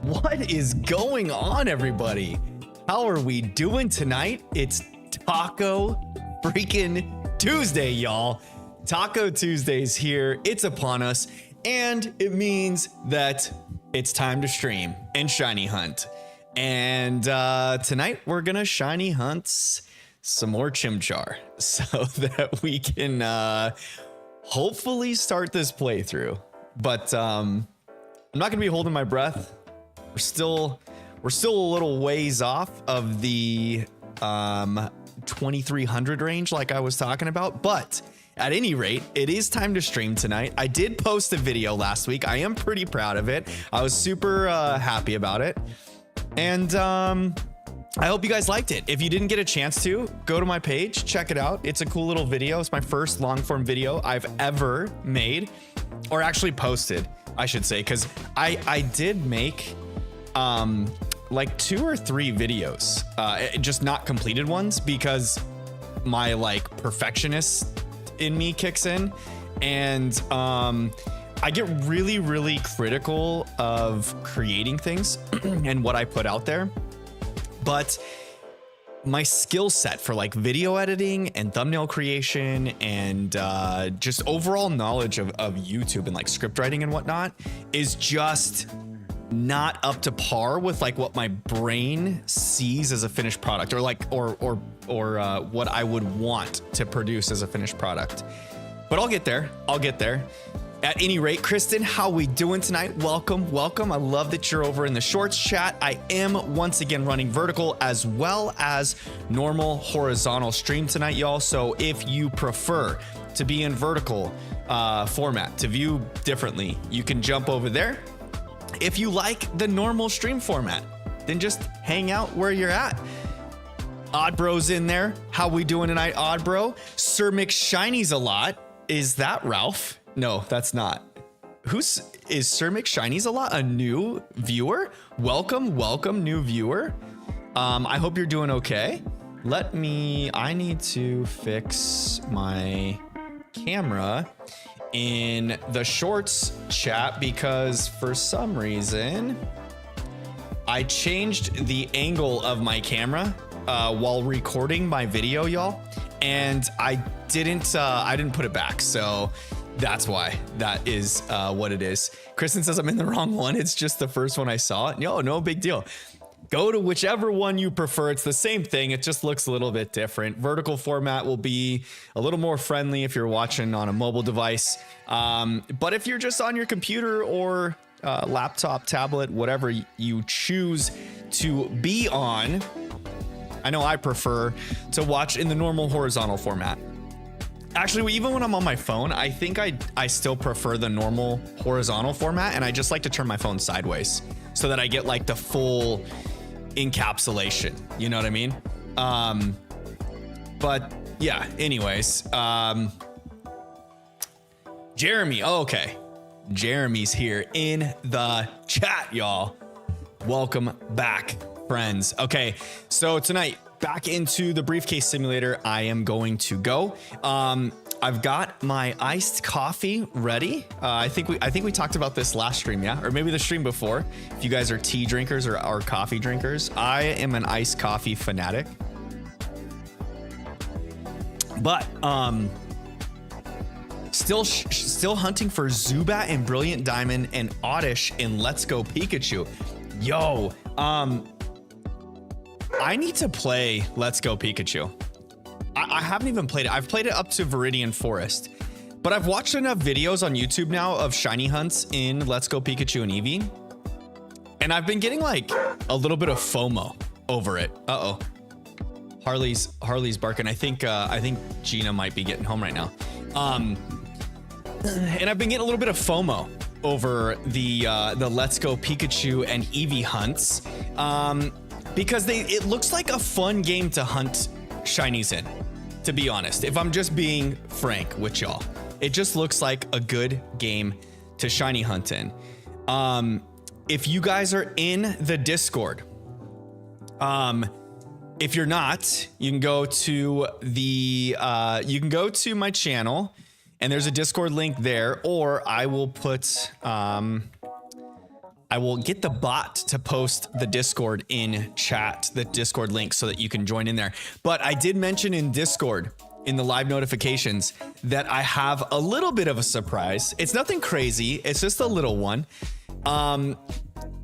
What is going on, everybody? How are we doing tonight? It's Taco freaking Tuesday, y'all. Taco Tuesday's here. It's upon us, and it means that it's time to stream and shiny hunt. And tonight we're gonna shiny hunt some more chimchar so that we can hopefully start this playthrough. But I'm not gonna be holding my breath. We're still a little ways off of the 2300 range like I was talking about, but at any rate, it is time to stream tonight. I did post a video last week. I am pretty proud of it. I was super happy about it. And I hope you guys liked it. If you didn't get a chance to, go to my page, check it out. It's a cool little video. It's my first long form video I've ever made, or actually posted, I should say, because I did make like 2 or 3 videos, just not completed ones, because my like perfectionist in me kicks in, and I get really critical of creating things and what I put out there. But my skill set for like video editing and thumbnail creation and just overall knowledge of YouTube and like script writing and whatnot is just not up to par with like what my brain sees as a finished product, or like or what I would want to produce as a finished product. But I'll get there. At any rate, Kristen, how we doing tonight? Welcome. I love that you're over in the shorts chat. I am once again running vertical as well as normal horizontal stream tonight, y'all. So if you prefer to be in vertical format to view differently, you can jump over there. If you like the normal stream format, then just hang out where you're at. Odd Bro's in there. How we doing tonight, Odd Bro? Sir McShiny's a lot. Is that Ralph? No, that's not. Is Sir McShiny's a lot a new viewer? Welcome, new viewer. I hope you're doing okay. I need to fix my camera in the shorts chat because for some reason I changed the angle of my camera while recording my video, y'all, and I didn't put it back, so that's why. That is what it is. Kristen says I'm in the wrong one. It's just the first one I saw. No big deal. Go to whichever one you prefer. It's the same thing. It just looks a little bit different. Vertical format will be a little more friendly if you're watching on a mobile device. But if you're just on your computer or laptop, tablet, whatever you choose to be on, I know I prefer to watch in the normal horizontal format. Actually, even when I'm on my phone, I think I still prefer the normal horizontal format, and I just like to turn my phone sideways so that I get like the full encapsulation, you know what I mean? But yeah, anyways, Jeremy, okay. Jeremy's here in the chat, y'all. Welcome back, friends. Okay, so tonight, back into the briefcase simulator I am going to go. I've got my iced coffee ready. I think we talked about this last stream, yeah? Or maybe the stream before. If you guys are tea drinkers or are coffee drinkers, I am an iced coffee fanatic. But still hunting for Zubat and Brilliant Diamond and Oddish in Let's Go Pikachu. Yo, I need to play Let's Go Pikachu. I haven't even played it. I've played it up to Viridian Forest, but I've watched enough videos on YouTube now of shiny hunts in Let's Go Pikachu and Eevee, and I've been getting like a little bit of FOMO over it. Uh-oh. Harley's barking. I think Gina might be getting home right now. And I've been getting a little bit of FOMO over the Let's Go Pikachu and Eevee hunts. Because it looks like a fun game to hunt shinies in, to be honest. If I'm just being frank with y'all, it just looks like a good game to shiny hunt in. If you guys are in the Discord, if you're not, you can go to my channel, and there's a Discord link there, or I will put I will get the bot to post the Discord in chat, the Discord link, so that you can join in there. But I did mention in Discord, in the live notifications, that I have a little bit of a surprise. It's nothing crazy. It's just a little one.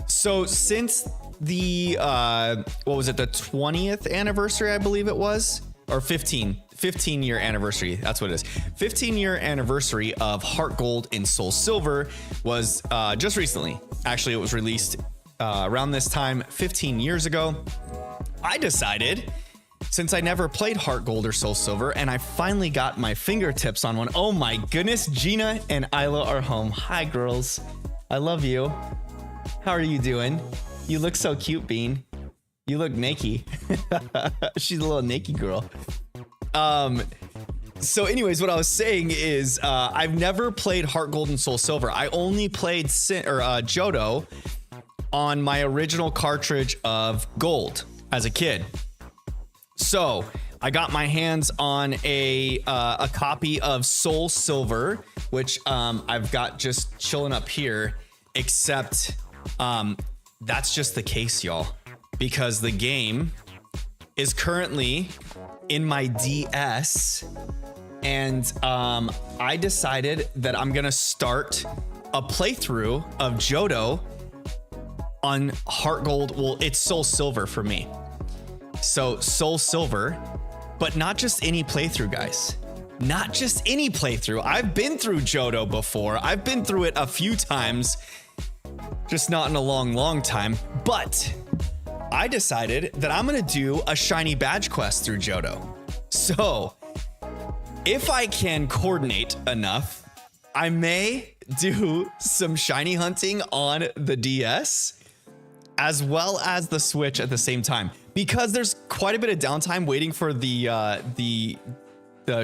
So since the, what was it? The 20th anniversary, I believe it was, or 15 year anniversary. That's what it is. 15-year anniversary of Heart Gold and Soul Silver was just recently. Actually, it was released around this time 15 years ago. I decided, since I never played Heart Gold or Soul Silver, and I finally got my fingertips on one. Oh my goodness, Gina and Isla are home. Hi, girls. I love you. How are you doing? You look so cute, Bean. You look naked. She's a little naked girl. So anyways, what I was saying is I've never played Heart Gold and Soul Silver. I only played Johto on my original cartridge of Gold as a kid. So I got my hands on a copy of Soul Silver, which I've got just chilling up here, except that's just the case, y'all, because the game is currently in my DS, and I decided that I'm gonna start a playthrough of Johto on Heart Gold. Well, it's Soul Silver for me. So Soul Silver, but not just any playthrough, guys. Not just any playthrough. I've been through Johto before. I've been through it a few times, just not in a long time. But I decided that I'm gonna do a shiny badge quest through Johto. So if I can coordinate enough, I may do some shiny hunting on the DS as well as the Switch at the same time, because there's quite a bit of downtime waiting for the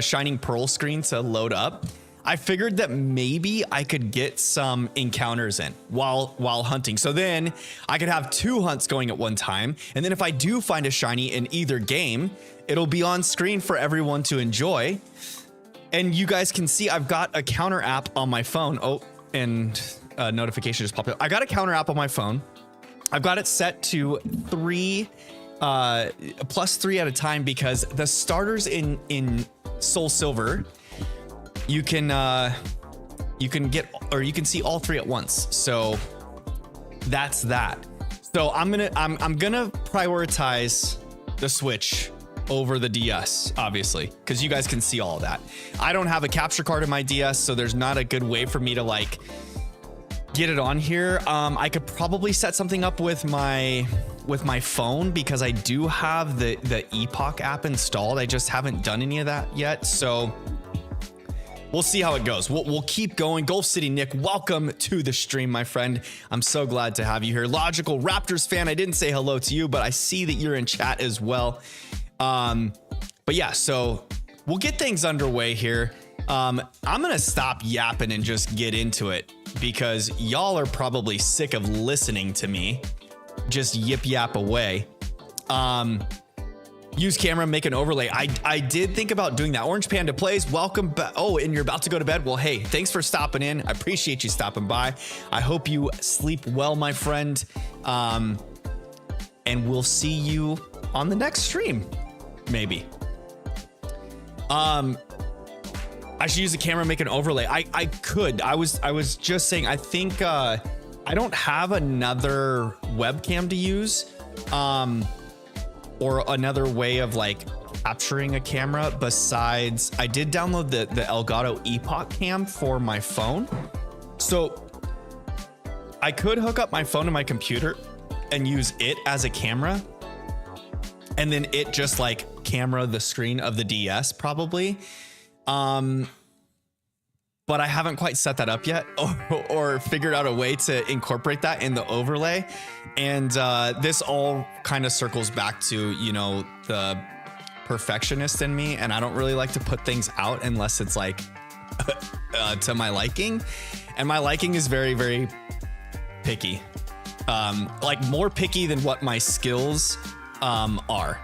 Shining Pearl screen to load up. I figured that maybe I could get some encounters in while hunting. So then I could have 2 hunts going at one time. And then if I do find a shiny in either game, it'll be on screen for everyone to enjoy. And you guys can see I've got a counter app on my phone. Oh, and a notification just popped up. I got a counter app on my phone. I've got it set to 3 +3 at a time, because the starters in Soul Silver, you can get, or you can see all 3 at once. So that's that. So I'm gonna prioritize the Switch over the DS, obviously, because you guys can see all of that. I don't have a capture card in my DS, so there's not a good way for me to like get it on here. I could probably set something up with my phone, because I do have the Epoch app installed. I just haven't done any of that yet. So we'll see how it goes. We'll keep going. Gulf City Nick, welcome to the stream, my friend. I'm so glad to have you here. Logical Raptors fan, I didn't say hello to you, but I see that you're in chat as well. But yeah, so we'll get things underway here. I'm gonna stop yapping and just get into it, because y'all are probably sick of listening to me just yip yap away. Use camera, make an overlay. I did think about doing that. Orange Panda Plays, welcome back. Oh, and you're about to go to bed? Well, hey, thanks for stopping in. I appreciate you stopping by. I hope you sleep well, my friend. And we'll see you on the next stream, maybe. I should use the camera, make an overlay. I could. I was just saying, I think I don't have another webcam to use. Or another way of like capturing a camera besides, I did download the Elgato Epoch Cam for my phone. So I could hook up my phone to my computer and use it as a camera, and then it just like camera the screen of the DS probably. But I haven't quite set that up yet, or figured out a way to incorporate that in the overlay. And this all kind of circles back to, you know, the perfectionist in me. And I don't really like to put things out unless it's like to my liking. And my liking is very, very picky. Like more picky than what my skills are.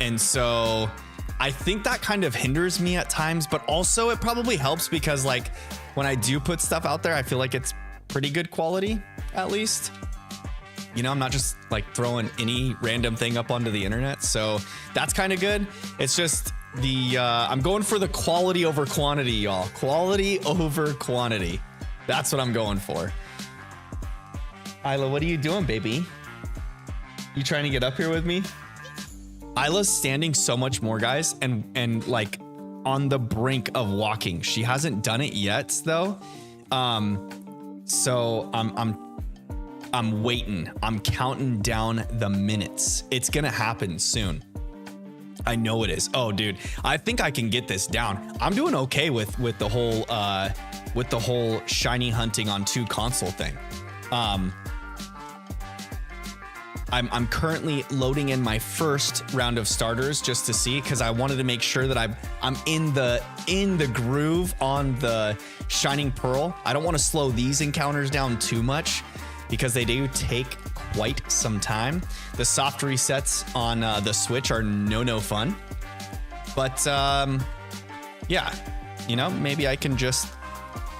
And so I think that kind of hinders me at times, but also it probably helps, because like when I do put stuff out there, I feel like it's pretty good quality, at least. You know, I'm not just like throwing any random thing up onto the internet. So that's kind of good. It's just I'm going for the quality over quantity, y'all. Quality over quantity. That's what I'm going for. Isla, what are you doing, baby? You trying to get up here with me? Isla's standing so much more, guys, and like on the brink of walking. She hasn't done it yet, though. So I'm waiting. I'm counting down the minutes. It's gonna happen soon. I know it is. Oh, dude, I think I can get this down. I'm doing okay with the whole shiny hunting on 2 console thing. I'm currently loading in my first round of starters just to see, because I wanted to make sure that I'm in the groove on the Shining Pearl. I don't want to slow these encounters down too much because they do take quite some time. The soft resets on the Switch are no fun. But yeah, you know, maybe I can just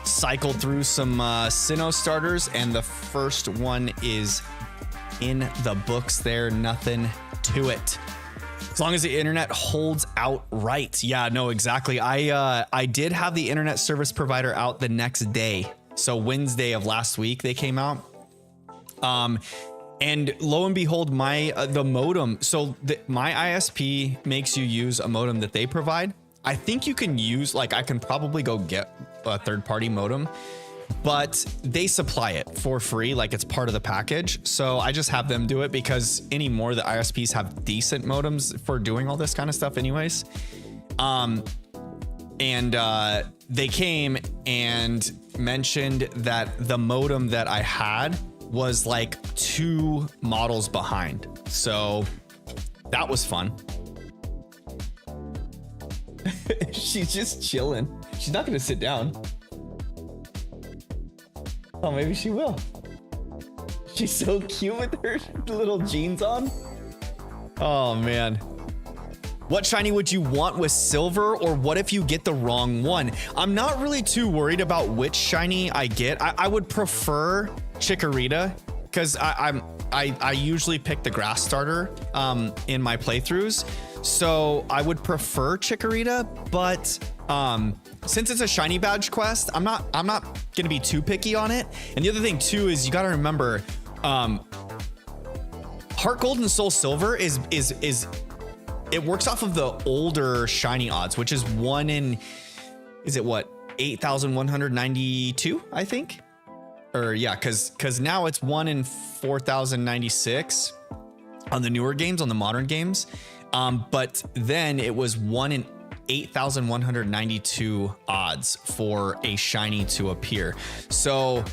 cycle through some Sinnoh starters, and the first one is in the books there. Nothing to it. As long as the internet holds out right. Yeah, no, exactly. I did have the internet service provider out the next day. So Wednesday of last week they came out. And lo and behold, the modem. So my ISP makes you use a modem that they provide. I think you can use, like, I can probably go get a third-party modem, but they supply it for free, like it's part of the package. So I just have them do it, because anymore the ISPs have decent modems for doing all this kind of stuff anyways. They came and mentioned that the modem that I had was like 2 models behind. So that was fun. She's just chilling. She's not gonna sit down. Oh, maybe she will. She's so cute with her little jeans on. Oh man. What shiny would you want with silver, or what if you get the wrong one? I'm not really too worried about which shiny I get. I would prefer Chikorita, because I usually pick the grass starter in my playthroughs. So I would prefer Chikorita, but since it's a shiny badge quest, I'm not gonna be too picky on it. And the other thing too is you gotta remember, Heart Gold and Soul Silver is it works off of the older shiny odds, which is 1 in, is it what, 8,192, I think? Or yeah, because now it's 1 in 4,096 on the newer games, on the modern games. But then it was 1 in 8,192 odds for a shiny to appear. So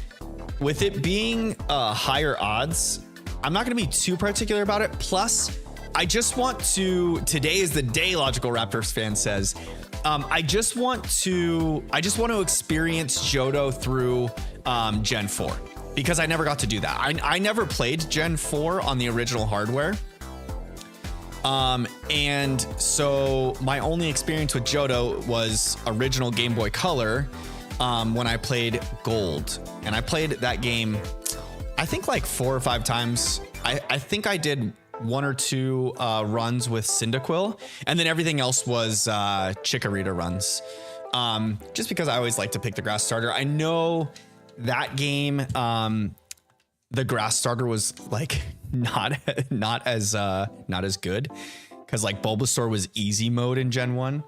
with it being higher odds, I'm not going to be too particular about it. Plus, I just want to, today is the day, Logical Raptors fan says, I just want to experience Johto through Gen 4, because I never got to do that. I never played Gen 4 on the original hardware. And so my only experience with Johto was original Game Boy Color, when I played Gold, and I played that game, I think like 4 or 5 times. I think I did 1 or 2 runs with Cyndaquil, and then everything else was Chikorita runs. Just because I always like to pick the grass starter. I know that game, the grass starter was like not as good, because like Bulbasaur was easy mode in Gen 1,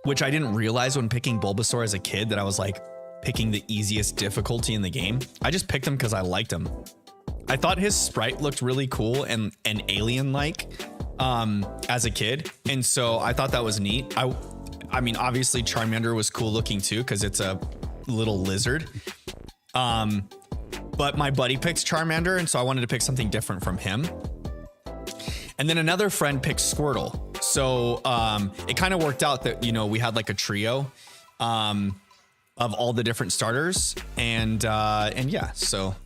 which I didn't realize when picking Bulbasaur as a kid, that I was like picking the easiest difficulty in the game. I just picked him because I liked him. I thought his sprite looked really cool and alien-like as a kid, and so I thought that was neat. I mean, obviously Charmander was cool looking too, because it's a little lizard. But my buddy picks Charmander, and so I wanted to pick something different from him. And then another friend picked Squirtle. So it kind of worked out that, you know, we had like a trio of all the different starters, and yeah, so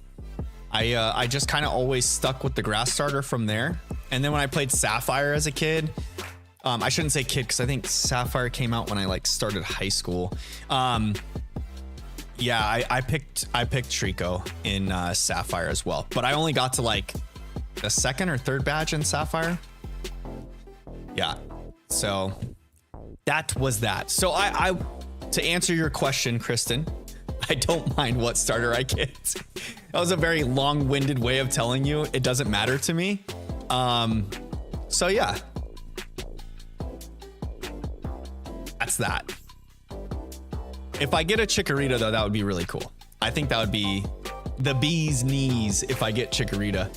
I just kind of always stuck with the grass starter from there. And then when I played Sapphire as a kid, I shouldn't say kid, because I think Sapphire came out when I like started high school. Yeah, I picked Trico in Sapphire as well, but I only got to like the second or third badge in Sapphire. Yeah, so that was that. So I to answer your question, Kristen, I don't mind what starter I get. That was a very long-winded way of telling you it doesn't matter to me. So yeah, that's that. If I get a Chikorita though, that would be really cool. I think that would be the bee's knees if I get Chikorita.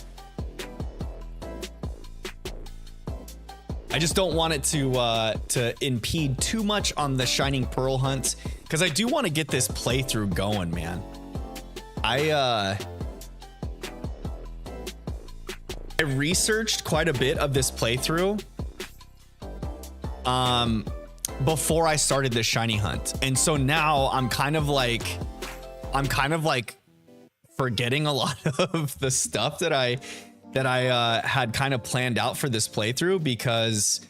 I just don't want it to impede too much on the Shining Pearl hunt, because I do want to get this playthrough going, man. I researched quite a bit of this playthrough before I started the shiny hunt, and so now I'm kind of like forgetting a lot of the stuff that I had kind of planned out for this playthrough, because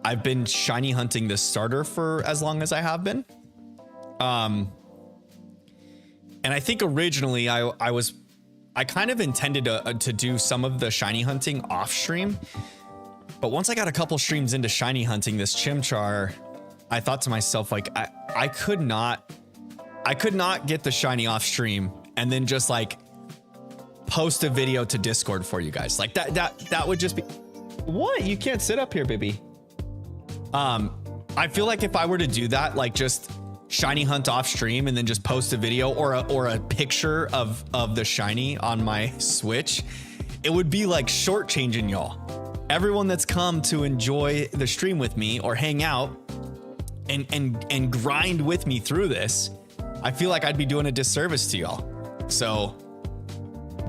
I've been shiny hunting this starter for as long as I have been. And I think originally I kind of intended to do some of the shiny hunting off stream, but once I got a couple streams into shiny hunting this Chimchar, I thought to myself, like, I could not get the shiny off stream and then just like post a video to Discord for you guys. Like that would just be, what? You can't sit up here, baby. I feel like if I were to do that, like just shiny hunt off stream and then just post a video or a picture of the shiny on my Switch, it would be like shortchanging y'all. Everyone that's come to enjoy the stream with me or hang out and grind with me through this, I feel like I'd be doing a disservice to y'all. So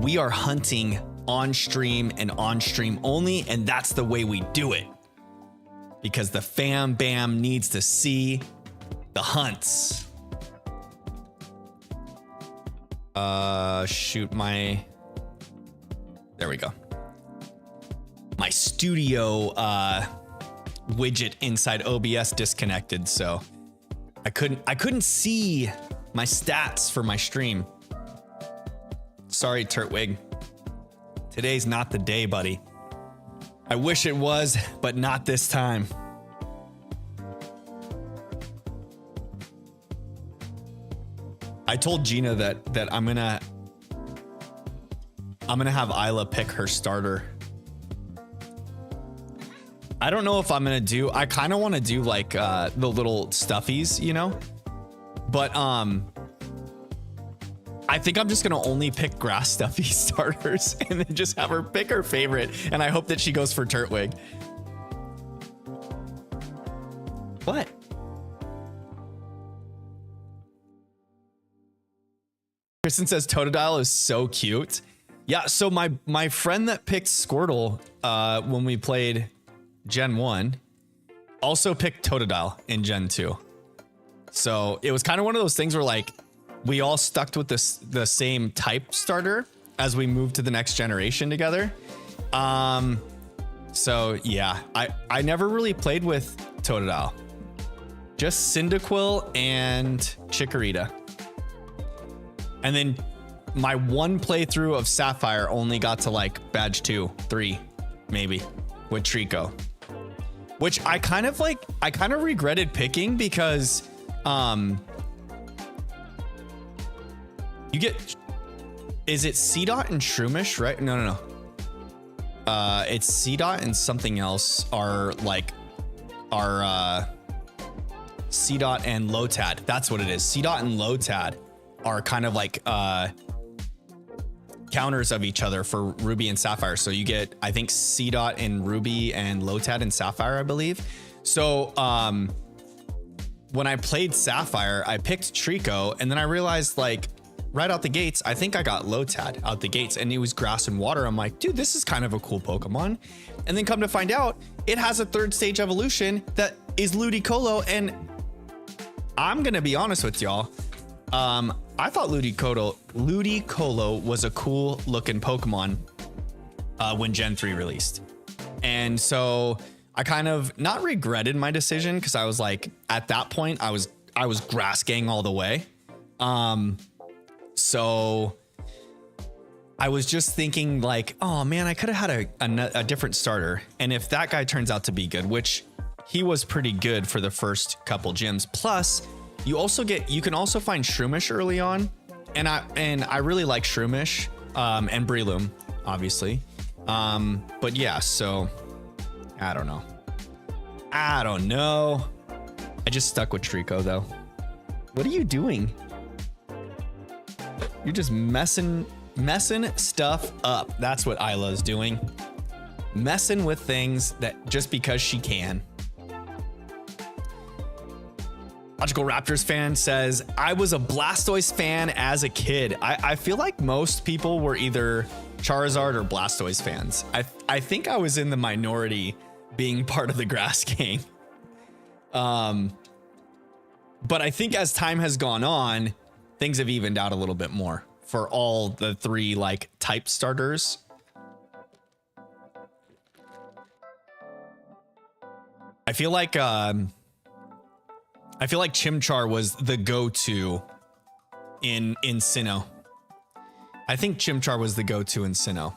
we are hunting on stream and on stream only, and that's the way we do it, because the fam bam needs to see the hunts. Shoot, there we go. My studio widget inside OBS disconnected, so I couldn't see my stats for my stream. Sorry, Turtwig. Today's not the day, buddy. I wish it was, but not this time. I told Gina that I'm gonna have Isla pick her starter. I don't know if I'm gonna do, I kind of want to do like the little stuffies, you know, but I think I'm just gonna only pick grass stuffy starters and then just have her pick her favorite, and I hope that she goes for Turtwig. What? Kristen says Totodile is so cute. Yeah, so my friend that picked Squirtle when we played Gen 1 also picked Totodile in Gen 2. So it was kind of one of those things where like we all stuck with the same type starter as we moved to the next generation together. So yeah, I never really played with Totodile. Just Cyndaquil and Chikorita. And then my one playthrough of Sapphire only got to like badge 2, 3, maybe, with Trico. Which I kind of regretted picking, because you get, is it C-Dot and Shroomish, right? No. It's C-Dot and something else are C-Dot and Lotad. That's what it is. C-Dot and Lotad are kind of like counters of each other for Ruby and Sapphire. So you get, I think, C-Dot in Ruby and Lotad in Sapphire, I believe. So when I played Sapphire, I picked Trico, and then I realized, like, right out the gates, I think I got Lotad out the gates, and it was grass and water. I'm like, dude, this is kind of a cool Pokemon. And then come to find out, it has a third stage evolution that is Ludicolo, and I'm gonna be honest with y'all, I thought Ludicolo was a cool looking Pokemon when Gen 3 released. And so I kind of not regretted my decision, because I was like, at that point, I was grass gang all the way. So I was just thinking like, oh man, I could have had a different starter. And if that guy turns out to be good, which he was pretty good for the first couple gyms. Plus, you can also find Shroomish early on. And I really like Shroomish, and Breloom, obviously. But yeah, so I don't know. I just stuck with Trico though. What are you doing? You're just messing stuff up. That's what Isla's doing. Messing with things that just because she can. Logical Raptors fan says, I was a Blastoise fan as a kid. I feel like most people were either Charizard or Blastoise fans. I think I was in the minority being part of the Grass Gang. But I think as time has gone on, things have evened out a little bit more for all the three like type starters. I feel like Chimchar was the go-to in Sinnoh. I think Chimchar was the go-to in Sinnoh.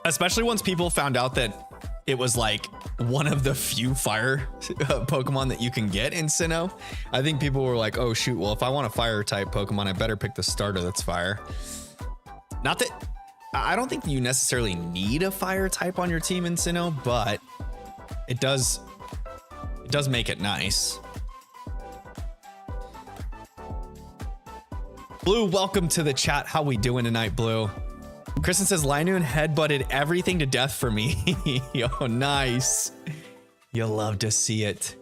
Especially once people found out that it was like one of the few fire Pokemon that you can get in Sinnoh. I think people were like, oh shoot, well if I want a fire type Pokemon, I better pick the starter that's fire. Not that, I don't think you necessarily need a fire type on your team in Sinnoh, but it does make it nice. Blue, welcome to the chat. How we doing tonight, Blue? Kristen says Linoon headbutted everything to death for me. Yo, nice. You'll love to see it.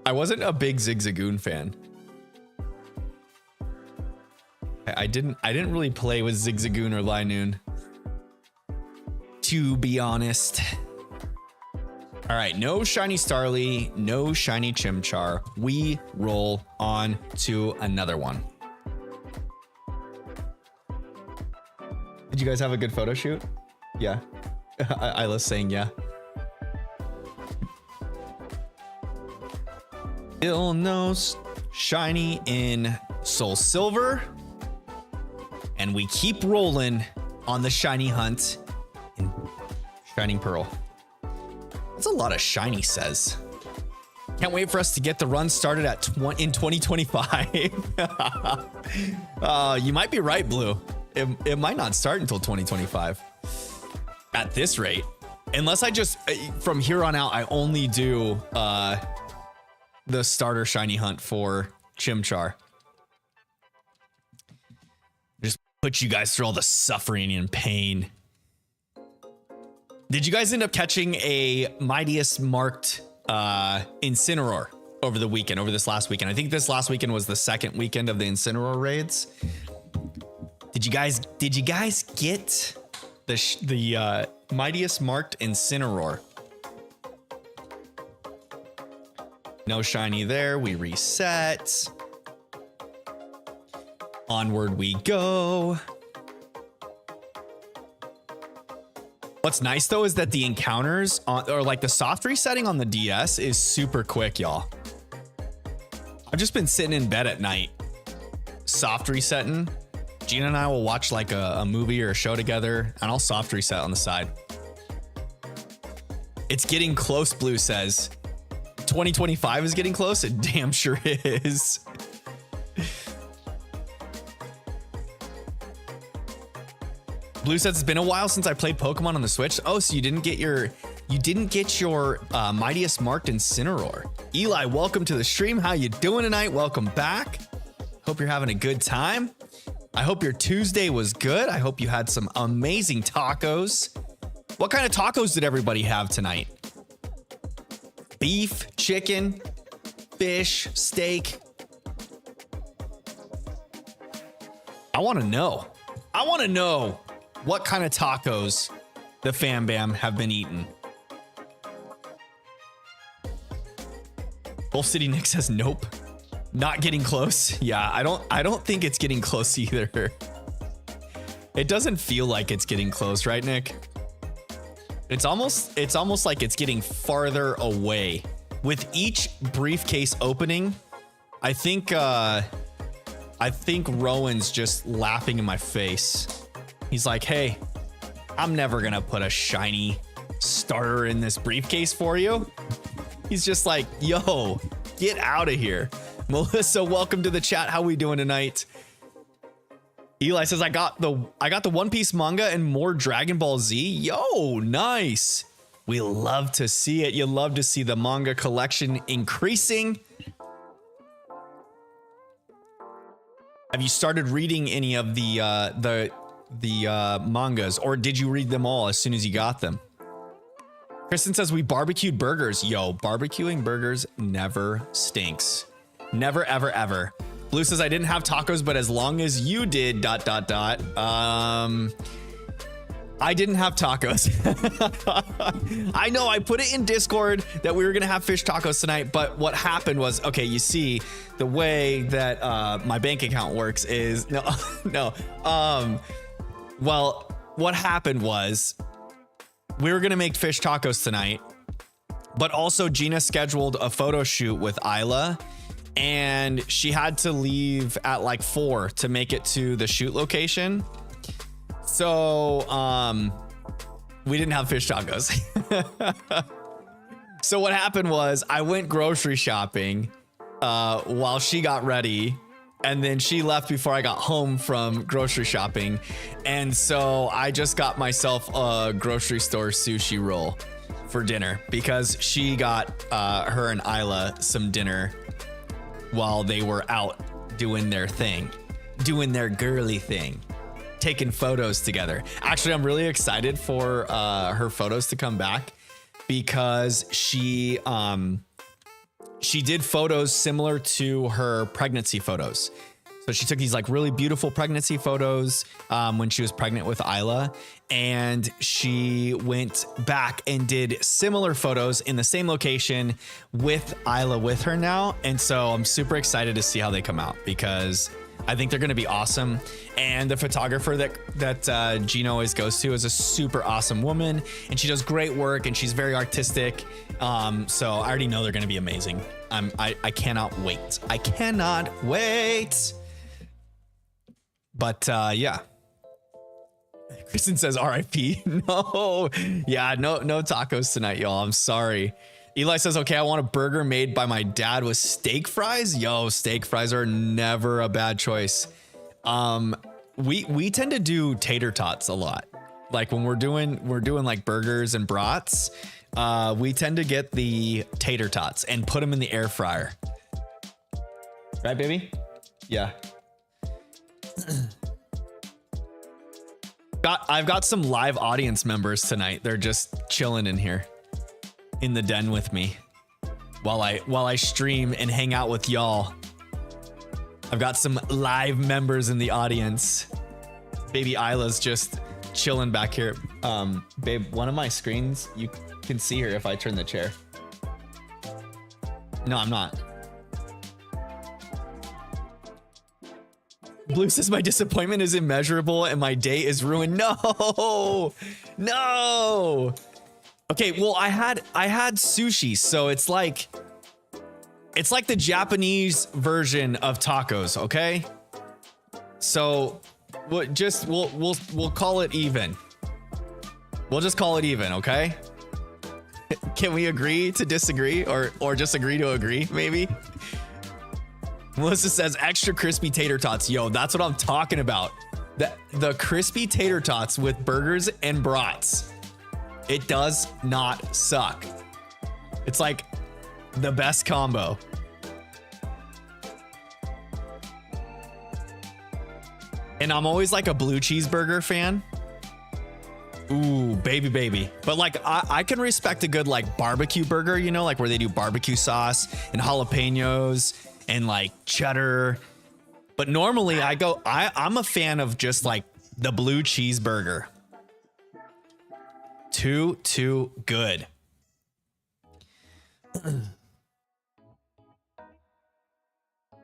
I wasn't a big Zigzagoon fan. I didn't really play with Zigzagoon or Linoon, to be honest. All right, no shiny Starly, no shiny Chimchar. We roll on to another one. Did you guys have a good photo shoot? Yeah. Isla's saying yeah. Still no shiny in Soul Silver. And we keep rolling on the shiny hunt in Shining Pearl. That's a lot of shiny says. Can't wait for us to get the run started in 2025. You might be right, Blue. It might not start until 2025 at this rate, unless I just from here on out I only do the starter shiny hunt for Chimchar. Just put you guys through all the suffering and pain. Did you guys end up catching a Mightiest marked Incineroar over this last weekend? I think this last weekend was the second weekend of the Incineroar raids. Did you guys get the Mightiest marked Incineroar? No shiny there. We reset. Onward we go. What's nice though is that the encounters or like the soft resetting on the DS is super quick, y'all. I've just been sitting in bed at night, soft resetting. Gina and I will watch like a movie or a show together, and I'll soft reset on the side. It's getting close, Blue says. 2025 is getting close. It damn sure is. Blue says it's been a while since I played Pokemon on the Switch. Oh, so you didn't get your Mightiest marked Incineroar. Eli, welcome to the stream. How you doing tonight? Welcome back. Hope you're having a good time. I hope your Tuesday was good. I hope you had some amazing tacos. What kind of tacos did everybody have tonight? Beef, chicken, fish, steak? I want to know. What kind of tacos the Fam Bam have been eating. Wolf City Nick says nope. Not getting close. Yeah, I don't think it's getting close either. It doesn't feel like it's getting close, right, Nick? It's almost like it's getting farther away with each briefcase opening, I think Rowan's just laughing in my face. He's like, hey, I'm never gonna put a shiny starter in this briefcase for you. He's just like, yo, get out of here. Melissa, welcome to the chat. How we doing tonight? Eli says, I got the One Piece manga and more Dragon Ball Z. Yo, nice. We love to see it. You love to see the manga collection increasing. Have you started reading any of the mangas, or did you read them all as soon as you got them? Kristen says, we barbecued burgers. Yo, barbecuing burgers never stinks. Never, ever, ever. Blue says, I didn't have tacos, but as long as you did, ... I didn't have tacos. I know, I put it in Discord that we were gonna have fish tacos tonight, but what happened was, okay, you see, the way that my bank account works is, well, what happened was, we were gonna make fish tacos tonight, but also Gina scheduled a photo shoot with Isla, and she had to leave at like 4 to make it to the shoot location. So, we didn't have fish tacos. So what happened was I went grocery shopping while she got ready, and then she left before I got home from grocery shopping. And so I just got myself a grocery store sushi roll for dinner because she got her and Isla some dinner while they were out doing their thing, doing their girly thing, taking photos together. Actually, I'm really excited for her photos to come back because she did photos similar to her pregnancy photos. So she took these like really beautiful pregnancy photos when she was pregnant with Isla, and she went back and did similar photos in the same location with Isla with her now. And so I'm super excited to see how they come out because I think they're going to be awesome. And the photographer that Gina always goes to is a super awesome woman, and she does great work, and she's very artistic. So I already know they're going to be amazing. I cannot wait. I cannot wait. But yeah. Kristen says RIP. No. Yeah, no tacos tonight, y'all. I'm sorry. Eli says, okay, I want a burger made by my dad with steak fries. Yo, steak fries are never a bad choice. We tend to do tater tots a lot. Like when we're doing like burgers and brats, we tend to get the tater tots and put them in the air fryer. Right, baby? Yeah. I've got some live audience members tonight. They're just chilling in here in the den with me while I stream and hang out with y'all. I've got some live members in the audience. Baby Isla's just chilling back here. Babe, one of my screens, you can see her if I turn the chair. No, I'm not. Blue says my disappointment is immeasurable and my day is ruined. No. Okay, well, I had sushi, so it's like the Japanese version of tacos, okay? So we'll call it even. We'll just call it even, okay? Can we agree to disagree or just agree to agree, maybe? Melissa says extra crispy tater tots. Yo, that's what I'm talking about. The crispy tater tots with burgers and brats. It does not suck. It's like the best combo. And I'm always like a blue cheeseburger fan. Ooh, baby. But like, I can respect a good like barbecue burger, you know, like where they do barbecue sauce and jalapenos and like cheddar. But normally I'm a fan of just like the blue cheeseburger. Too good.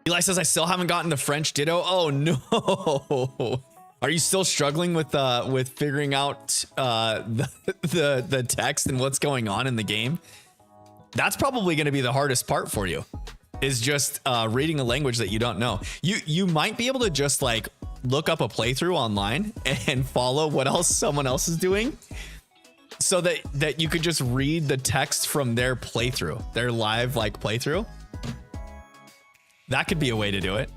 Eli says I still haven't gotten the French Ditto. Oh no. Are you still struggling with figuring out the text and what's going on in the game? That's probably going to be the hardest part for you, is just reading a language that you don't know. You might be able to just like look up a playthrough online and follow what else someone else is doing, so that you could just read the text from their playthrough, their live like playthrough. That could be a way to do it.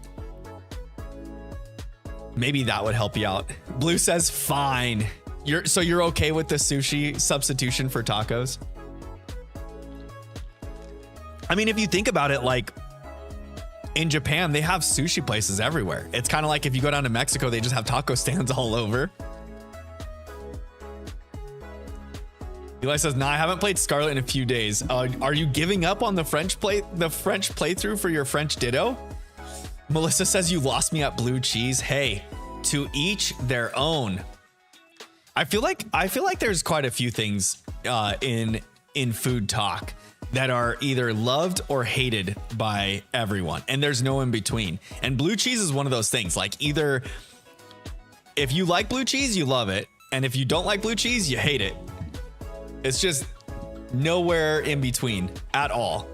Maybe that would help you out. Blue says fine. You're okay with the sushi substitution for tacos? I mean, if you think about it, like in Japan, they have sushi places everywhere. It's kind of like if you go down to Mexico, they just have taco stands all over. Eli says, "Nah, I haven't played Scarlet in a few days. Are you giving up on the French playthrough for your French Ditto?" Melissa says, "You lost me at blue cheese." Hey, to each their own. I feel like there's quite a few things in food talk that are either loved or hated by everyone, and there's no in between. And blue cheese is one of those things. Like, either if you like blue cheese, you love it, and if you don't like blue cheese, you hate it. It's just nowhere in between at all.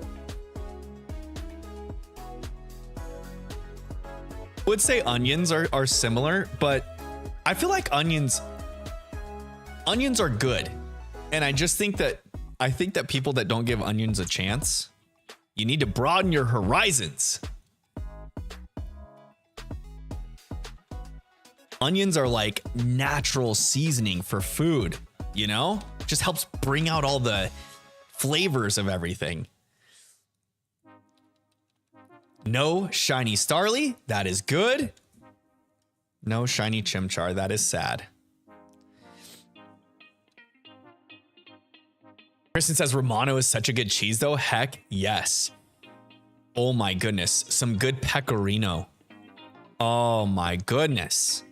I would say onions are similar, but I feel like onions are good. And I think that people that don't give onions a chance, you need to broaden your horizons. Onions are like natural seasoning for food, you know? Just helps bring out all the flavors of everything. No shiny Starly, that is good. No shiny Chimchar, that is sad. Kristen says Romano is such a good cheese though. Heck yes. Oh my goodness, some good pecorino. Oh my goodness.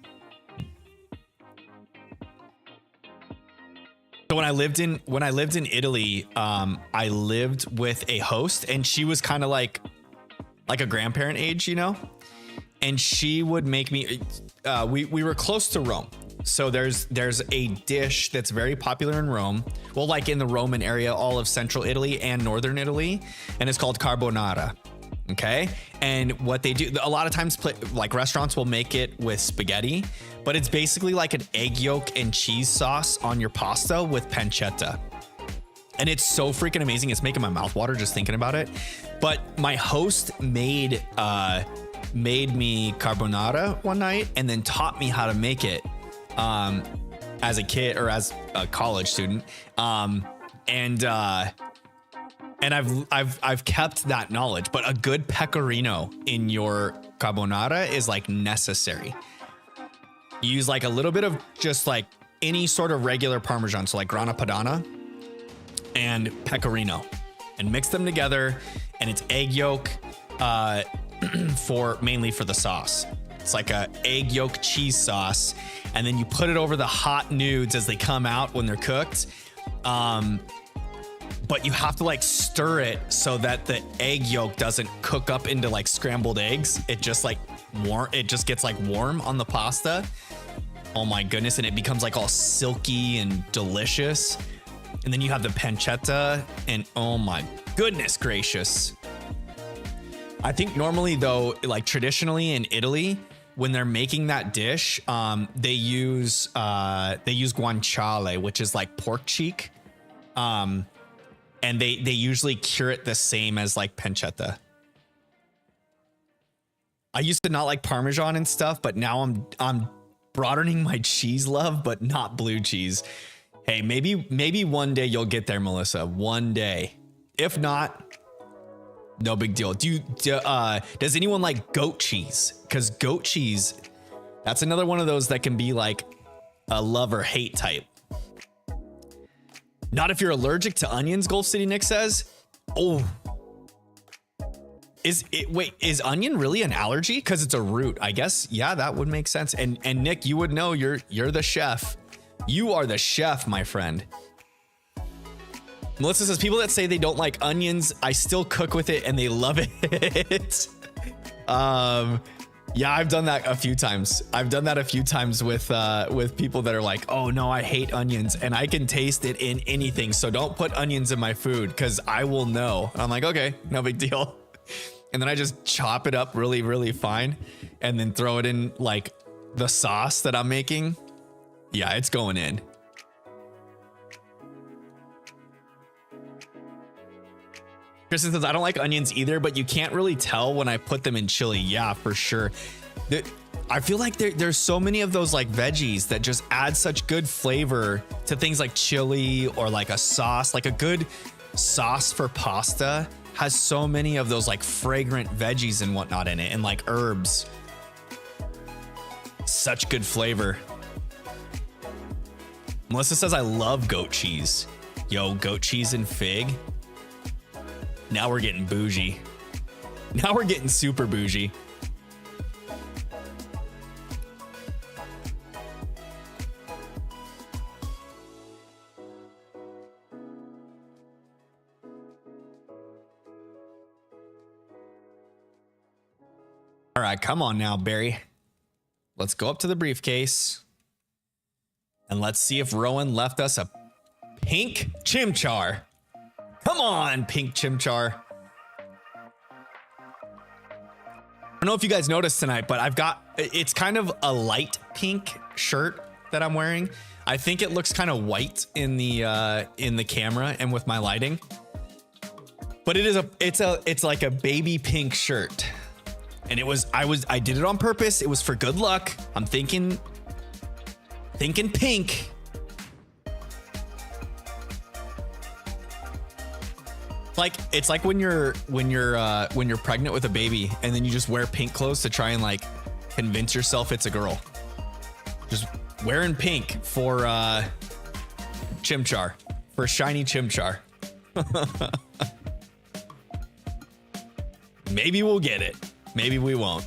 So when I lived in Italy, I lived with a host, and she was kind of like a grandparent age, you know, and she would make me, we were close to Rome. So there's a dish that's very popular in Rome. Well, like in the Roman area, all of central Italy and northern Italy. And it's called carbonara. Okay. And what they do, a lot of times, like restaurants will make it with spaghetti, but it's basically like an egg yolk and cheese sauce on your pasta with pancetta. And it's so freaking amazing. It's making my mouth water just thinking about it. But my host made me carbonara one night and then taught me how to make it as a kid or as a college student. And I've kept that knowledge, but a good pecorino in your carbonara is like necessary. You use like a little bit of just like any sort of regular Parmesan. So like grana padano and pecorino, and mix them together, and it's egg yolk mainly for the sauce. It's like a egg yolk cheese sauce, and then you put it over the hot nudes as they come out when they're cooked. But you have to like stir it so that the egg yolk doesn't cook up into like scrambled eggs. It just like it just gets like warm on the pasta. Oh my goodness, and it becomes like all silky and delicious. And then you have the pancetta, and oh my goodness gracious. I think normally though, like traditionally in Italy, when they're making that dish, they use guanciale, which is like pork cheek. And they usually cure it the same as like pancetta. I used to not like Parmesan and stuff, but now I'm broadening my cheese love, but not blue cheese. Hey, maybe one day you'll get there, Melissa. One day. If not, no big deal. Does anyone like goat cheese? Because goat cheese, that's another one of those that can be like a love or hate type. Not if you're allergic to onions, Gulf City Nick says. Oh. Is onion really an allergy? Because it's a root. I guess, yeah, that would make sense. And Nick, you would know, you're the chef. You are the chef, my friend. Melissa says, people that say they don't like onions, I still cook with it and they love it. Yeah, I've done that a few times. I've done that a few times with people that are like, oh no, I hate onions and I can taste it in anything. So don't put onions in my food because I will know. And I'm like, okay, no big deal. And then I just chop it up really, really fine and then throw it in like the sauce that I'm making. Yeah, it's going in. Kristen says, I don't like onions either, but you can't really tell when I put them in chili. Yeah, for sure. I feel like there's so many of those like veggies that just add such good flavor to things like chili or like a sauce. Like a good sauce for pasta has so many of those like fragrant veggies and whatnot in it and like herbs. Such good flavor. Melissa says, I love goat cheese. Yo, goat cheese and fig. Now we're getting bougie. Now we're getting super bougie. All right, come on now, Barry. Let's go up to the briefcase. And let's see if Rowan left us a pink chimchar. Come on, pink chimchar. I don't know if you guys noticed tonight, but it's kind of a light pink shirt that I'm wearing. I think it looks kind of white in the camera and with my lighting. But it's like a baby pink shirt. And I did it on purpose. It was for good luck. I'm thinking pink. Like it's like when you're pregnant with a baby and then you just wear pink clothes to try and like convince yourself it's a girl. Just wearing pink for chimchar, for shiny chimchar. Maybe we'll get it. Maybe we won't.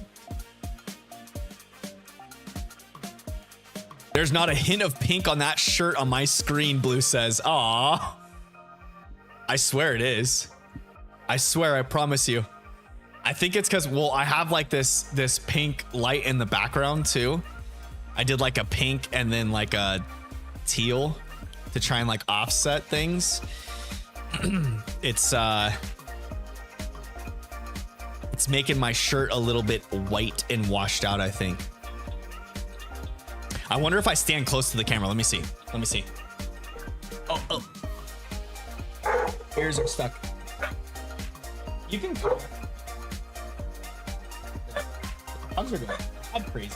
There's not a hint of pink on that shirt on my screen, Blue says. Aw. I swear it is. I swear, I promise you. I think it's because, well, I have like this pink light in the background too. I did like a pink and then like a teal to try and like offset things. It's making my shirt a little bit white and washed out, I think. I wonder if I stand close to the camera. Let me see. Let me see. Oh. Ears are stuck. You can go. Hugs are going. I'm crazy.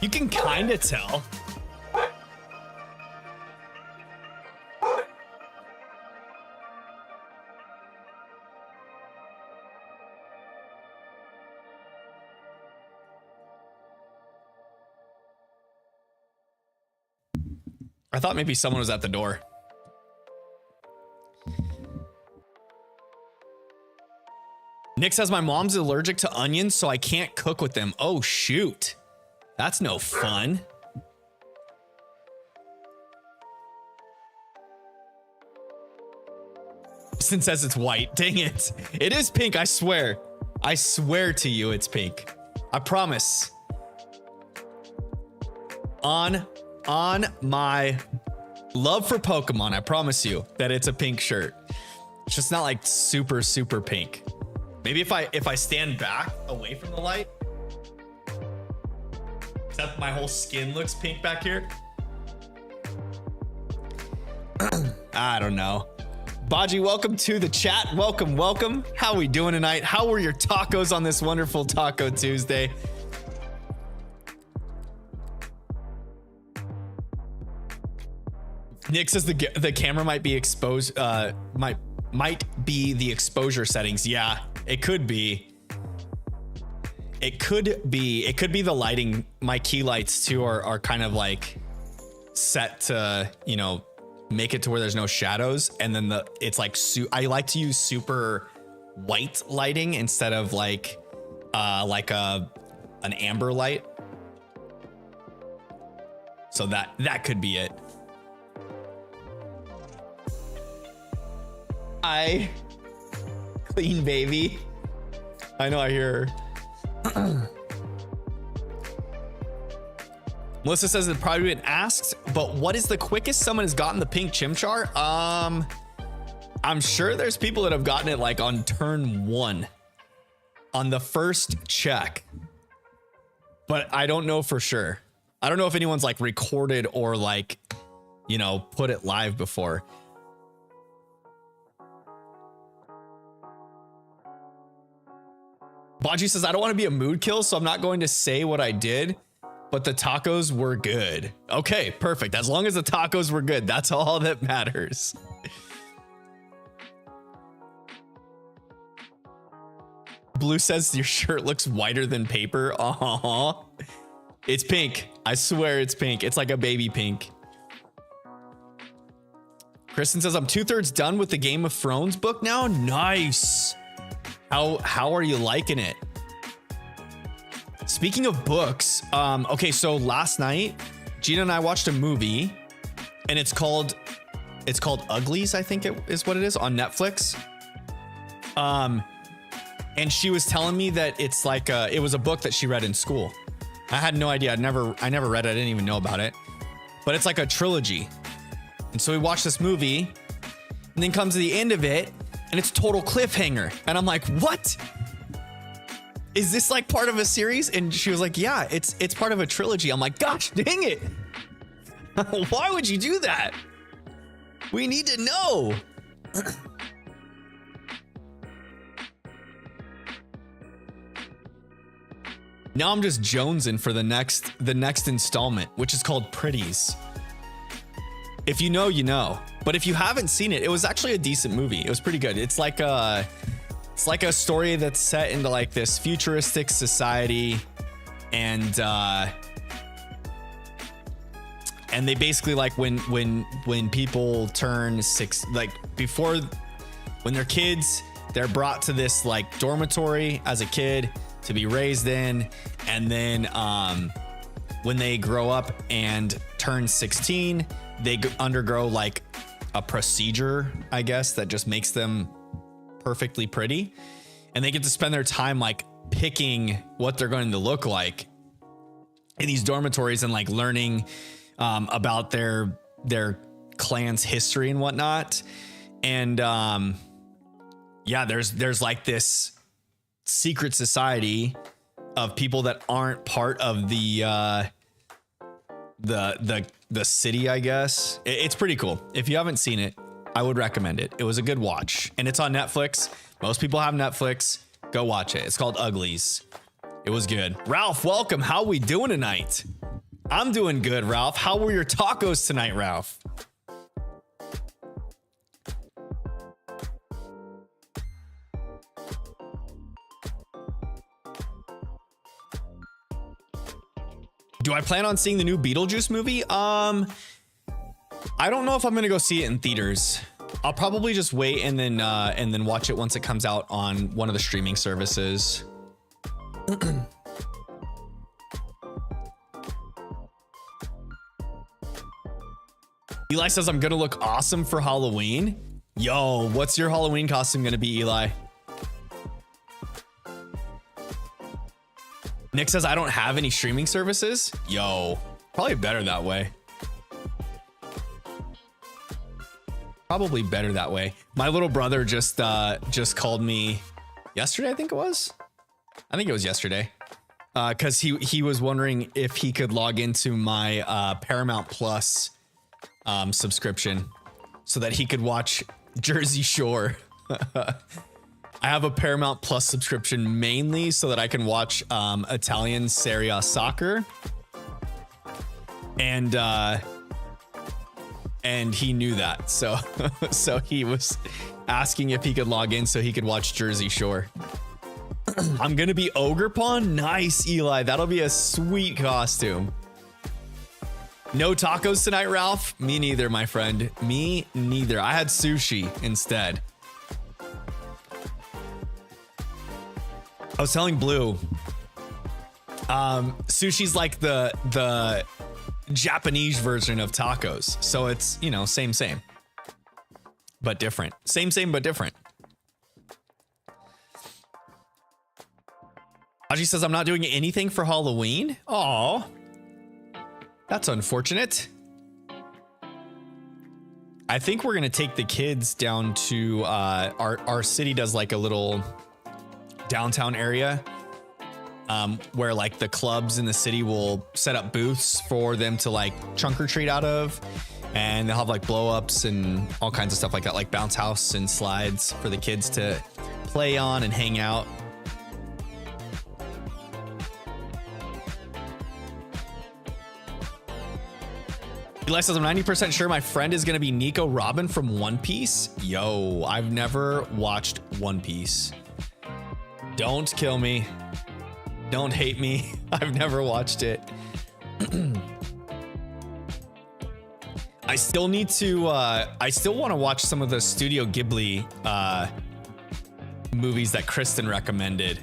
You can kind of tell. I thought maybe someone was at the door. Nick says my mom's allergic to onions, so I can't cook with them. Oh, shoot. That's no fun. Kristen says it's white. Dang it. It is pink, I swear. I swear to you it's pink. I promise. On my love for Pokemon, I promise you that it's a pink shirt. It's just not like super, super pink. Maybe if I stand back away from the light, except my whole skin looks pink back here. I don't know. Baji, welcome to the chat. Welcome. How are we doing tonight? How were your tacos on this wonderful Taco Tuesday? Nick says the camera might be exposed. Might be the exposure settings. Yeah, it could be. It could be the lighting. My key lights too are kind of like set to, you know, make it to where there's no shadows, and then it's like I like to use super white lighting instead of like an amber light. So that could be it. Clean baby. I know, I hear her. Melissa says it probably been asked, but what is the quickest someone has gotten the pink chimchar? I'm sure there's people that have gotten it like on turn 1 on the first check, but I don't know for sure. I don't know if anyone's like recorded or like, you know, put it live before. Baji says, I don't want to be a mood kill, so I'm not going to say what I did, but the tacos were good. Okay, perfect. As long as the tacos were good, that's all that matters. Blue says your shirt looks whiter than paper. Aww. It's pink. I swear it's pink. It's like a baby pink. Kristen says, I'm 2/3 done with the Game of Thrones book now. Nice. How are you liking it? Speaking of books, okay, so last night, Gina and I watched a movie, and it's called Uglies, I think it is what it is, on Netflix. And she was telling me that it's like it was a book that she read in school. I had no idea. I never read it. I didn't even know about it. But it's like a trilogy. And so we watched this movie, and then comes to the end of it, and it's total cliffhanger. And I'm like, what? Is this like part of a series? And she was like, yeah, it's part of a trilogy. I'm like, gosh, dang it. Why would you do that? We need to know. Now I'm just jonesing for the next installment, which is called Pretties. If you know, you know. But if you haven't seen it, it was actually a decent movie. It was pretty good. It's like a story that's set into like this futuristic society, and they basically like when people turn 6, like before, when they're kids, they're brought to this like dormitory as a kid to be raised in, and then when they grow up and turn 16, they undergo like a procedure, I guess, that just makes them perfectly pretty, and they get to spend their time like picking what they're going to look like in these dormitories, and like learning about their clan's history and whatnot. And yeah, there's like this secret society of people that aren't part of the city, I guess. It's pretty cool. If you haven't seen it, I would recommend it. It was a good watch, and it's on Netflix. Most people have Netflix. Go watch it. It's called Uglies. It was good. Ralph, welcome. How we doing tonight? I'm doing good, Ralph. How were your tacos tonight, Ralph? Do I plan on seeing the new Beetlejuice movie? I don't know if I'm gonna go see it in theaters. I'll probably just wait and then watch it once it comes out on one of the streaming services. Eli says I'm gonna look awesome for Halloween. Yo, what's your Halloween costume gonna be, Eli? Nick says I don't have any streaming services. Yo, probably better that way. Probably better that way. My little brother just called me yesterday, I think it was. I think it was yesterday. Because he was wondering if he could log into my Paramount Plus subscription so that he could watch Jersey Shore. I have a Paramount Plus subscription mainly so that I can watch Italian Serie A soccer. And he knew that. So so he was asking if he could log in so he could watch Jersey Shore. I'm gonna be Ogre Pawn. Nice, Eli. That'll be a sweet costume. No tacos tonight, Ralph? Me neither, my friend. Me neither. I had sushi instead. I was telling Blue, sushi's like the Japanese version of tacos. So it's, you know, same, but different. Same, but different. Aji says, I'm not doing anything for Halloween. Oh, that's unfortunate. I think we're going to take the kids down to our city does like a little downtown area where like the clubs in the city will set up booths for them to like trunk or treat out of. And they'll have like blow ups and all kinds of stuff like that, like bounce house and slides for the kids to play on and hang out. Eli says, I'm 90% sure my friend is going to be Nico Robin from One Piece. Yo, I've never watched One Piece. Don't kill me. Don't hate me. I've never watched it. I still need to, I still want to watch some of the Studio Ghibli movies that Kristen recommended.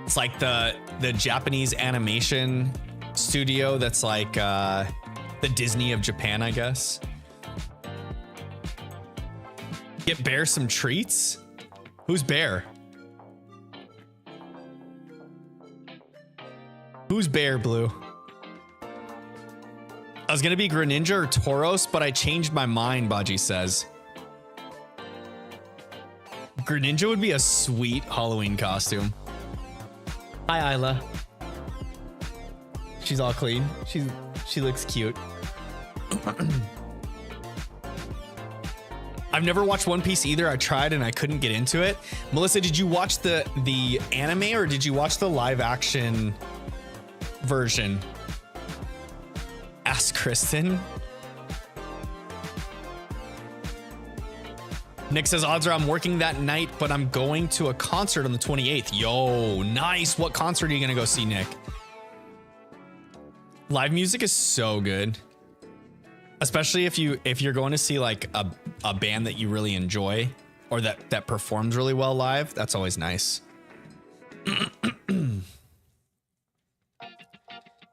It's like the Japanese animation studio that's like the Disney of Japan, I guess. Get Bear some treats? Who's Bear? Who's Bear, Blue? I was gonna be Greninja or Tauros, but I changed my mind, Baji says. Greninja would be a sweet Halloween costume. Hi, Isla. She's all clean. She looks cute. I've never watched One Piece either. I tried and I couldn't get into it. Melissa, did you watch the anime or did you watch the live action version? Ask Kristen. Nick says, odds are I'm working that night, but I'm going to a concert on the 28th. Yo, nice. What concert are you going to go see, Nick? Live music is so good. Especially if you're going to see like a band that you really enjoy or that performs really well live. That's always nice.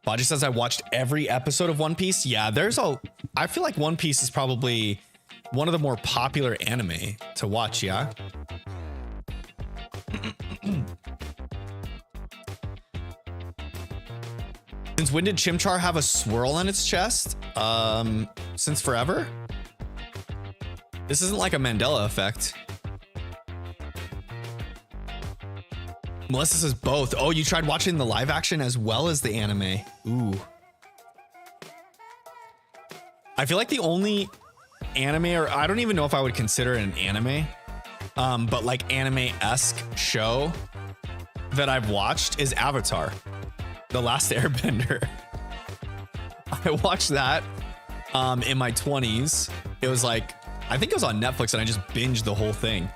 Baji says, I watched every episode of One Piece. Yeah, I feel like One Piece is probably one of the more popular anime to watch, yeah? Since when did Chimchar have a swirl on its chest? Since forever? This isn't like a Mandela effect. Melissa says both. Oh, you tried watching the live action as well as the anime. Ooh. I feel like the only anime, or I don't even know if I would consider it an anime, but like anime-esque show that I've watched is Avatar, The Last Airbender. I watched that in my 20s. It was like, I think it was on Netflix and I just binged the whole thing.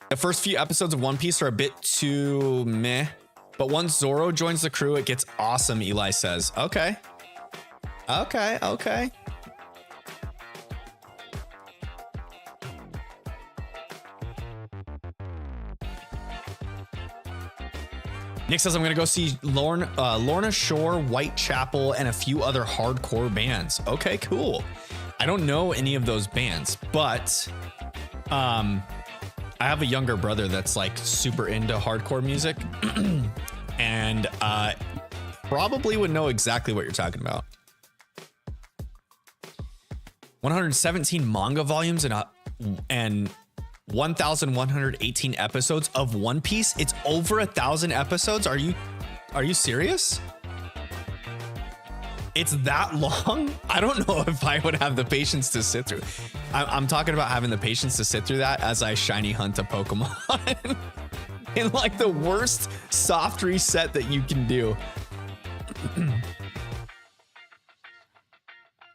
The first few episodes of One Piece are a bit too meh, but once Zoro joins the crew, it gets awesome, Eli says. Okay. Okay. Nick says, I'm going to go see Lorna Shore, Whitechapel, and a few other hardcore bands. Okay, cool. I don't know any of those bands, but I have a younger brother that's like super into hardcore music and probably would know exactly what you're talking about. 117 manga volumes and 1,118 episodes of One Piece. It's over 1,000 episodes. Are you serious? It's that long? I don't know if I would have the patience to sit through. I'm talking about having the patience to sit through that as I shiny hunt a Pokemon in like the worst soft reset that you can do.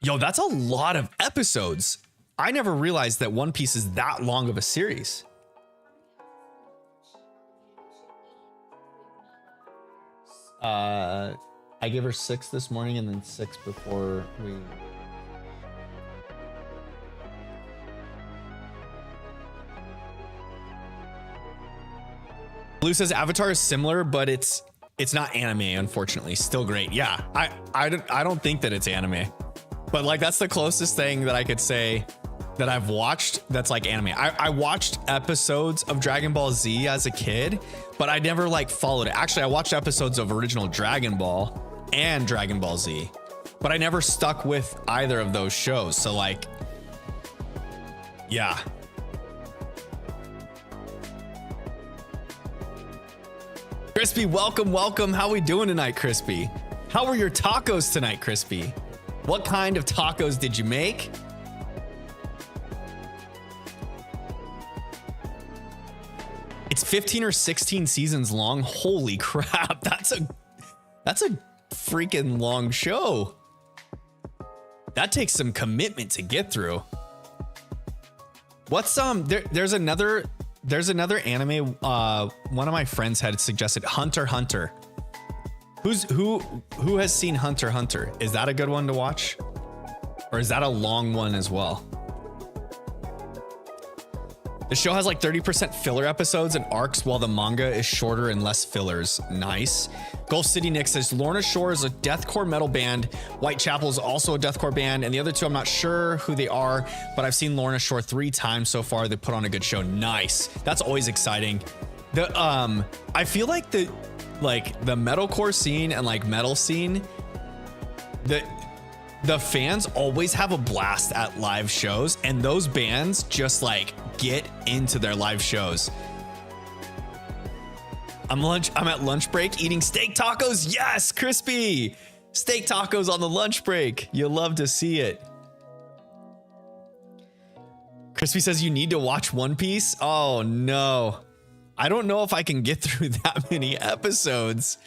Yo, that's a lot of episodes. I never realized that One Piece is that long of a series. I gave her 6 this morning and then 6 before we... Blue says Avatar is similar, but it's not anime, unfortunately. Still great. Yeah, I don't think that it's anime, but like that's the closest thing that I could say that I've watched that's like anime. I watched episodes of Dragon Ball Z as a kid, but I never like followed it. Actually, I watched episodes of original Dragon Ball and Dragon Ball Z, but I never stuck with either of those shows. So like, yeah. Crispy, welcome, welcome. How we doing tonight, Crispy? How were your tacos tonight, Crispy? What kind of tacos did you make? It's 15 or 16 seasons long. Holy crap. That's a freaking long show. That takes some commitment to get through. What's there's another anime one of my friends had suggested, Hunter x Hunter. Who has seen Hunter x Hunter? Is that a good one to watch? Or is that a long one as well? The show has like 30% filler episodes and arcs, while the manga is shorter and less fillers. Nice. Gulf City Nick says Lorna Shore is a deathcore metal band. Whitechapel is also a deathcore band, and the other two I'm not sure who they are, but I've seen Lorna Shore 3 times so far. They put on a good show. Nice. That's always exciting. I feel like the metalcore scene and like metal scene, the fans always have a blast at live shows, and those bands just like get into their live shows. I'm at lunch break eating steak tacos. Yes, Crispy. Steak tacos on the lunch break. You'll love to see it. Crispy says you need to watch One Piece. Oh no. I don't know if I can get through that many episodes.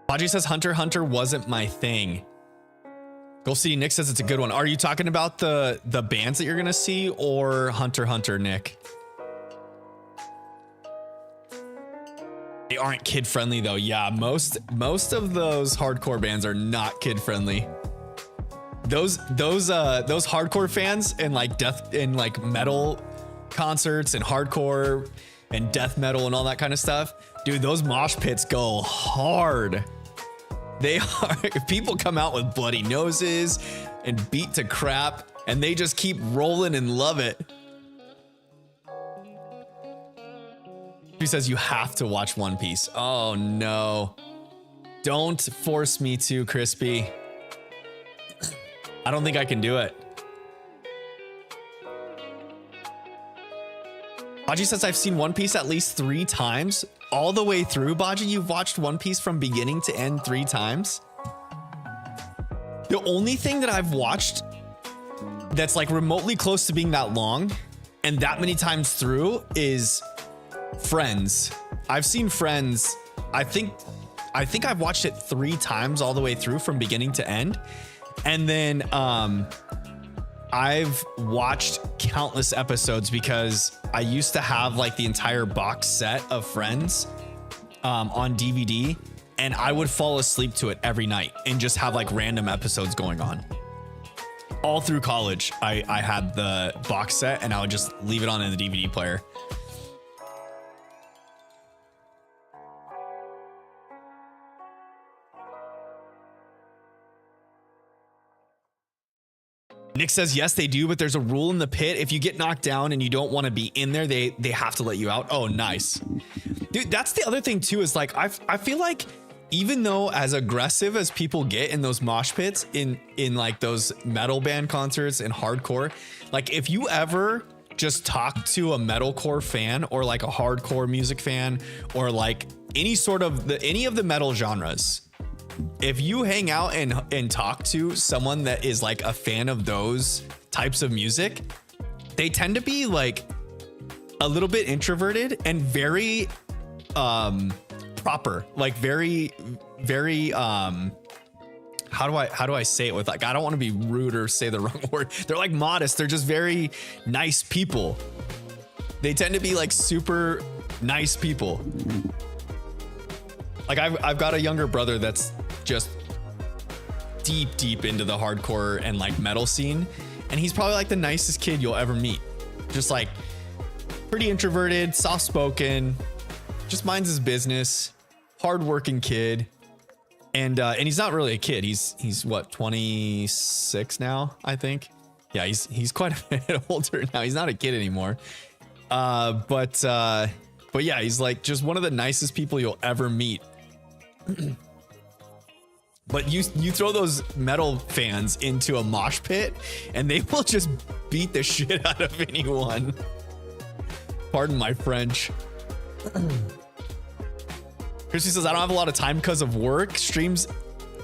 Baji says Hunter x Hunter wasn't my thing. Gulf City Nick says it's a good one. Are you talking about the bands that you're gonna see, or Hunter x Hunter, Nick? They aren't kid friendly though. Yeah, most of those hardcore bands are not kid friendly. Those hardcore fans and like death and like metal concerts and hardcore and death metal and all that kind of stuff, dude, those mosh pits go hard. They are, people come out with bloody noses and beat to crap, and they just keep rolling and love it. He says you have to watch One Piece. Oh no. Don't force me to, Crispy. I don't think I can do it. Baji says I've seen One Piece at least 3 times. All the way through, Baji, you've watched One Piece from beginning to end 3 times? The only thing that I've watched that's like remotely close to being that long and that many times through is Friends. I've seen Friends. I think I've watched it 3 times all the way through from beginning to end. And then I've watched countless episodes because I used to have like the entire box set of Friends on DVD, and I would fall asleep to it every night and just have like random episodes going on. All through college, I had the box set and I would just leave it on in the DVD player. Nick says, yes, they do, but there's a rule in the pit. If you get knocked down and you don't want to be in there, they have to let you out. Oh, nice. Dude, that's the other thing too, is like, I feel like even though as aggressive as people get in those mosh pits in like those metal band concerts and hardcore, like if you ever just talk to a metalcore fan or like a hardcore music fan or like any of the metal genres, if you hang out and talk to someone that is like a fan of those types of music, they tend to be like a little bit introverted and very proper, like very how do I say it with, like, I don't want to be rude or say the wrong word. They're like modest. They're just very nice people. They tend to be like super nice people. Like I've got a younger brother that's just deep into the hardcore and like metal scene, and he's probably like the nicest kid you'll ever meet. Just like pretty introverted, soft-spoken, just minds his business, hardworking kid. And he's not really a kid. He's what, 26 now, I think. Yeah, he's quite a bit older now. He's not a kid anymore. But yeah, he's like just one of the nicest people you'll ever meet. But you throw those metal fans into a mosh pit and they will just beat the shit out of anyone. Pardon my French. Christy says, I don't have a lot of time because of work, streams,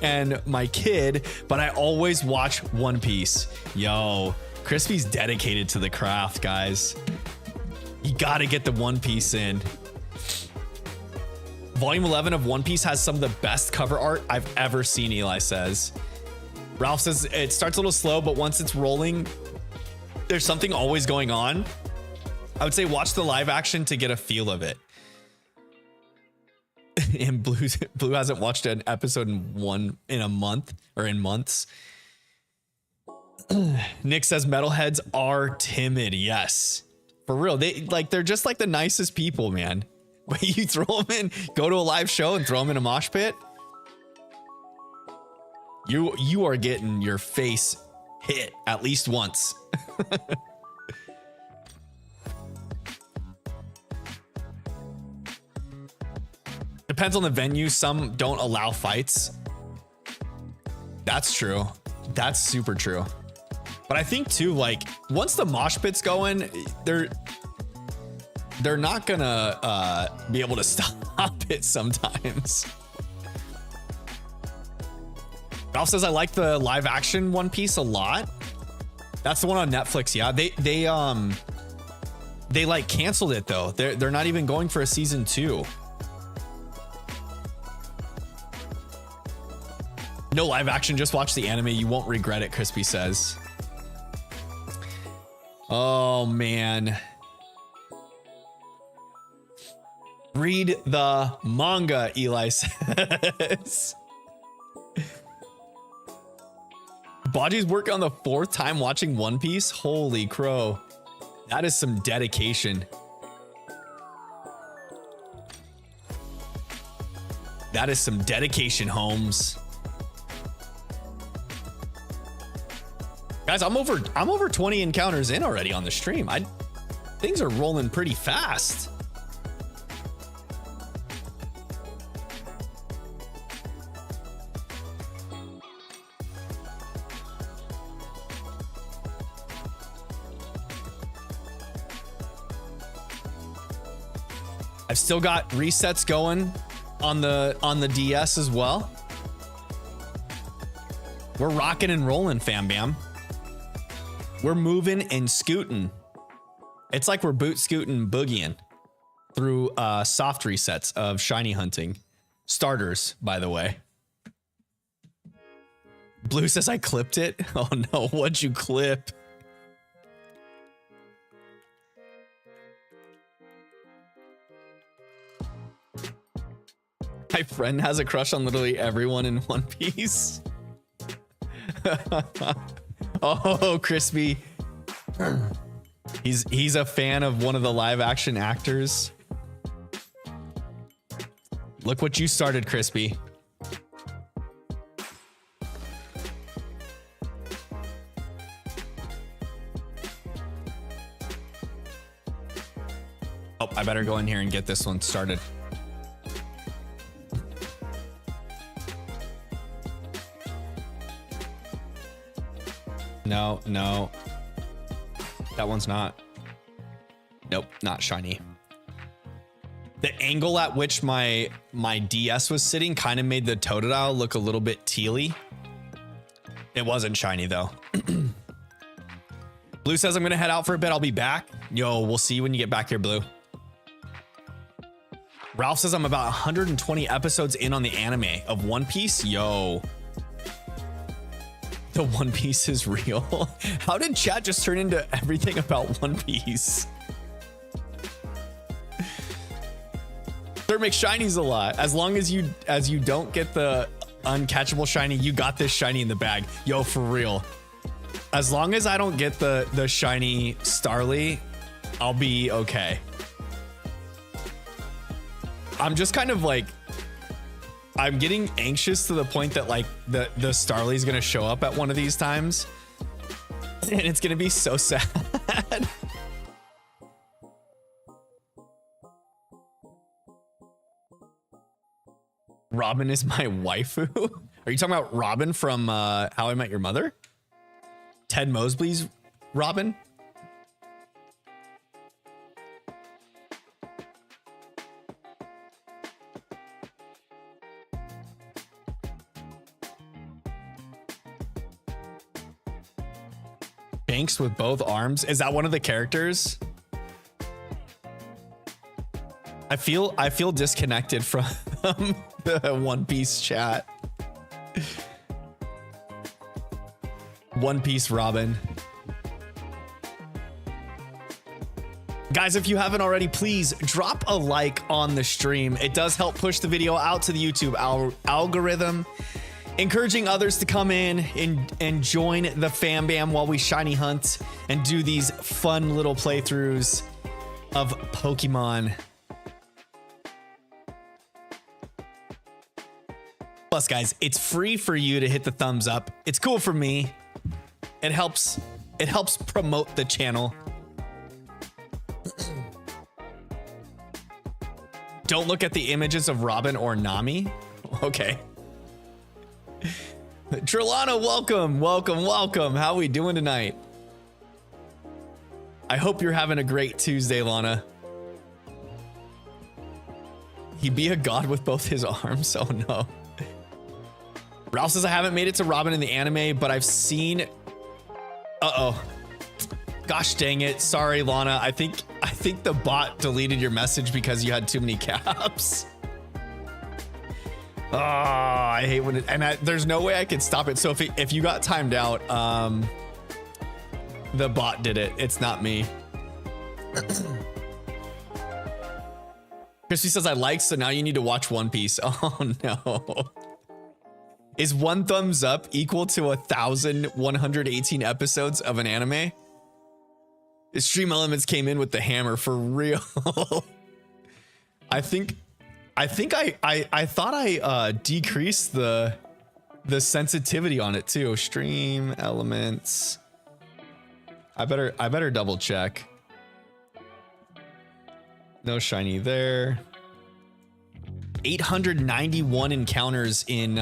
and my kid, but I always watch One Piece. Yo, Crispy's dedicated to the craft, guys. You gotta get the One Piece in. Volume 11 of One Piece has some of the best cover art I've ever seen, Eli says. Ralph says it starts a little slow, but once it's rolling, there's something always going on. I would say watch the live action to get a feel of it. And Blue hasn't watched an episode in a month or in months. Nick says metalheads are timid. Yes, for real. They're just like the nicest people, man. But you throw them in, go to a live show and throw them in a mosh pit. You are getting your face hit at least once. Depends on the venue. Some don't allow fights. That's true. That's super true. But I think too, like once the mosh pit's going, they're not gonna be able to stop it sometimes. Ralph says I like the live action One Piece a lot. That's the one on Netflix. Yeah, they like canceled it though. They're not even going for a season 2. No live action, just watch the anime. You won't regret it, Crispy says. Oh, man. Read the manga, Eli says. Baji's working on the 4th time watching One Piece. Holy crow. That is some dedication. That is some dedication, Holmes. Guys, I'm over 20 encounters in already on the stream. Things are rolling pretty fast. I've still got resets going on the DS as well. We're rocking and rolling, fam bam. We're moving and scooting. It's like we're boot scooting boogieing through soft resets of shiny hunting. Starters, by the way. Blue says I clipped it. Oh no, what'd you clip? My friend has a crush on literally everyone in One Piece. Oh, Crispy. He's a fan of one of the live action actors. Look what you started, Crispy. Oh, I better go in here and get this one started. No. That one's not. Nope, not shiny. The angle at which my DS was sitting kind of made the Totodile look a little bit tealy. It wasn't shiny though. Blue says I'm gonna head out for a bit. I'll be back. Yo, we'll see you when you get back here, Blue. Ralph says I'm about 120 episodes in on the anime of One Piece. Yo. The One Piece is real. How did chat just turn into everything about One Piece? Sir makes shinies a lot. As long as you don't get the uncatchable shiny, you got this shiny in the bag. Yo, for real. As long as I don't get the shiny Starly, I'll be okay. I'm just kind of like I'm getting anxious to the point that like the Starly's gonna show up at one of these times, and it's gonna be so sad. Robin is my waifu. Are you talking about Robin from How I Met Your Mother? Ted Mosby's Robin? Banks with both arms. Is that one of the characters? I feel disconnected from the One Piece chat. One Piece Robin. Guys, if you haven't already, please drop a like on the stream. It does help push the video out to the YouTube algorithm, encouraging others to come in and join the fam bam while we shiny hunt and do these fun little playthroughs of Pokemon. Plus, guys, it's free for you to hit the thumbs up. It's cool for me. It helps promote the channel. Don't look at the images of Robin or Nami. Okay. Trillana, welcome. How we doing tonight? I hope you're having a great Tuesday, Lana. He be a god with both his arms? Oh no. Ralph says I haven't made it to Robin in the anime, but I've seen. Uh-oh. Gosh dang it. Sorry, Lana. I think the bot deleted your message because you had too many caps. Oh, I hate when it, and there's no way I could stop it. So if you got timed out, the bot did it. It's not me. Crispy says I like, so now you need to watch One Piece. Oh no. Is one thumbs up equal to 1,118 episodes of an anime? The Stream Elements came in with the hammer for real. I thought I decreased the sensitivity on it too. Stream Elements. I better double check. No shiny there. 891 encounters in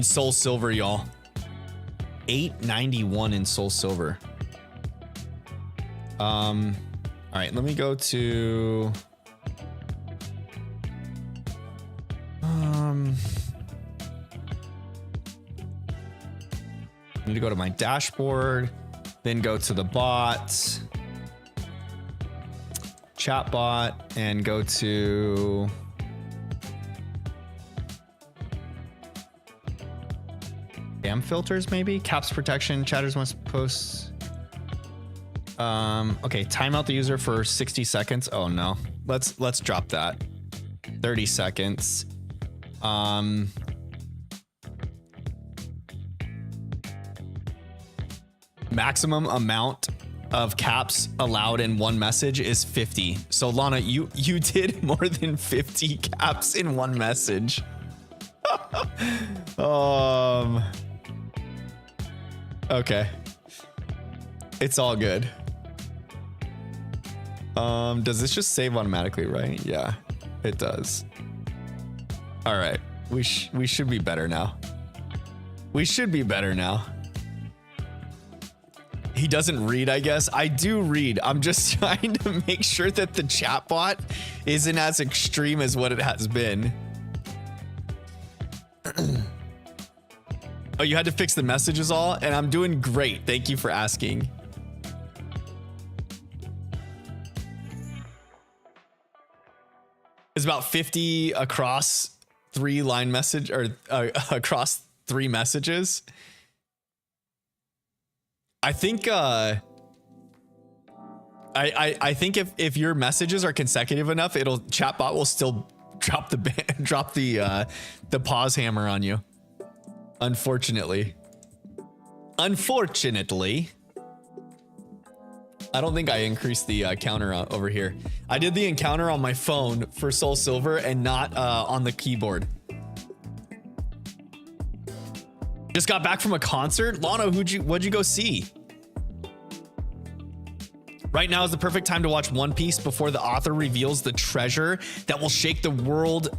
Soul Silver, y'all. 891 in Soul Silver. All right, let me go to I need to go to my dashboard, then go to the bot, chat bot, and go to spam filters, maybe caps protection, chatters must post. Okay, timeout the user for 60 seconds. Oh no, let's drop that. 30 seconds. Maximum amount of caps allowed in one message is 50. So Lana, you did more than 50 caps in one message. Okay. It's all good. Does this just save automatically, right? Yeah, it does. All right. We should be better now. We should be better now. He doesn't read, I guess. I do read. I'm just trying to make sure that the chatbot isn't as extreme as what it has been. Oh, you had to fix the messages all? And I'm doing great. Thank you for asking. It's about 50 across 3-line message, or across 3 messages. I think I think if your messages are consecutive enough, chatbot will still drop the pause hammer on you. Unfortunately. I don't think I increased the counter over here. I did the encounter on my phone for Soul Silver and not on the keyboard. Just got back from a concert. Lana, what'd you go see? Right now is the perfect time to watch One Piece before the author reveals the treasure that will shake the world.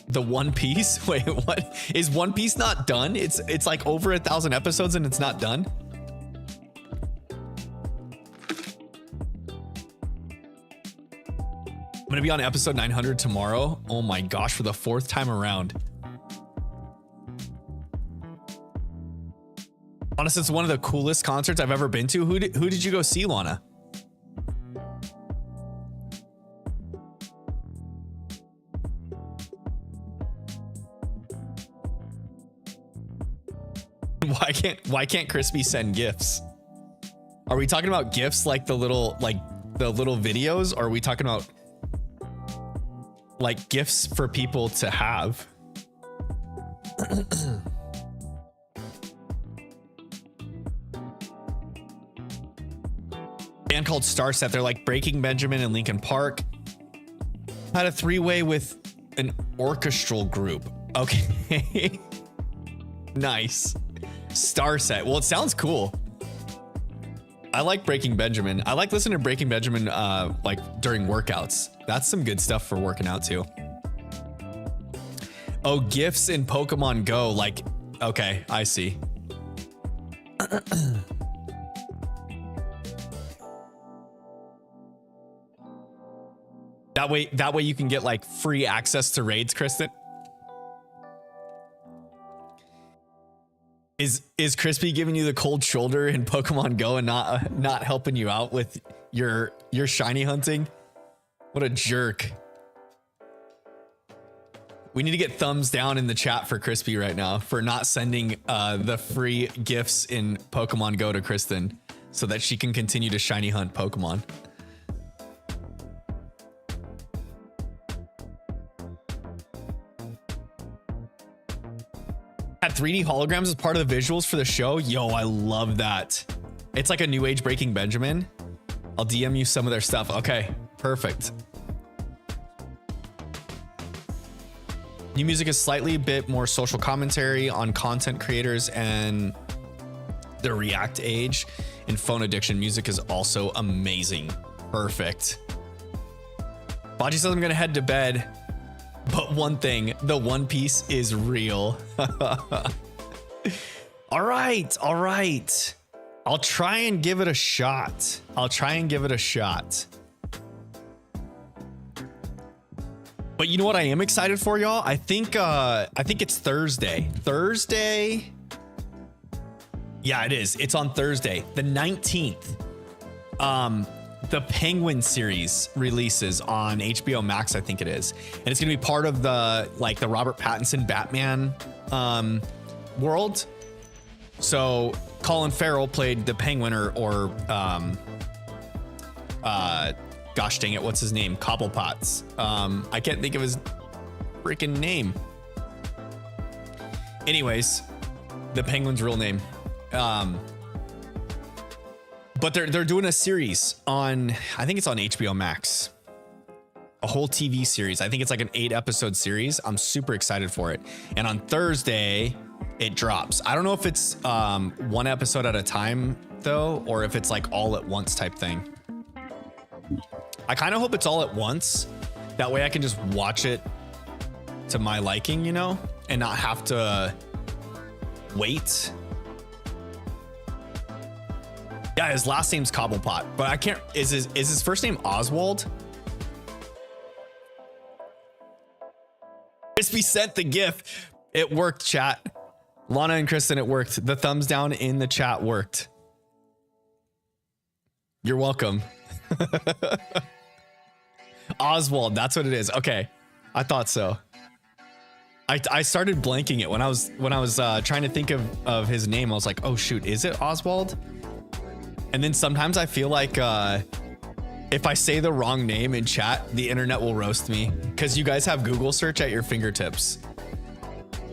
The One Piece? Wait, what? Is One Piece not done? It's like over 1,000 episodes and it's not done? I'm gonna be on episode 900 tomorrow. Oh my gosh, for the 4th time around. Honestly, it's one of the coolest concerts I've ever been to. Who did you go see, Lana? Why can't Crispy send gifts? Are we talking about gifts like the little videos, or are we talking about like gifts for people to have? Band called Starset. They're like Breaking Benjamin and Linkin Park. Had a 3-way with an orchestral group. Okay. Nice. Starset. Well, it sounds cool. I like Breaking Benjamin. I like listening to Breaking Benjamin like during workouts. That's some good stuff for working out too. Oh, gifts in Pokemon Go. Like, okay, I see. That way you can get like free access to raids, Kristen. Is Crispy giving you the cold shoulder in Pokemon Go and not helping you out with your shiny hunting? What a jerk. We need to get thumbs down in the chat for Crispy right now for not sending the free gifts in Pokemon Go to Kristen so that she can continue to shiny hunt Pokemon. Had 3D holograms as part of the visuals for the show. Yo, I love that. It's like a new age Breaking Benjamin. I'll DM you some of their stuff. Okay, perfect. New music is slightly a bit more social commentary on content creators and the React age. And phone addiction music is also amazing. Perfect. Baji says I'm gonna head to bed. But one thing, the One Piece is real. All right. I'll try and give it a shot. But you know what I am excited for, y'all? I think it's Thursday. Yeah, it is. It's on Thursday, the 19th. The Penguin series releases on HBO Max, I think it is. And it's going to be part of the Robert Pattinson Batman world. So Colin Farrell played the Penguin or gosh dang it, what's his name? Cobblepot's. I can't think of his freaking name. Anyways, the Penguin's real name. But they're doing a series on, I think it's on HBO Max. A whole TV series. I think it's like an 8-episode series. I'm super excited for it. And on Thursday, it drops. I don't know if it's 1 episode at a time though, or if it's like all at once type thing. I kind of hope it's all at once. That way I can just watch it to my liking, you know, and not have to wait. Yeah, his last name's Cobblepot, but I can't. Is his first name Oswald? Crispy sent the GIF. It worked, chat. Lana and Kristen, it worked. The thumbs down in the chat worked. You're welcome. Oswald, that's what it is. Okay, I thought so. I started blanking it when I was trying to think of his name. I was like, oh shoot, is it Oswald? And then sometimes I feel like if I say the wrong name in chat, the internet will roast me because you guys have Google search at your fingertips.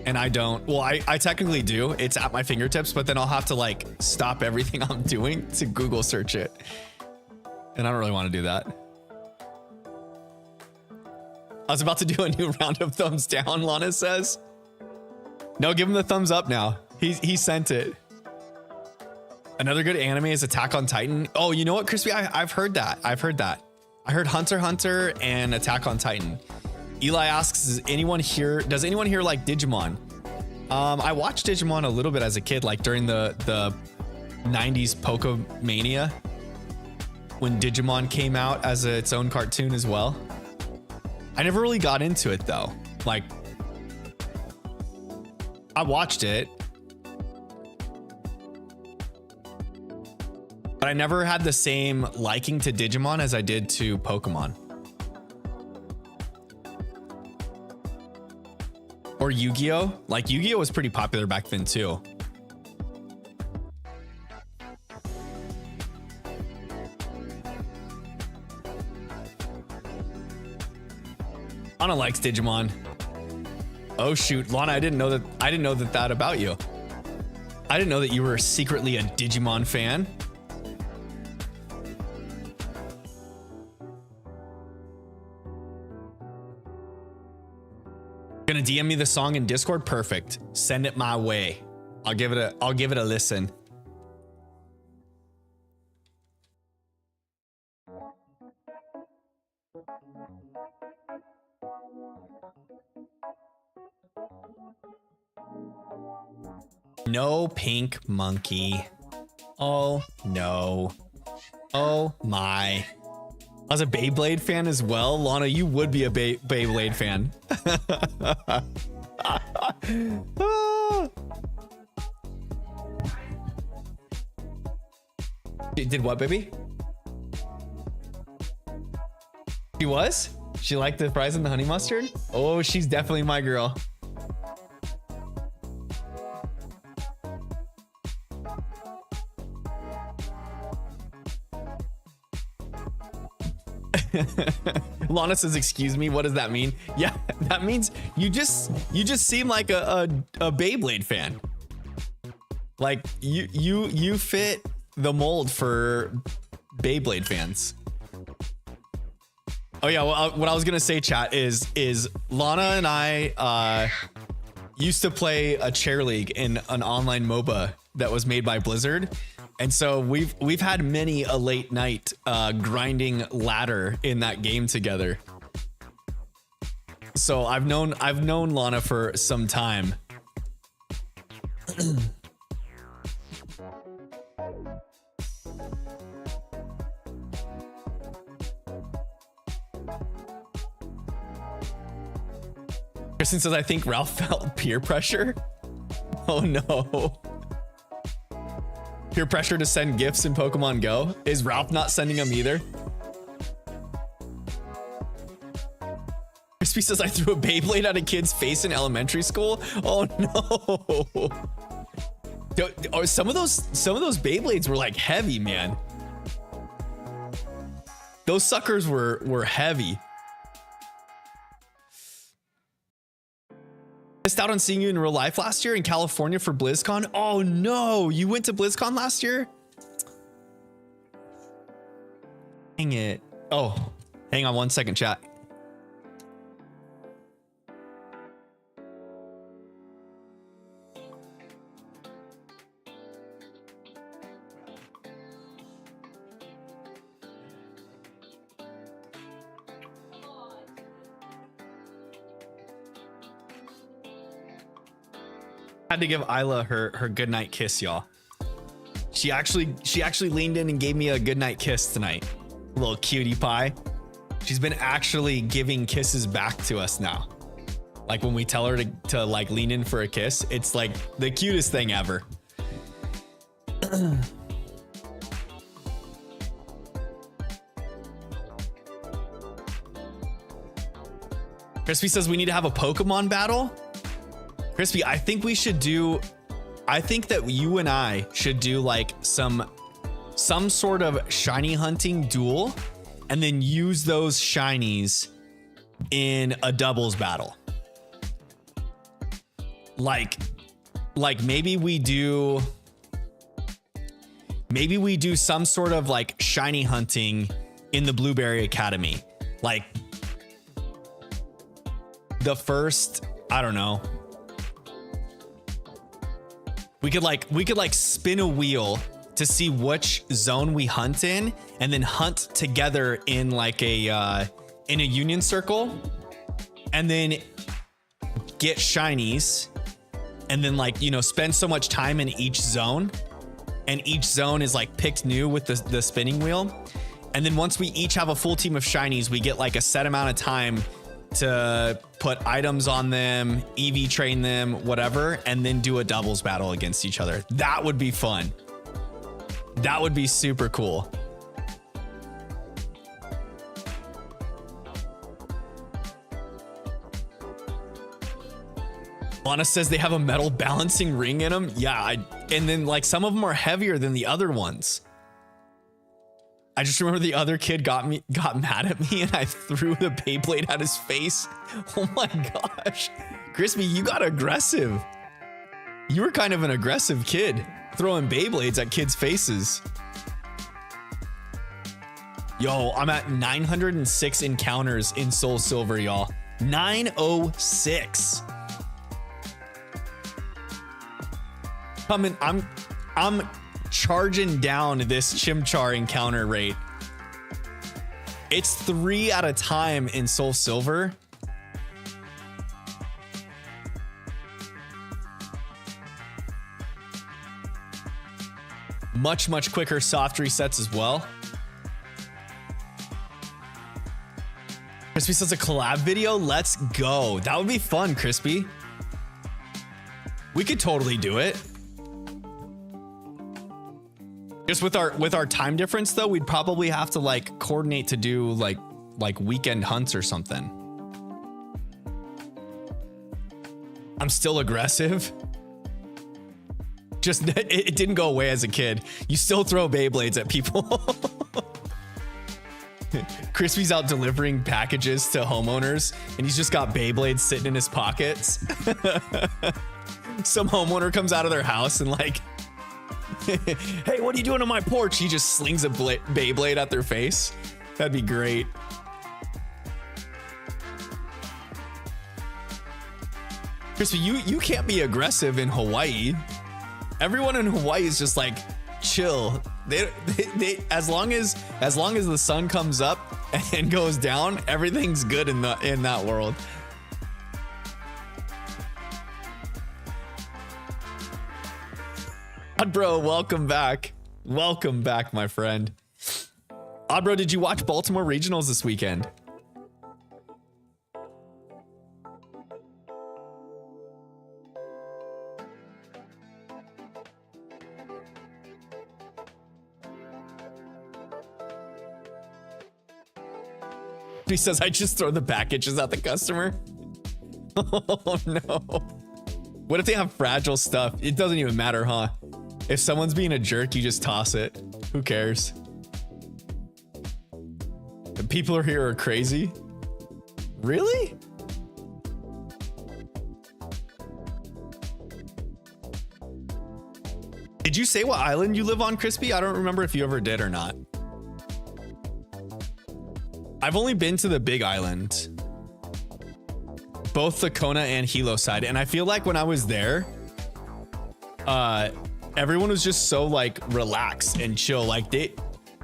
And I don't. Well, I technically do. It's at my fingertips, but then I'll have to like stop everything I'm doing to Google search it. and I don't really want to do that. I was about to do a new round of thumbs down, Lana says. No, give him the thumbs up now. He sent it. Another good anime is Attack on Titan. Oh, you know what, Crispy? I've heard that. I heard Hunter x Hunter and Attack on Titan. Eli asks, does anyone here like Digimon? I watched Digimon a little bit as a kid, like during the 90s Pokemania, when Digimon came out as its own cartoon as well. I never really got into it though. Like, I watched it, but I never had the same liking to Digimon as I did to Pokemon. Or Yu-Gi-Oh! Like, Yu-Gi-Oh! Was pretty popular back then too. Lana likes Digimon. Oh shoot, Lana, I didn't know that about you. I didn't know that you were secretly a Digimon fan. Gonna DM me the song in Discord? Perfect. Send it my way. I'll give it a listen. No pink monkey. Oh no. Oh my. I was a Beyblade fan as well. Lana, you would be a Beyblade fan. Did what, baby? She was? She liked the fries and the honey mustard? Oh, she's definitely my girl. Lana says, excuse me, what does that mean? Yeah, that means you just seem like a Beyblade fan. Like you fit the mold for Beyblade fans. Oh yeah, well, what I was gonna say, chat, is Lana and I used to play a chair league in an online MOBA that was made by Blizzard. And so we've had many a late night grinding ladder in that game together. So I've known Lana for some time. Kristen says, I think Ralph felt peer pressure. Oh no. Peer pressure to send gifts in Pokemon Go? Is Ralph not sending them either? Crispy says, I threw a Beyblade at a kid's face in elementary school. Oh no. Some of those Beyblades were like heavy, man. Those suckers were heavy. Missed out on seeing you in real life last year in California for BlizzCon. Oh no, you went to BlizzCon last year? Dang it. Oh, hang on one second, chat. Had to give Isla her goodnight kiss, y'all. She actually leaned in and gave me a goodnight kiss tonight. Little cutie pie. She's been actually giving kisses back to us now. Like when we tell her to like lean in for a kiss, it's like the cutest thing ever. Crispy says we need to have a Pokemon battle. Crispy, I think that you and I should do like some sort of shiny hunting duel and then use those shinies in a doubles battle. Like maybe we do maybe we do some sort of like shiny hunting in the Blueberry Academy. Like the first, I don't know. We could like spin a wheel to see which zone we hunt in, and then hunt together in like a union circle, and then get shinies, and then like, you know, spend so much time in each zone, and each zone is like picked new with the spinning wheel. And then once we each have a full team of shinies, we get like a set amount of time to put items on them, EV train them, whatever, and then do a doubles battle against each other. That would be fun. That would be super cool. Lana says they have a metal balancing ring in them. Yeah, and then like some of them are heavier than the other ones. I just remember the other kid got mad at me and I threw the Beyblade at his face. Oh my gosh. Crispy, you got aggressive. You were kind of an aggressive kid, throwing Beyblades at kids' faces. Yo, I'm at 906 encounters in Soul Silver, y'all. 906. I'm charging down this Chimchar encounter rate. It's 3 at a time in Soul Silver. Much quicker soft resets as well. Crispy says a collab video. Let's go. That would be fun, Crispy. We could totally do it. Just with our time difference though, we'd probably have to like coordinate to do like weekend hunts or something. I'm still aggressive. Just it didn't go away as a kid. You still throw Beyblades at people. Crispy's out delivering packages to homeowners and he's just got Beyblades sitting in his pockets. Some homeowner comes out of their house and like, hey, what are you doing on my porch? He just slings a Beyblade at their face. That'd be great. Crispy, you can't be aggressive in Hawaii. Everyone in Hawaii is just like chill. They as long as the sun comes up and goes down, everything's good in that world. Oddbro, welcome back. Welcome back, my friend. Oddbro, did you watch Baltimore Regionals this weekend? He says, I just throw the packages at the customer. Oh no. What if they have fragile stuff? It doesn't even matter, huh? If someone's being a jerk, you just toss it. Who cares? The people here are crazy. Really? Did you say what island you live on, Crispy? I don't remember if you ever did or not. I've only been to the Big Island, both the Kona and Hilo side, and I feel like when I was there, everyone was just so like relaxed and chill. Like they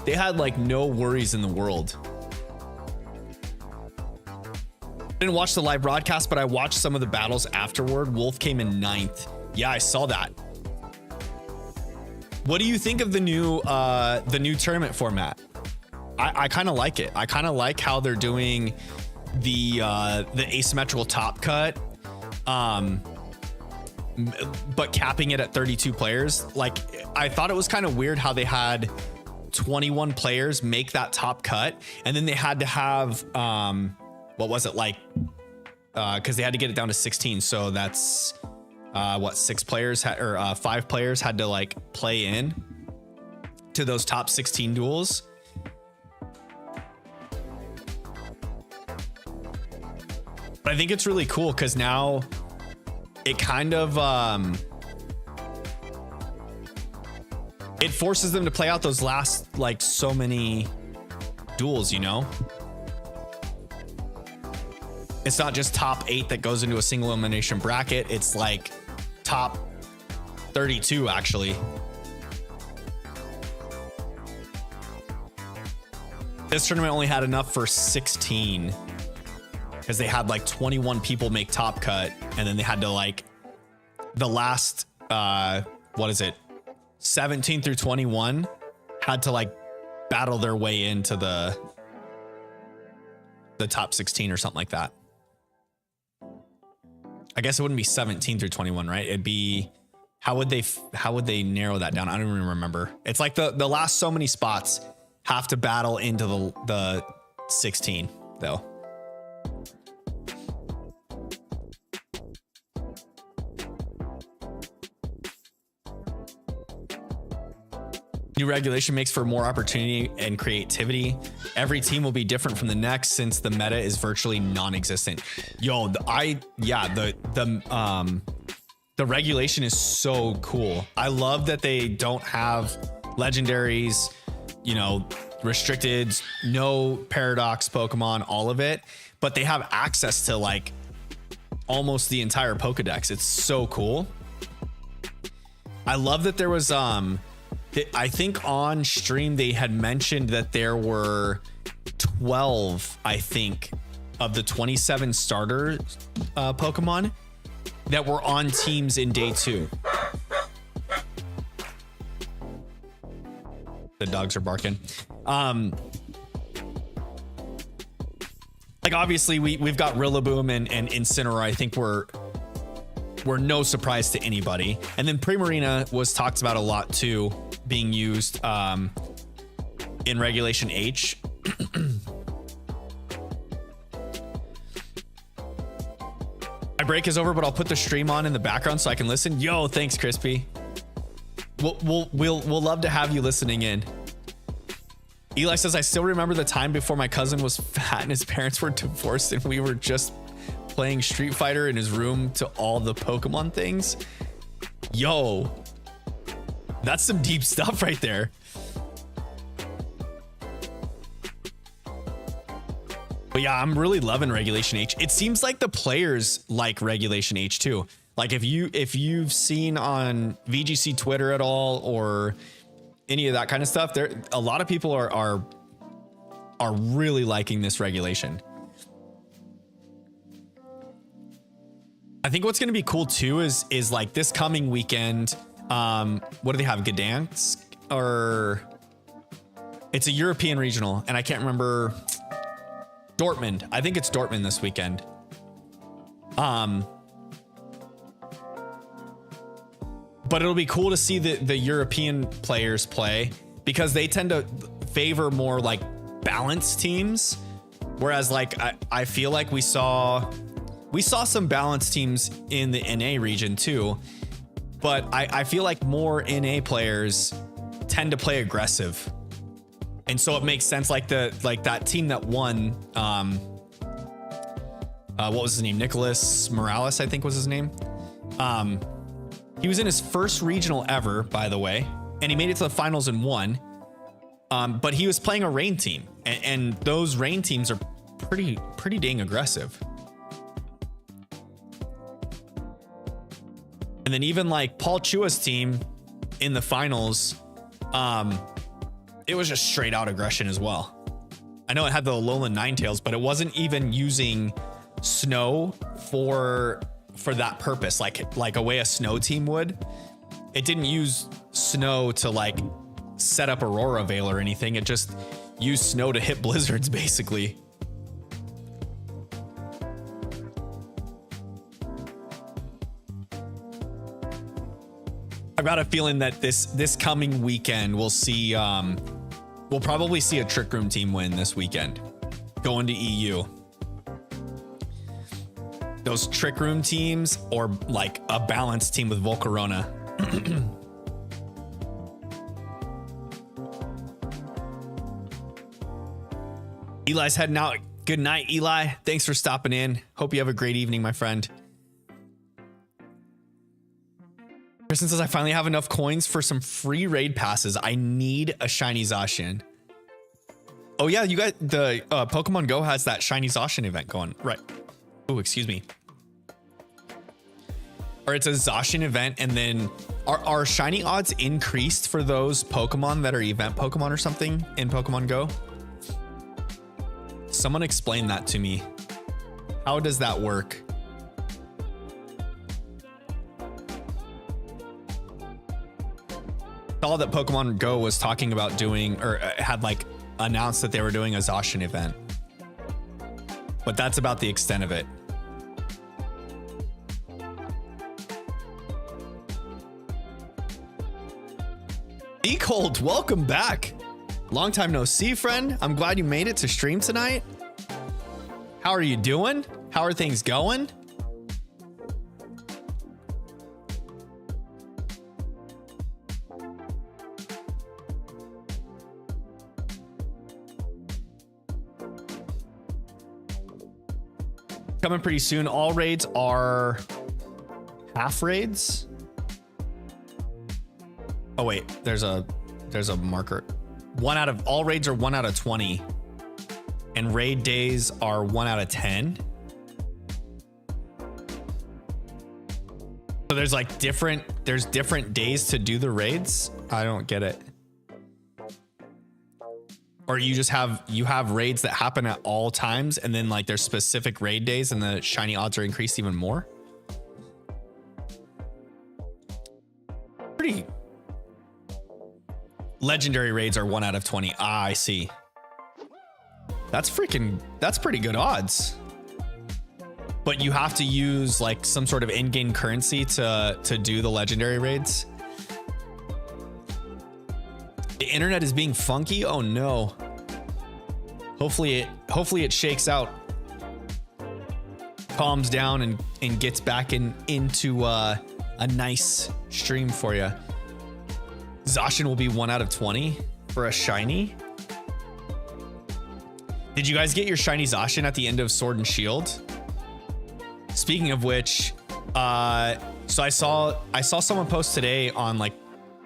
had like no worries in the world. I didn't watch the live broadcast, but I watched some of the battles afterward. Wolf came in 9th. Yeah, I saw that. What do you think of the new tournament format? I kind of like it. I kind of like how they're doing the asymmetrical top cut, but capping it at 32 players. Like, I thought it was kind of weird how they had 21 players make that top cut, and then they had to have what was it like? Because they had to get it down to 16. So that's what 6 players or 5 players had to like play in to those top 16 duels. But I think it's really cool because now it kind of it forces them to play out those last like so many duels, you know? It's not just top 8 that goes into a single elimination bracket. It's like top 32 actually. This tournament only had enough for 16 because they had like 21 people make top cut, and then they had to like the last what is it, 17 through 21 had to like battle their way into the top 16 or something like that. I guess it wouldn't be 17 through 21, right? It'd be, how would they narrow that down? I don't even remember. It's like the last so many spots have to battle into the 16 though. New regulation makes for more opportunity and creativity. Every team will be different from the next since the meta is virtually non-existent. Yo, the regulation is so cool. I love that they don't have legendaries, you know, restricted, no paradox Pokemon, all of it, but they have access to like almost the entire Pokedex. It's so cool. I love that there was I think on stream they had mentioned that there were 12, I think, of the 27 starter Pokemon that were on teams in day 2. The dogs are barking. Like obviously we've got Rillaboom and Incineroar. I think we're no surprise to anybody. And then Primarina was talked about a lot too, being used in Regulation H. My break is over, but I'll put the stream on in the background so I can listen. Yo, thanks, Crispy. We'll love to have you listening in. Eli says, I still remember the time before my cousin was fat and his parents were divorced and we were just playing Street Fighter in his room to all the Pokemon things. Yo, that's some deep stuff right there. But yeah, I'm really loving Regulation H. It seems like the players like Regulation H too. Like if you've seen on VGC Twitter at all or any of that kind of stuff, there a lot of people are really liking this regulation. I think what's going to be cool too is like this coming weekend. What do they have? Gdansk, or it's a European regional, and I can't remember. Dortmund. I think it's Dortmund this weekend. But it'll be cool to see the European players play because they tend to favor more like balanced teams. Whereas like I feel like we saw some balanced teams in the NA region too. But I feel like more NA players tend to play aggressive. And so it makes sense, like that team that won, what was his name? Nicholas Morales, I think was his name. He was in his first regional ever, by the way, and he made it to the finals and won. But he was playing a rain team, and those rain teams are pretty dang aggressive. And then even like Paul Chua's team in the finals, it was just straight out aggression as well. I know it had the Alolan Ninetales, but it wasn't even using snow for that purpose, like a way a snow team would. It didn't use snow to like set up Aurora Veil or anything. It just used snow to hit blizzards, basically. I've got a feeling that this coming weekend we'll see we'll probably see a Trick Room team win this weekend, going to EU. Those Trick Room teams, or like a balanced team with Volcarona. Eli's heading out. Good night, Eli. Thanks for stopping in. Hope you have a great evening, my friend. Person says, I finally have enough coins for some free raid passes. I need a shiny Zacian. Oh yeah, you got the Pokemon Go has that shiny Zacian event going. Right. Oh, excuse me. Or it's a Zacian event, and then are shiny odds increased for those Pokemon that are event Pokemon or something in Pokemon Go? Someone explain that to me. How does that work? Saw that Pokemon Go was talking about doing, or had like announced that they were doing a Zacian event, but that's about the extent of it. Cold, welcome back. Long time no see, friend. I'm glad you made it to stream tonight. How are you doing? How are things going? Coming pretty soon. All raids are half raids. Oh wait, there's a marker. All raids are 1 out of 20, and raid days are 1 out of 10. So there's like different days to do the raids. I don't get it. Or you just have raids that happen at all times, and then like there's specific raid days and the shiny odds are increased even more. Pretty. Legendary raids are 1 out of 20. Ah, I see. That's pretty good odds. But you have to use like some sort of in-game currency to do the legendary raids. The internet is being funky. Oh no. Hopefully it shakes out, calms down, and gets back into a nice stream for you. Zacian will be 1 out of 20 for a shiny. Did you guys get your shiny Zacian at the end of Sword and Shield? Speaking of which, so I saw someone post today on like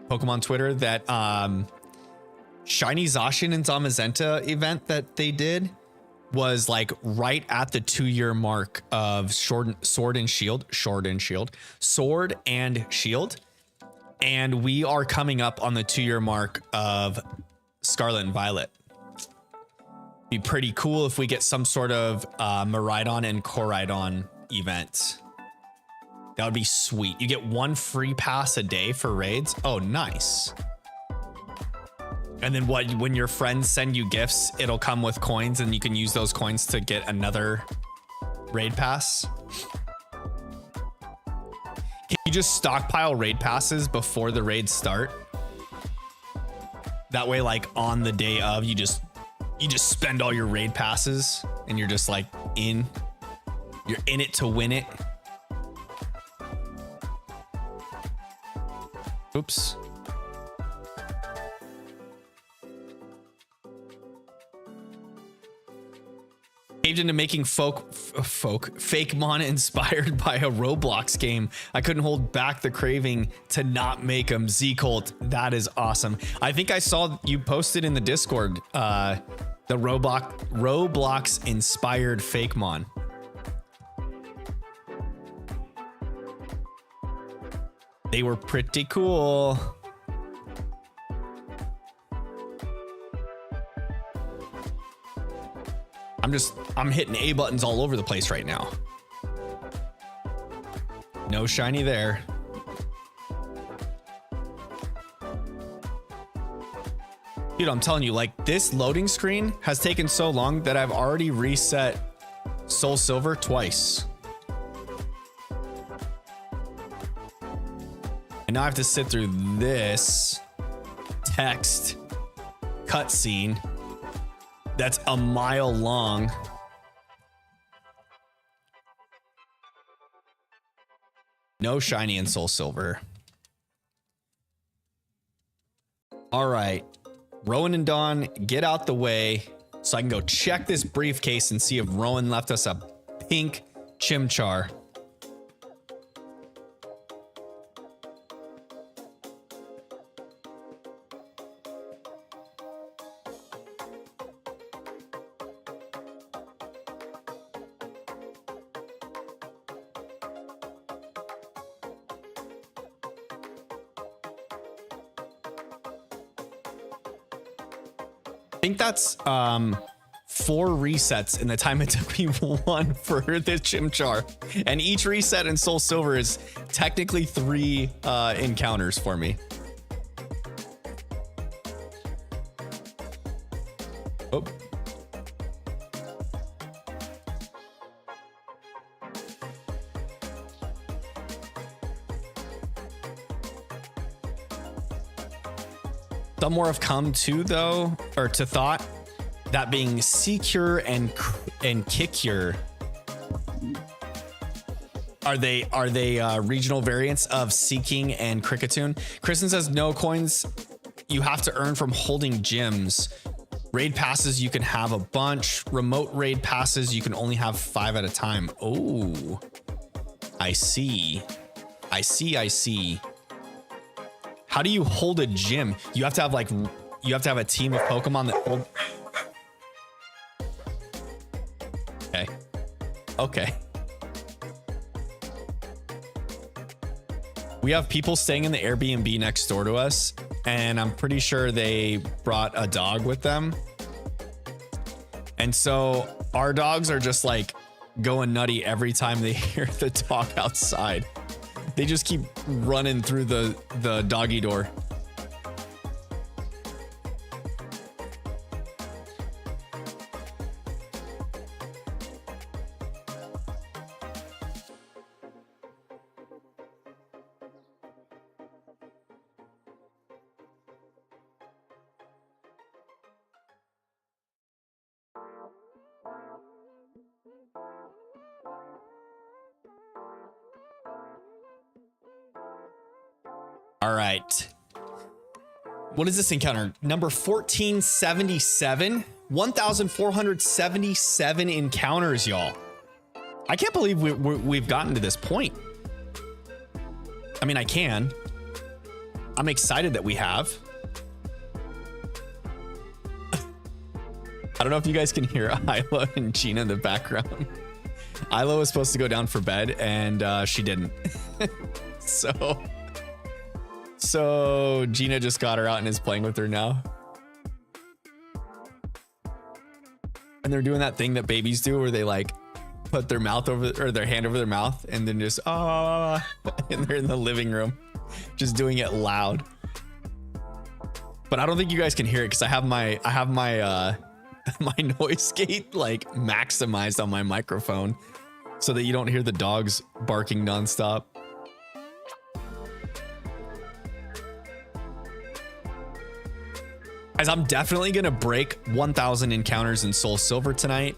Pokemon Twitter that shiny Zacian and Zamazenta event that they did was like right at the 2-year mark of Sword and Shield. And we are coming up on the 2-year mark of Scarlet and Violet. Be pretty cool if we get some sort of Miraidon and Koraidon event. That would be sweet. You get 1 free pass a day for raids. Oh, nice. And then when your friends send you gifts, it'll come with coins, and you can use those coins to get another raid pass. Can you just stockpile raid passes before the raids start? That way, like on the day of, you just spend all your raid passes, and you're just like you're in it to win it. Oops. Caved into making fake mana inspired by a Roblox game. I couldn't hold back the craving to not make them. Z-Colt, that is awesome. I think I saw you posted in the Discord the Roblox inspired fake mon. They were pretty cool. I'm hitting A buttons all over the place right now. No shiny there. Dude, I'm telling you, like, this loading screen has taken so long that I've already reset Soul Silver twice. And now I have to sit through this text cutscene that's a mile long. No shiny in Soul Silver. All right, Rowan and Dawn, get out the way so I can go check this briefcase and see if Rowan left us a pink Chimchar. think that's 4 resets in the time it took me 1 for the Chimchar. And each reset in Soul Silver is technically 3 encounters for me. Oh. Some more have come to though, or to thought, that being Secure and Kikure. Are they regional variants of Seeking and Kricketune? Kristen says no coins you have to earn from holding gems. Raid passes you can have a bunch. Remote raid passes you can only have 5 at a time. Oh, I see. I see. How do you hold a gym? You have to have a team of Pokemon that hold. Okay. We have people staying in the Airbnb next door to us, and I'm pretty sure they brought a dog with them. And so our dogs are just like going nutty every time they hear the dog outside. They just keep running through the doggy door. All right. What is this encounter? Number 1477. 1,477 encounters, y'all. I can't believe we've gotten to this point. I mean, I can. I'm excited that we have. I don't know if you guys can hear Isla and Gina in the background. Isla was supposed to go down for bed, and she didn't. So Gina just got her out and is playing with her now. And they're doing that thing that babies do where they like put their mouth over, or their hand over their mouth, and then just and they're in the living room just doing it loud. But I don't think you guys can hear it because I have my my noise gate like maximized on my microphone so that you don't hear the dogs barking nonstop. Guys, I'm definitely gonna break 1,000 encounters in Soul Silver tonight.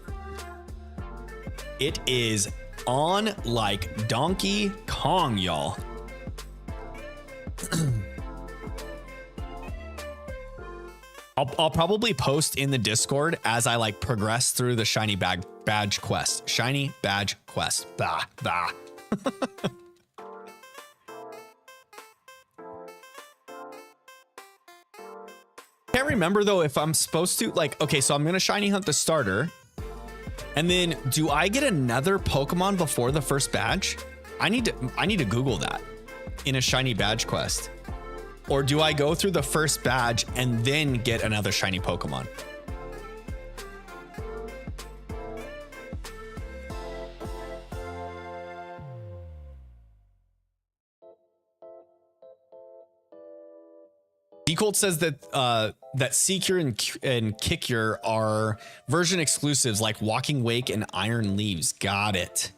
It is on like Donkey Kong, y'all. I'll probably post in the Discord as I like progress through the shiny badge quest. Shiny badge quest. Bah, bah. Can't remember though if I'm supposed to like, okay, so I'm gonna shiny hunt the starter, and then do I get another Pokemon before the first badge? I need to Google that in a shiny badge quest. Or do I go through the first badge and then get another shiny Pokemon? Decold says that that Secure and Kikure are version exclusives like Walking Wake and Iron Leaves. Got it.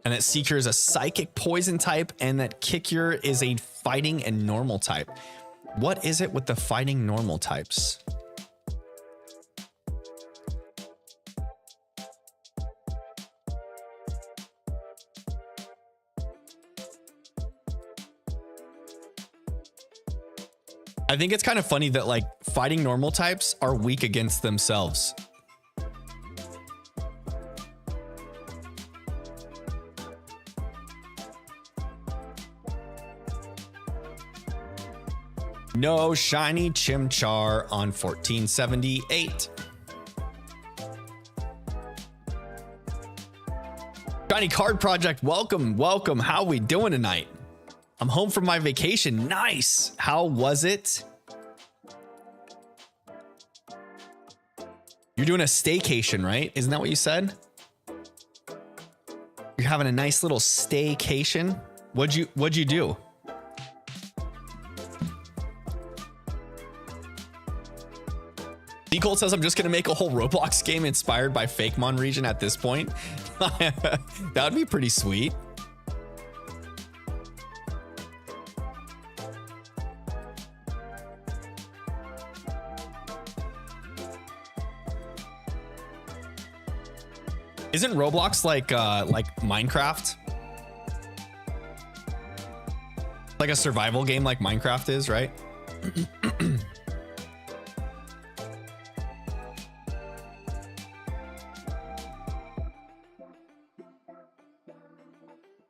And that Secure is a psychic poison type, and that Kikure is a fighting and normal type. What is it with the fighting normal types? I think it's kind of funny that like fighting normal types are weak against themselves. No shiny Chimchar on 1478. Shiny Card Project, welcome, welcome. How we doing tonight? I'm home from my vacation. Nice. How was it? You're doing a staycation, right? Isn't that what you said? You're having a nice little staycation. What'd you do? D-Colt says I'm just gonna make a whole Roblox game inspired by Fakemon region at this point. That would be pretty sweet. Isn't Roblox like Minecraft? Like a survival game like Minecraft is, right?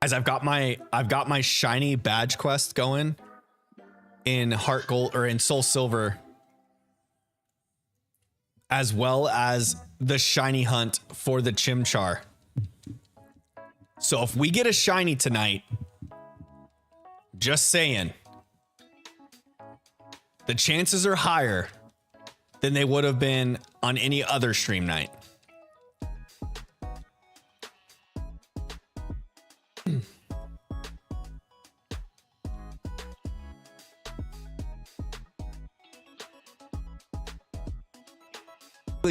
Guys, I've got my shiny badge quest going in Heart Gold or in Soul Silver, as well as the shiny hunt for the Chimchar. So if we get a shiny tonight, just saying, the chances are higher than they would have been on any other stream night.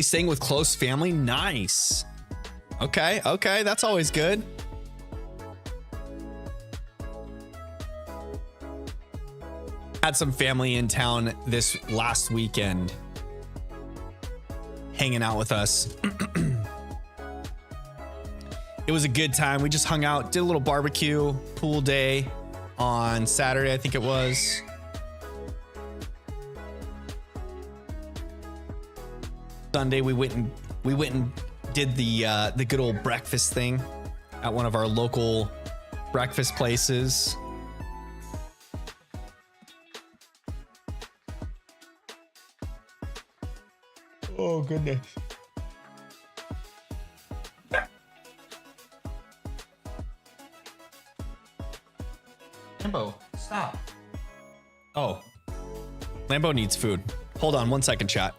Staying with close family. Nice. Okay, that's always good. Had some family in town this last weekend hanging out with us. It was a good time. We just hung out, did a little barbecue, pool day on Saturday, I think it was. Sunday we went and did the good old breakfast thing at one of our local breakfast places. Oh goodness. Lambo, stop. Oh. Lambo needs food. Hold on 1 second, chat.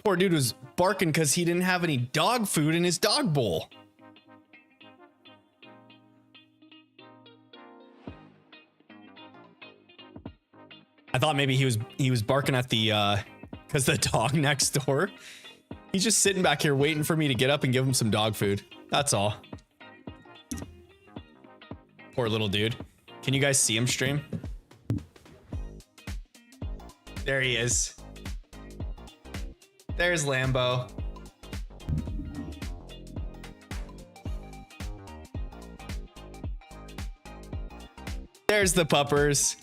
Poor dude was barking because he didn't have any dog food in his dog bowl. I thought maybe he was barking at the because the dog next door. He's just sitting back here waiting for me to get up and give him some dog food. That's all. Poor little dude. Can you guys see him stream? There he is. There's Lambo. There's the puppers.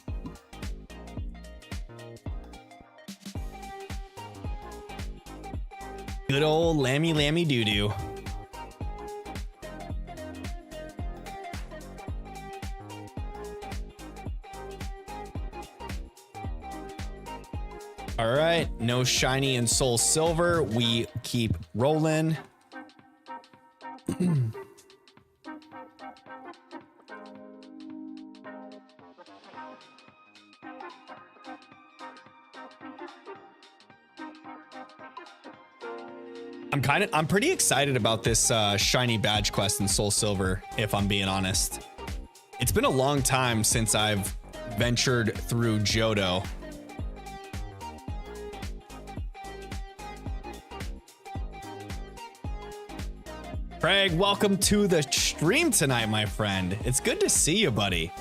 Good old lammy doo-doo. All right, no shiny and Soul Silver. We keep rolling. I'm pretty excited about this shiny badge quest in Soul Silver, if I'm being honest. It's been a long time since I've ventured through Johto. Craig, welcome to the stream tonight, my friend. It's good to see you, buddy.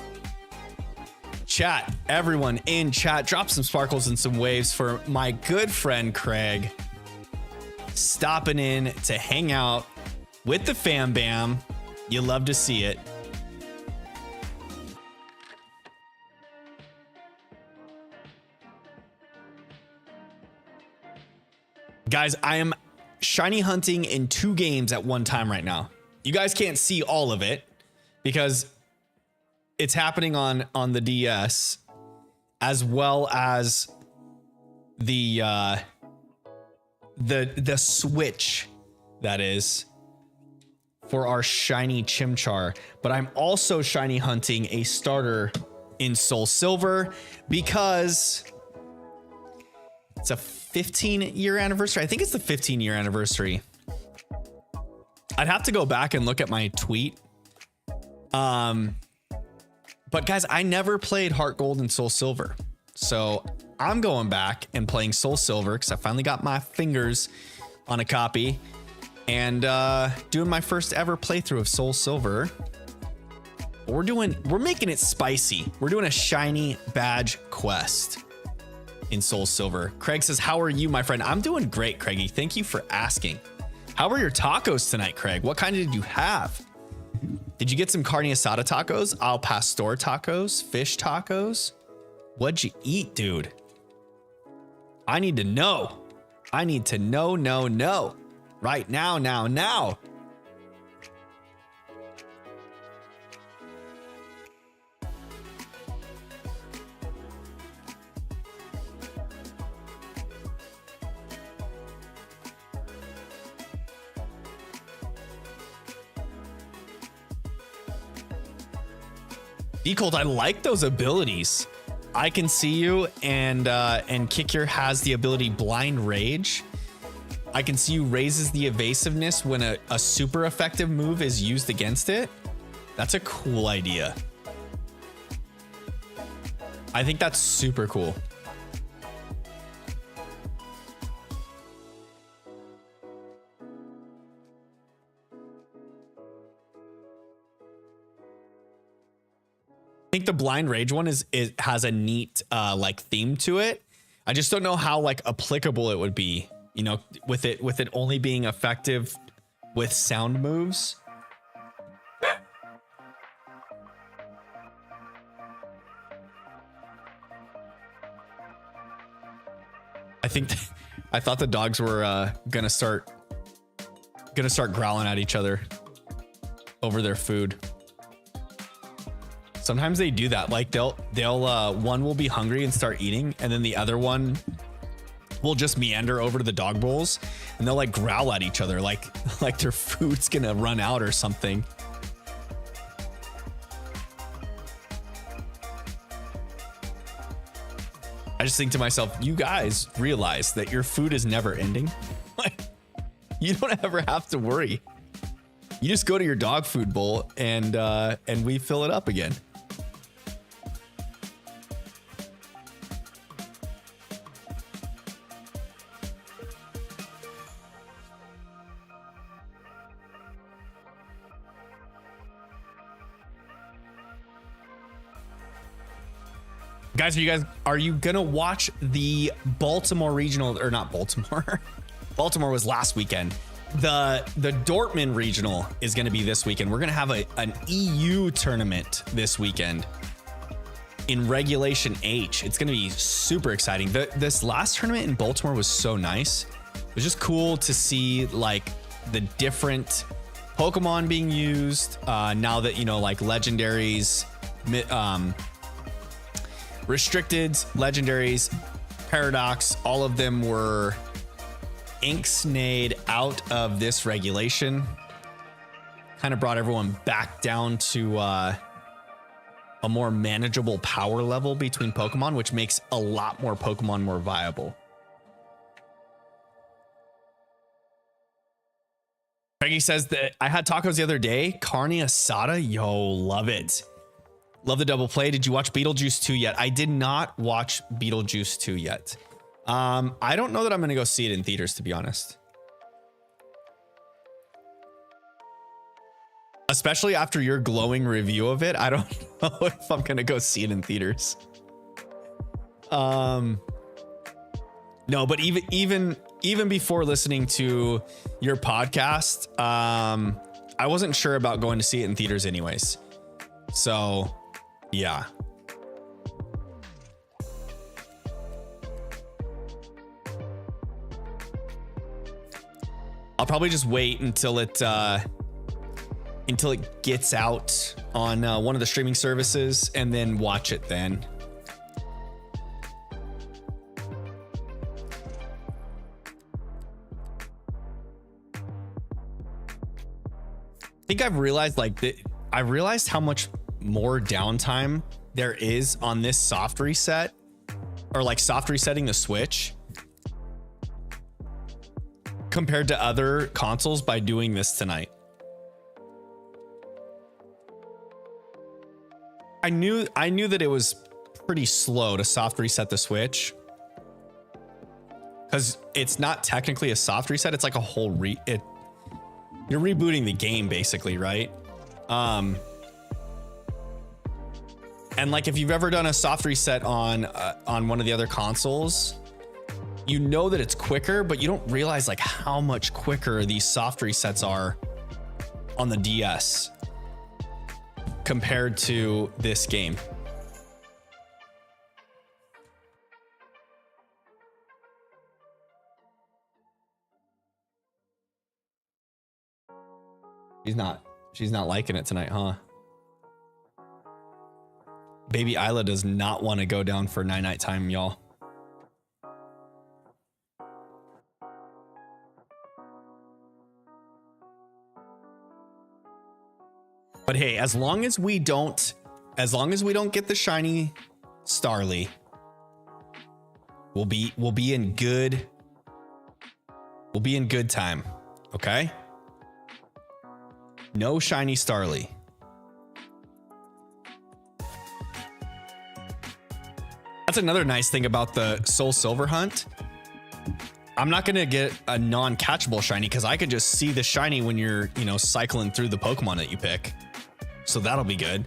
Chat, everyone in chat, drop some sparkles and some waves for my good friend Craig, stopping in to hang out with the fam bam. You love to see it. Guys, I am shiny hunting in 2 games at one time right now. You guys can't see all of it because it's happening on the DS as well as the Switch, that is, for our shiny Chimchar. But I'm also shiny hunting a starter in Soul Silver because it's a 15-year anniversary. I think it's the 15-year anniversary. I'd have to go back and look at my tweet. But guys, I never played Heart Gold and Soul Silver. So I'm going back and playing Soul Silver because I finally got my fingers on a copy and doing my first ever playthrough of Soul Silver. We're making it spicy. We're doing a shiny badge quest in Soul Silver. Craig says, how are you, my friend? I'm doing great, Craigie. Thank you for asking. How were your tacos tonight, Craig? What kind did you have? Did you get some carne asada tacos, al pastor tacos, fish tacos? What'd you eat, dude? I need to know. I need to know. Right now. Cold, I like those abilities. I Can See You and Kickyer has the ability Blind Rage. I Can See You raises the evasiveness when a super effective move is used against it. That's a cool idea. I think that's super cool. I think the Blind Rage one has a neat like theme to it. I just don't know how like applicable it would be, you know, with it only being effective with sound moves. I thought the dogs were gonna start growling at each other over their food. Sometimes they do that. Like they'll one will be hungry and start eating, and then the other one will just meander over to the dog bowls and they'll like growl at each other like their food's gonna run out or something. I just think to myself, you guys realize that your food is never ending. Like, you don't ever have to worry. You just go to your dog food bowl and we fill it up again. Guys, are you gonna watch the Baltimore regional, or not Baltimore? Baltimore was last weekend. The Dortmund regional is gonna be this weekend. We're gonna have an EU tournament this weekend in Regulation H. It's gonna be super exciting. This last tournament in Baltimore was so nice. It was just cool to see like the different Pokemon being used now that, you know, like legendaries, restricted, legendaries, paradox, all of them were ink-snayed out of this regulation. Kind of brought everyone back down to a more manageable power level between Pokemon, which makes a lot more Pokemon more viable. Peggy says that I had tacos the other day. Carne asada, yo, love it. Love the double play. Did you watch Beetlejuice 2 yet? I did not watch Beetlejuice 2 yet. I don't know that I'm going to go see it in theaters, to be honest. Especially after your glowing review of it, I don't know if I'm going to go see it in theaters. No, but even even before listening to your podcast, I wasn't sure about going to see it in theaters anyways. So, yeah. I'll probably just wait until it gets out on one of the streaming services and then watch it then. I think I've realized I realized how much more downtime there is on this soft reset, or like soft resetting the Switch, compared to other consoles by doing this tonight. I knew that it was pretty slow to soft reset the Switch, because it's not technically a soft reset. It's like a whole you're rebooting the game basically, right? And like if you've ever done a soft reset on one of the other consoles, you know that it's quicker, but you don't realize like how much quicker these soft resets are on the DS compared to this game. She's not liking it tonight, huh? Baby Isla does not want to go down for night time, y'all. But hey, as long as we don't get the shiny Starly, we'll be in good time, okay? No shiny Starly. That's another nice thing about the Soul Silver hunt. I'm not gonna get a non-catchable shiny because I could just see the shiny when you're, cycling through the Pokemon that you pick. So that'll be good.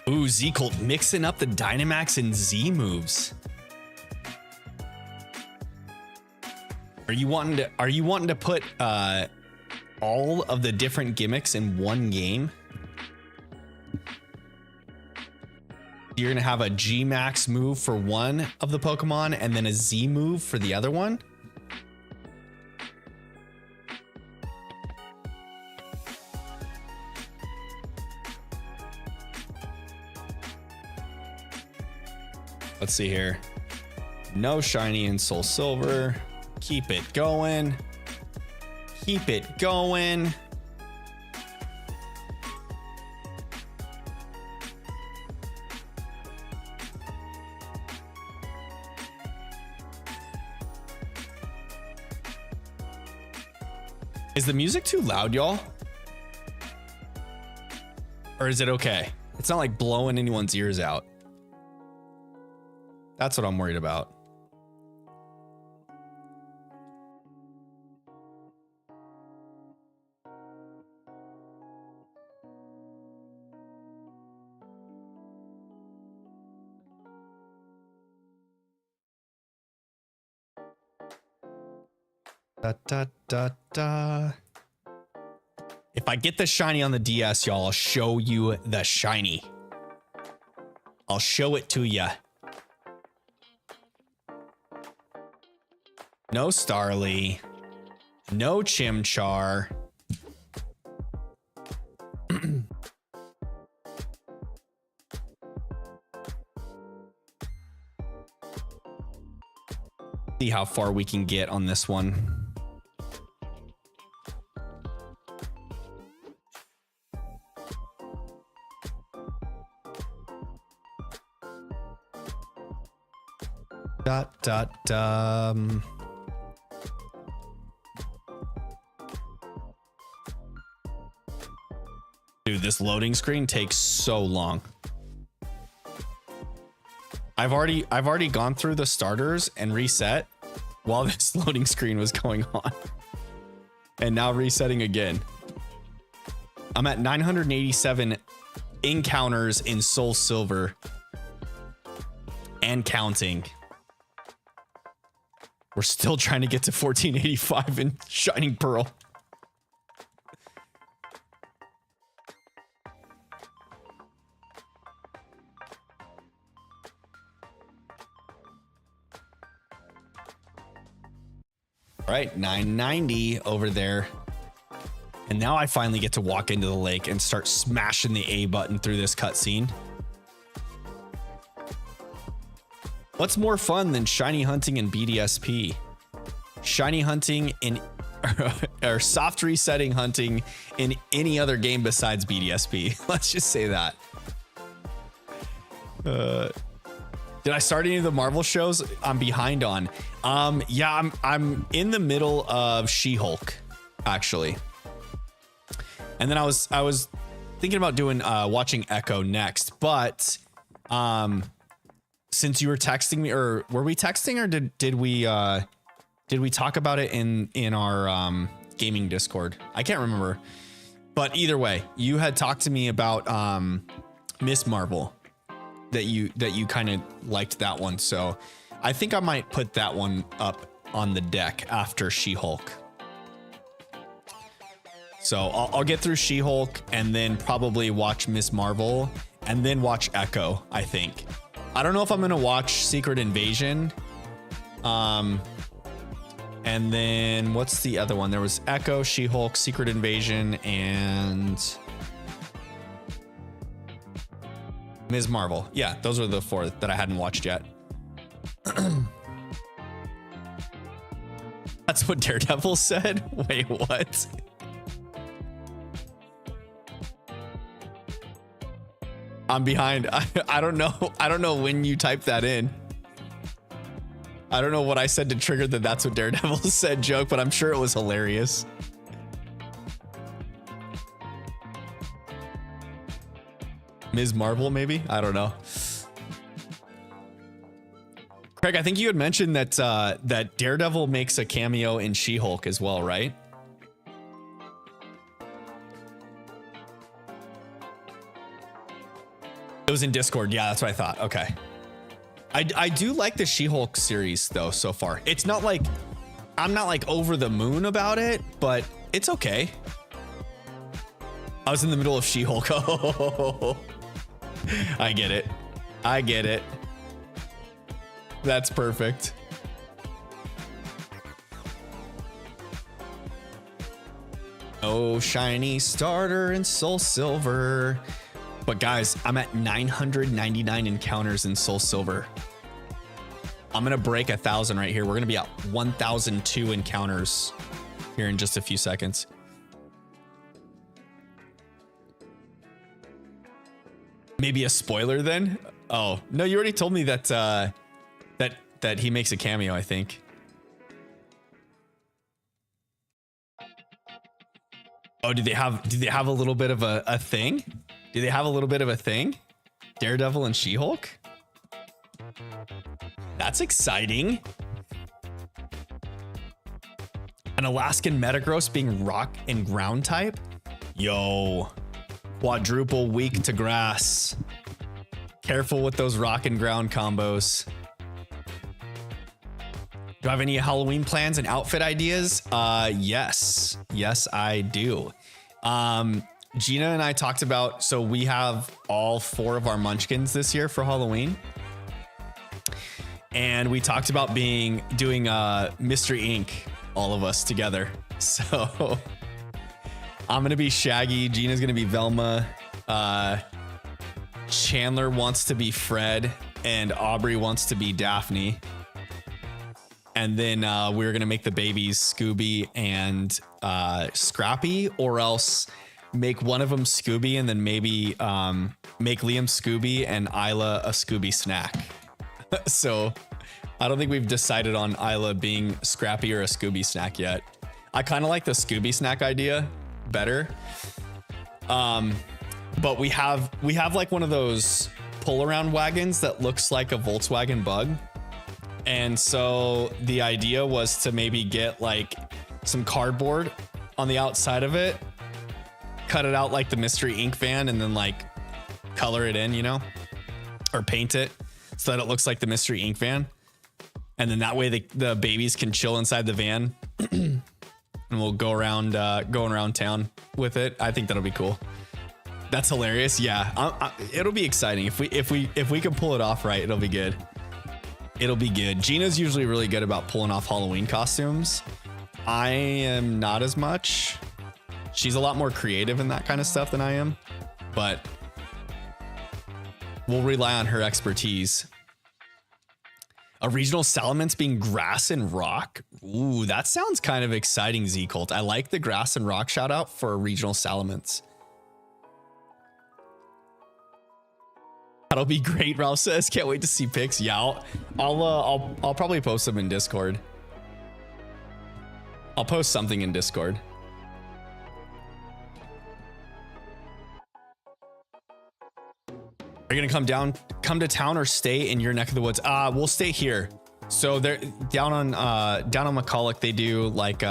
Ooh, Z-Colt mixing up the Dynamax and Z moves. Are you wanting to put all of the different gimmicks in one game? You're gonna have a G Max move for one of the Pokemon and then a Z move for the other one? Let's see here. No shiny in Soul Silver. Keep it going. Keep it going. Is the music too loud, y'all? Or is it okay? It's not like blowing anyone's ears out. That's what I'm worried about. If I get the shiny on the DS, y'all, I'll show you the shiny. I'll show it to ya. No Starly. No Chimchar. See how far we can get on this one. Dude, this loading screen takes so long. I've already gone through the starters and reset while this loading screen was going on. And now resetting again. I'm at 987 encounters in Soul Silver. And counting. We're still trying to get to 1485 in Shining Pearl. All right, 990 over there. And now I finally get to walk into the lake and start smashing the A button through this cutscene. What's more fun than shiny hunting in BDSP? Shiny hunting in or soft resetting hunting in any other game besides BDSP. Let's just say that. Did I start any of the Marvel shows? I'm behind on. Yeah, I'm in the middle of She-Hulk, actually. And then I was thinking about doing watching Echo next, but since you were texting me, or were we texting, or did we talk about it in our gaming Discord? I can't remember. But either way, you had talked to me about Miss Marvel, that you kind of liked that one. So I think I might put that one up on the deck after She-Hulk. So I'll get through She-Hulk and then probably watch Miss Marvel and then watch Echo, I think. I don't know if I'm going to watch Secret Invasion. And then what's the other one? There was Echo, She-Hulk, Secret Invasion, and Ms. Marvel. Yeah, those are the four that I hadn't watched yet. That's what Daredevil said? Wait, what? I'm behind. I don't know. I don't know when you typed that in. I don't know what I said to trigger the "that's what Daredevil said" joke, but I'm sure it was hilarious. Ms. Marvel, maybe? I don't know. Craig, I think you had mentioned that that Daredevil makes a cameo in She-Hulk as well, right? It was in Discord. Yeah, that's what I thought. Okay. I do like the She-Hulk series though so far. It's not like I'm not like over the moon about it, but it's okay. I was in the middle of She-Hulk. Oh, I get it. I get it. That's perfect. Oh, shiny starter in Soul Silver. But guys, I'm at 999 encounters in Soul Silver. I'm gonna break 1,000 right here. We're gonna be at 1,002 encounters here in just a few seconds. Maybe a spoiler then? Oh no, you already told me that that he makes a cameo, I think. Oh, do they have a little bit of a thing? Do they have a little bit of a thing? Daredevil and She-Hulk? That's exciting. An Alaskan Metagross being rock and ground type? Yo. Quadruple weak to grass. Careful with those rock and ground combos. Do I have any Halloween plans and outfit ideas? Yes. Yes, I do. Gina and I talked about, so we have all 4 of our munchkins this year for Halloween. And we talked about doing Mystery Inc., all of us together. So I'm going to be Shaggy. Gina's going to be Velma. Chandler wants to be Fred. And Aubrey wants to be Daphne. And then we're going to make the babies Scooby and Scrappy, or else make one of them Scooby and then maybe make Liam Scooby and Isla a Scooby snack. So I don't think we've decided on Isla being Scrappy or a Scooby snack yet. I kind of like the Scooby snack idea better. But we have like one of those pull around wagons that looks like a Volkswagen Bug. And so the idea was to maybe get like some cardboard on the outside of it, cut it out like the mystery ink van, and then like color it in, you know, or paint it so that it looks like the mystery ink van. And then that way the babies can chill inside the van and we'll go around, going around town with it. I think that'll be cool. That's hilarious. Yeah. It'll be exciting. If we can pull it off right, it'll be good. It'll be good. Gina's usually really good about pulling off Halloween costumes. I am not as much. She's a lot more creative in that kind of stuff than I am, but we'll rely on her expertise. A regional Salamence being grass and rock. Ooh, that sounds kind of exciting, Z-Cult. I like the grass and rock shout out for a regional Salamence. That'll be great, Ralph says. Can't wait to see pics. Yeah, I'll probably post them in Discord. I'll post something in Discord. Are you gonna come to town, or stay in your neck of the woods? We'll stay here. So they're down on McCulloch. They do like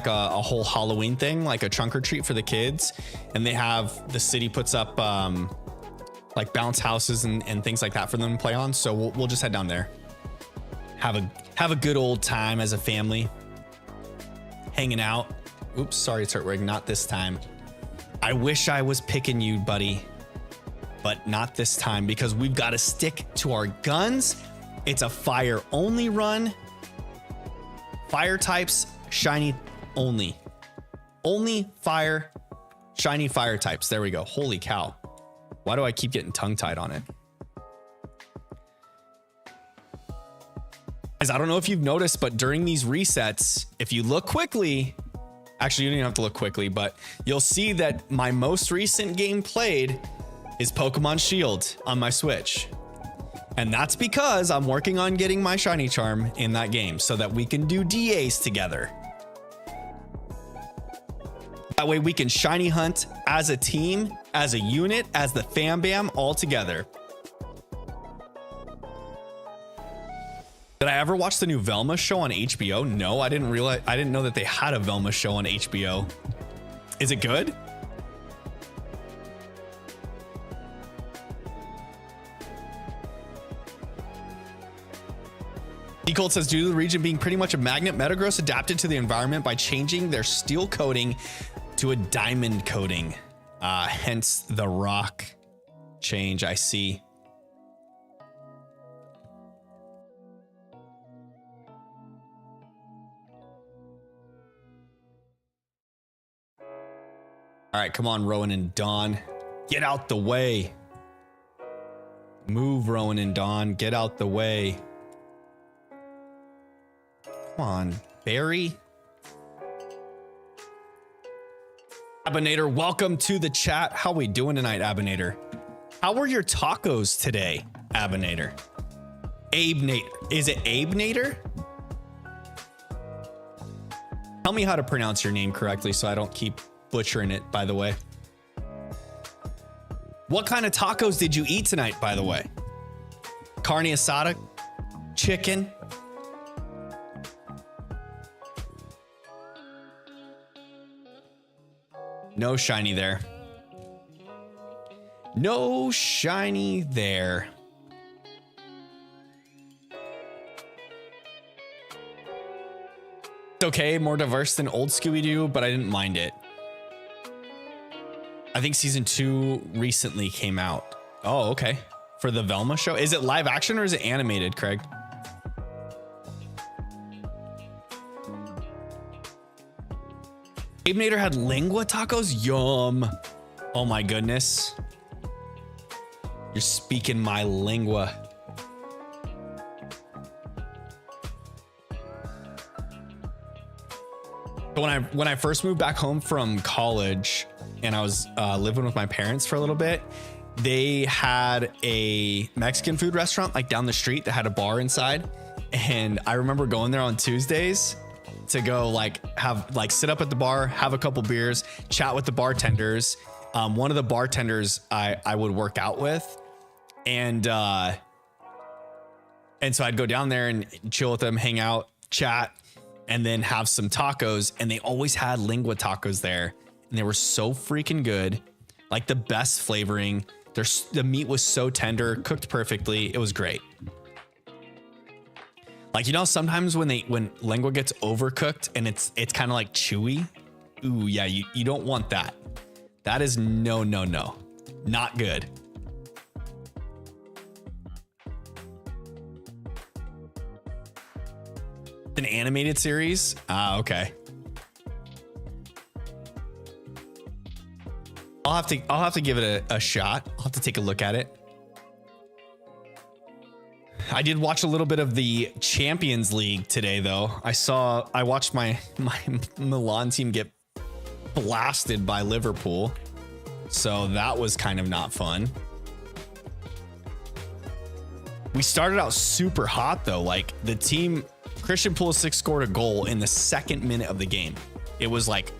a whole Halloween thing, like a trunk or treat for the kids, and they have the city puts up like bounce houses and things like that for them to play on. So we'll just head down there, have a good old time as a family, hanging out. Oops, sorry, Turtwig, not this time. I wish I was picking you, buddy, but not this time, because we've got to stick to our guns. It's a fire only run. Fire types, shiny only. Only fire, shiny fire types. There we go. Holy cow. Why do I keep getting tongue-tied on it? Guys, I don't know if you've noticed, but during these resets, if you look quickly, actually, you don't even have to look quickly, but you'll see that my most recent game played is Pokemon Shield on my Switch. And that's because I'm working on getting my shiny charm in that game so that we can do DAs together. That way we can shiny hunt as a team, as a unit, as the fam bam all together. Did I ever watch the new Velma show on HBO? No, I didn't know that they had a Velma show on HBO. Is it good? D-Colt says, due to the region being pretty much a magnet, Metagross adapted to the environment by changing their steel coating to a diamond coating. Hence the rock change, I see. All right, come on, Rowan and Dawn. Get out the way. Move, Rowan and Dawn. Get out the way. Come on, Barry. Abinator, welcome to the chat. How we doing tonight, Abinator? How were your tacos today, Abinator? Abe-nator. Is it Abe-nator? Tell me how to pronounce your name correctly so I don't keep butchering it, by the way. What kind of tacos did you eat tonight, by the way? Carne asada? Chicken? No shiny there. No shiny there. It's okay, more diverse than old Scooby-Doo, but I didn't mind it. I think season 2 recently came out. Oh, okay. For the Velma show. Is it live action or is it animated, Craig? Abe-nator had lingua tacos? Yum. Oh my goodness. You're speaking my lingua. So when I first moved back home from college and I was living with my parents for a little bit, they had a Mexican food restaurant like down the street that had a bar inside. And I remember going there on Tuesdays to go sit up at the bar, have a couple beers, chat with the bartenders. One of the bartenders I would work out with. And so I'd go down there and chill with them, hang out, chat. and then have some tacos. And they always had lingua tacos there, and they were so freaking good. Like the best flavoring. The meat was so tender, cooked perfectly. It was great. Like, you know, sometimes when lingua gets overcooked and it's kind of like chewy. Ooh, yeah, you don't want that. That is no, not good. An animated series? Ah, okay. I'll have to give it a shot. I'll have to take a look at it. I did watch a little bit of the Champions League today, though. I watched my Milan team get blasted by Liverpool. So that was kind of not fun. We started out super hot, though. Like the team, Christian Pulisic scored a goal in the 2nd minute of the game. It was like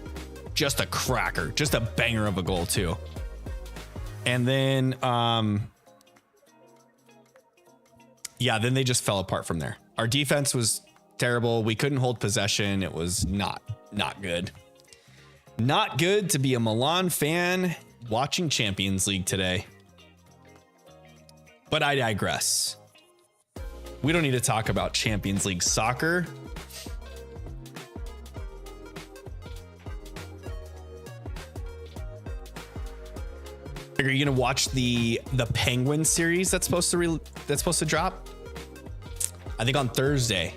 just a cracker, just a banger of a goal too. And then, yeah, then they just fell apart from there. Our defense was terrible. We couldn't hold possession. It was not good. Not good to be a Milan fan watching Champions League today. But I digress. We don't need to talk about Champions League soccer. Are you gonna watch the Penguin series that's supposed to drop? I think on Thursday.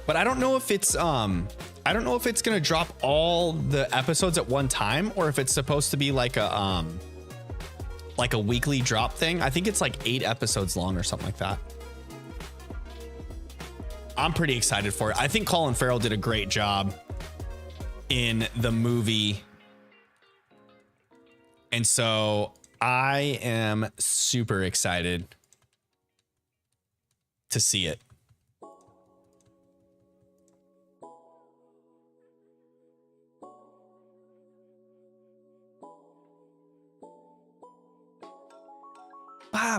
But I don't know if it's gonna drop all the episodes at one time, or if it's supposed to be like a weekly drop thing. I think it's like 8 episodes long or something like that. I'm pretty excited for it. I think Colin Farrell did a great job in the movie. And so I am super excited to see it.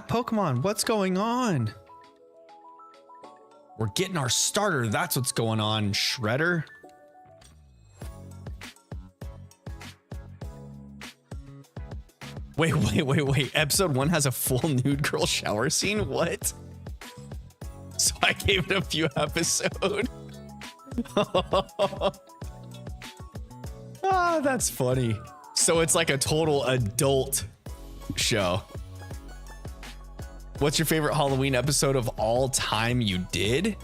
Pokemon, what's going on? We're getting our starter. That's what's going on, Shredder. Wait. Episode 1 has a full nude girl shower scene? What? So I gave it a few episodes. Ah, that's funny. So it's like a total adult show. What's your favorite Halloween episode of all time you did?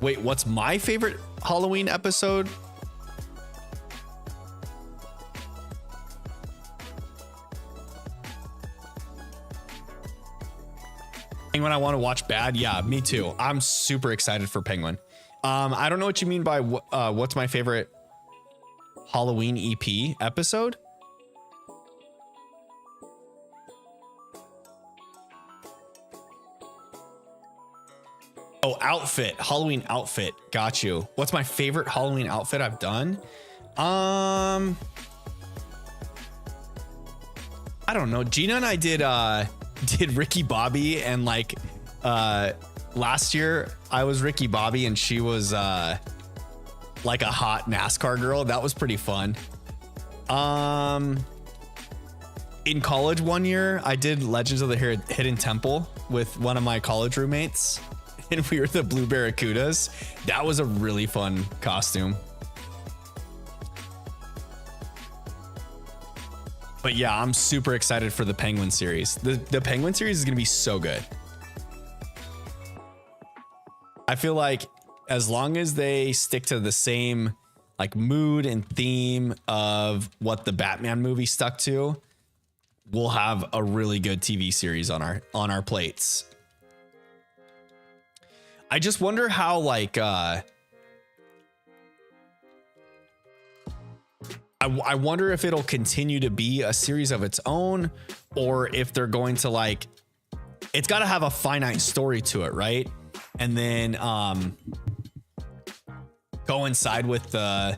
Wait, what's my favorite Halloween episode? Penguin, I want to watch bad. Yeah, me too. I'm super excited for Penguin. I don't know what you mean by what's my favorite Halloween EP episode. Oh, outfit, Halloween outfit. Got you. What's my favorite Halloween outfit I've done? I don't know. Gina and I did Ricky Bobby, and like last year I was Ricky Bobby and she was like a hot NASCAR girl. That was pretty fun. In college one year I did Legends of the Hidden Temple with one of my college roommates, and we were the Blue Barracudas. That was a really fun costume. But yeah, I'm super excited for the Penguin series. The Penguin series is going to be so good. I feel like as long as they stick to the same like mood and theme of what the Batman movie stuck to, we'll have a really good TV series on our plates. I just wonder how like I wonder if it'll continue to be a series of its own, or if they're going to like, it's got to have a finite story to it, right? And then coincide with the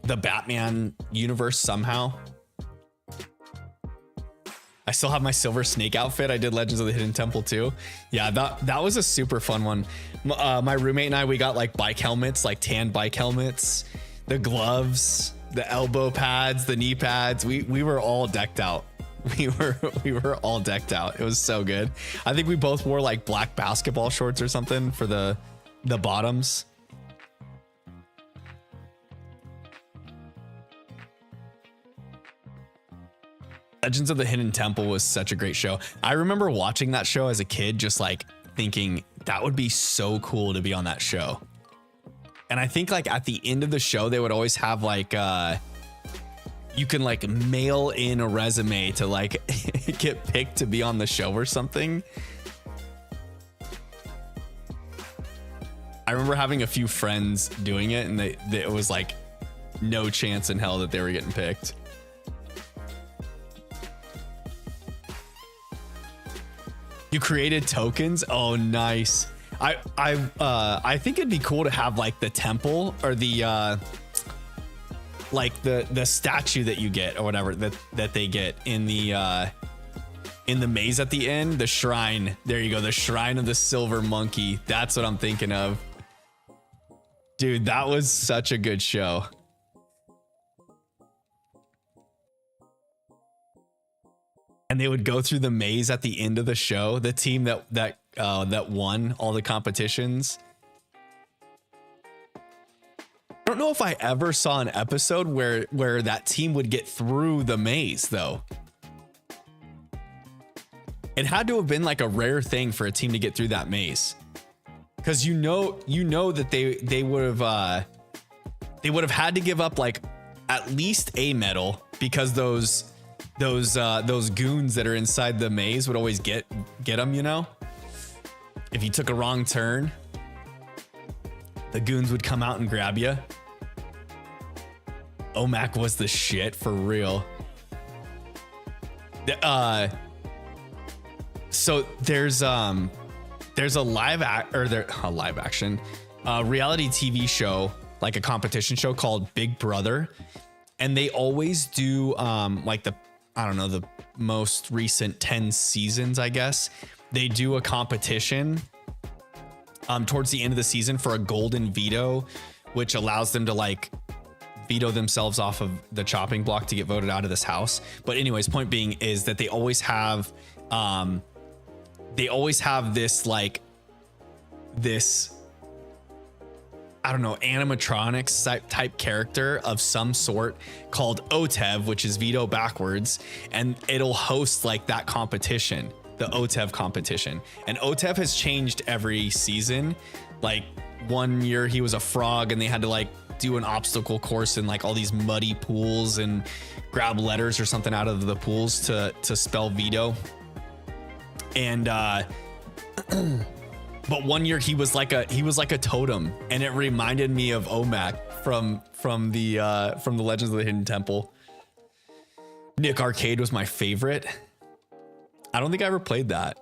Batman universe somehow. I still have my silver snake outfit. I did Legends of the Hidden Temple too. Yeah, that was a super fun one. My roommate and I, we got like bike helmets, like tan bike helmets, the gloves, the elbow pads, the knee pads. We were all decked out. We were all decked out. It was so good. I think we both wore like black basketball shorts or something for the bottoms. Legends of the Hidden Temple was such a great show. I remember watching that show as a kid, just like thinking that would be so cool to be on that show. And I think like at the end of the show, they would always have like, you can like mail in a resume to like get picked to be on the show or something. I remember having a few friends doing it, and it was like no chance in hell that they were getting picked. You created tokens? Oh, nice. I think it'd be cool to have like the temple or the like the statue that you get or whatever that they get in the maze at the end, the shrine. There you go, the shrine of the silver monkey. That's what I'm thinking of. Dude, that was such a good show. And they would go through the maze at the end of the show. The team that won all the competitions. I don't know if I ever saw an episode where that team would get through the maze though. It had to have been like a rare thing for a team to get through that maze, because you know that they would have had to give up like at least a medal, because those goons that are inside the maze would always get them, you know. If you took a wrong turn, the goons would come out and grab you. OMAC was the shit, for real. So there's a live action reality TV show, like a competition show called Big Brother, and they always do like the most recent 10 seasons, I guess. They do a competition towards the end of the season for a golden veto, which allows them to like veto themselves off of the chopping block to get voted out of this house. But anyways, point being is that they always have this like this, I don't know, animatronics type character of some sort called OTEV, which is veto backwards, and it'll host like that competition, the OTEV competition. And OTEV has changed every season. Like one year he was a frog and they had to like do an obstacle course in like all these muddy pools and grab letters or something out of the pools to spell veto. And but one year he was like a totem, and it reminded me of OMAC from the Legends of the Hidden Temple. Nick Arcade was my favorite. I don't think I ever played that.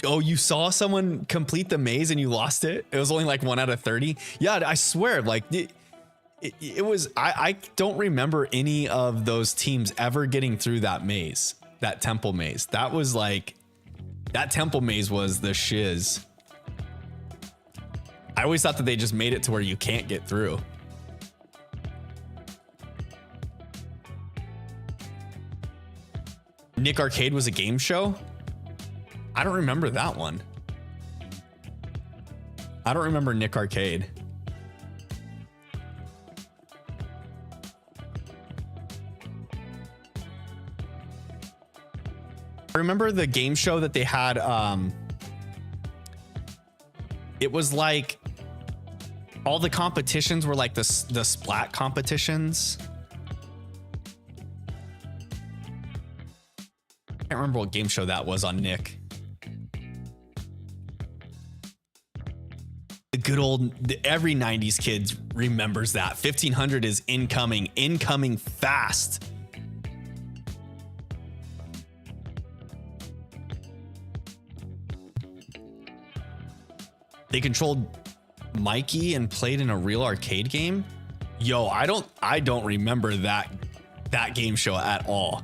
You saw someone complete the maze and you lost it? It was only like 1 out of 30. Yeah, I swear, like it was, I don't remember any of those teams ever getting through that maze, that temple maze. That was like, that temple maze was the shiz. I always thought that they just made it to where you can't get through. Nick Arcade was a game show? I don't remember that one. I don't remember Nick Arcade. I remember the game show that they had. It was like all the competitions were like the splat competitions. I can't remember what game show that was on Nick. The good old, every 90s kid remembers that. 1500 is incoming fast. They controlled Mikey and played in a real arcade game? Yo, I don't remember that game show at all.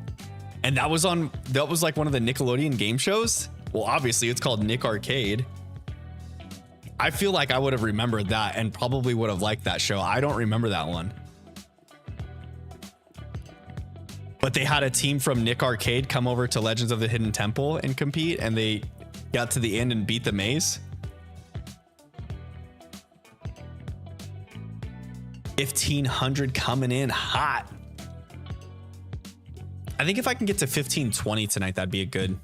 And that was like one of the Nickelodeon game shows? Well, obviously it's called Nick Arcade. I feel like I would have remembered that and probably would have liked that show. I don't remember that one. But they had a team from Nick Arcade come over to Legends of the Hidden Temple and compete, and they got to the end and beat the maze. 1,500 coming in hot. I think if I can get to 1,520 tonight, that'd be a good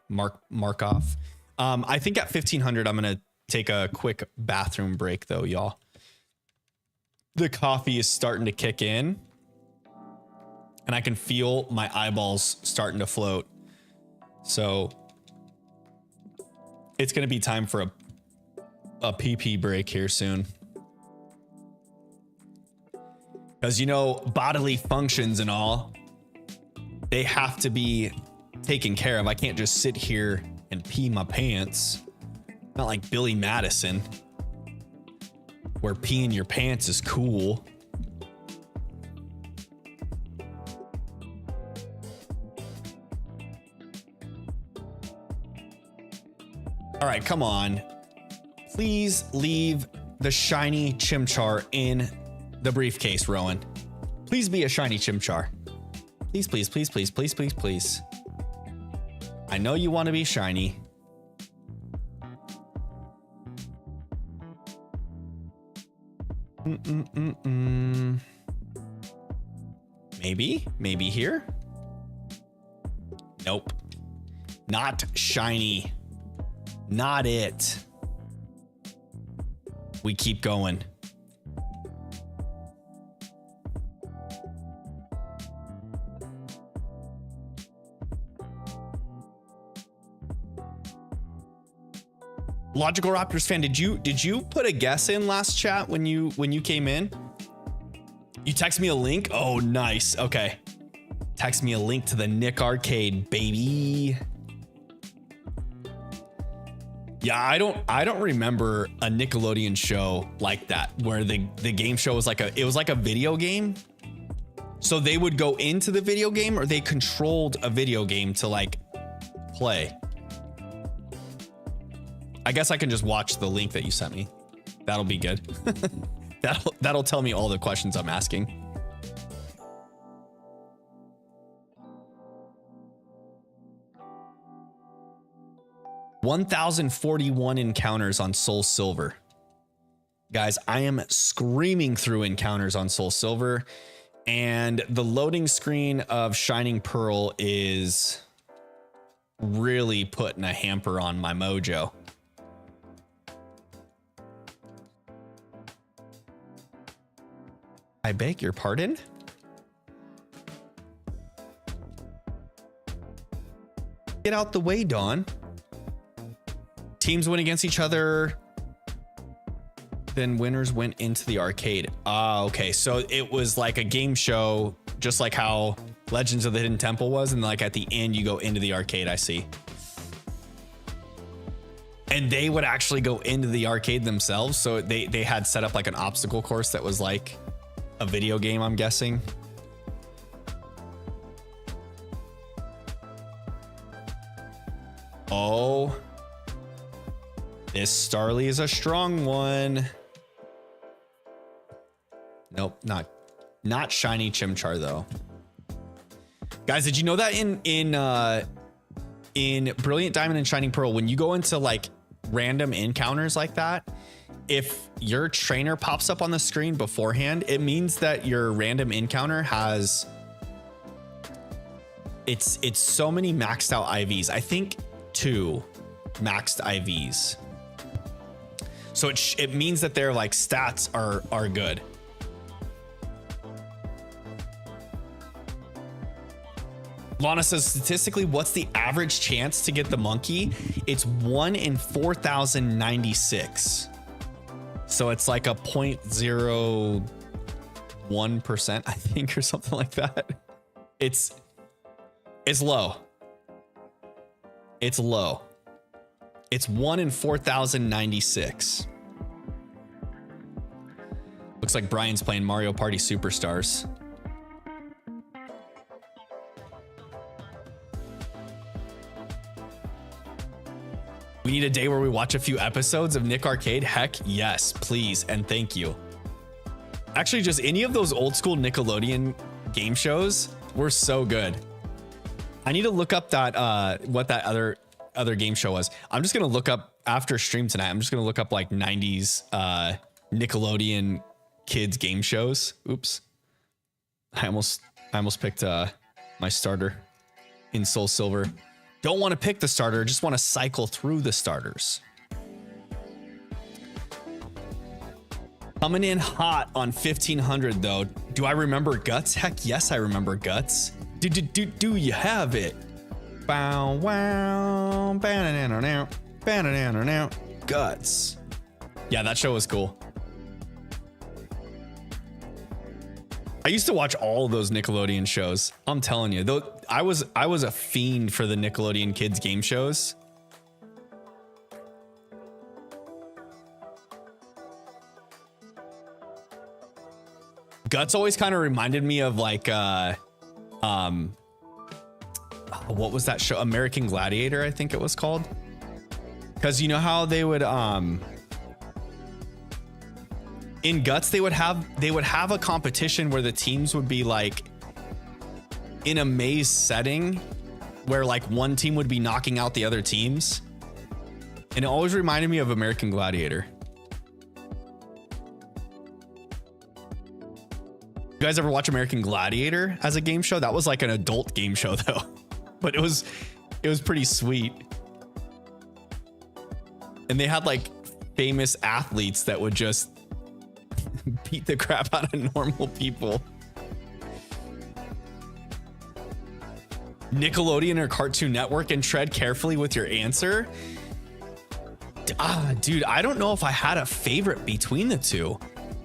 mark off. I think at 1,500, I'm gonna take a quick bathroom break though, y'all. The coffee is starting to kick in, and I can feel my eyeballs starting to float. So it's gonna be time for a pee break here soon. Because, you know, bodily functions and all, they have to be taken care of. I can't just sit here and pee my pants. Not like Billy Madison, where peeing your pants is cool. All right, come on. Please leave the shiny Chimchar in the briefcase, Rowan. Please be a shiny Chimchar. Please, please, please, please, please, please, please. I know you want to be shiny. Maybe here? Nope. Not shiny. Not it. We keep going. Logical Raptors fan, did you put a guess in last chat when you came in? You text me a link? Oh, nice. Okay. Text me a link to the Nick Arcade, baby. Yeah, I don't remember a Nickelodeon show like that where the game show was like a video game. So they would go into the video game, or they controlled a video game to like play. I guess I can just watch the link that you sent me. That'll be good. That'll tell me all the questions I'm asking. $1,041 encounters on Soul Silver. Guys, I am screaming through encounters on Soul Silver, and the loading screen of Shining Pearl is really putting a hamper on my mojo. I beg your pardon? Get out the way, Dawn. Teams went against each other. Then winners went into the arcade. Ah, okay. So it was like a game show, just like how Legends of the Hidden Temple was. And like at the end, you go into the arcade. I see. And they would actually go into the arcade themselves. So they had set up like an obstacle course that was like a video game, I'm guessing. Oh, this Starly is a strong one. Nope, not shiny Chimchar though. Guys, did you know that in Brilliant Diamond and Shining Pearl, when you go into like random encounters like that, if your trainer pops up on the screen beforehand, it means that your random encounter has it's so many maxed out IVs. I think 2 maxed IVs. So it means that their like stats are good. Lana says, statistically, what's the average chance to get the monkey? It's 1 in 4,096. So it's like a 0.01%, I think, or something like that. It's low. It's low. It's 1 in 4,096. Looks like Brian's playing Mario Party Superstars. We need a day where we watch a few episodes of Nick Arcade. Heck yes, please and thank you. Actually, just any of those old school Nickelodeon game shows were so good. I need to look up that what that other game show was. I'm just gonna look up after stream tonight. I'm just gonna look up like 90s Nickelodeon kids game shows. Oops. I almost picked my starter in Soul Silver. Don't want to pick the starter, just want to cycle through the starters. Coming in hot on 1500 though. Do I remember Guts? Heck yes, I remember Guts. Do you have it? Bow wow, now. Guts. Yeah, that show was cool. I used to watch all of those Nickelodeon shows. I'm telling you, though, I was a fiend for the Nickelodeon kids game shows. Guts always kind of reminded me of like what was that show? American Gladiator, I think it was called. Because you know how they would in Guts they would have a competition where the teams would be like in a maze setting where like one team would be knocking out the other teams. And it always reminded me of American Gladiator. You guys ever watch American Gladiator as a game show? That was like an adult game show though, but it was pretty sweet. And they had like famous athletes that would just beat the crap out of normal people. Nickelodeon or Cartoon Network, and tread carefully with your answer. Dude, I don't know if I had a favorite between the two.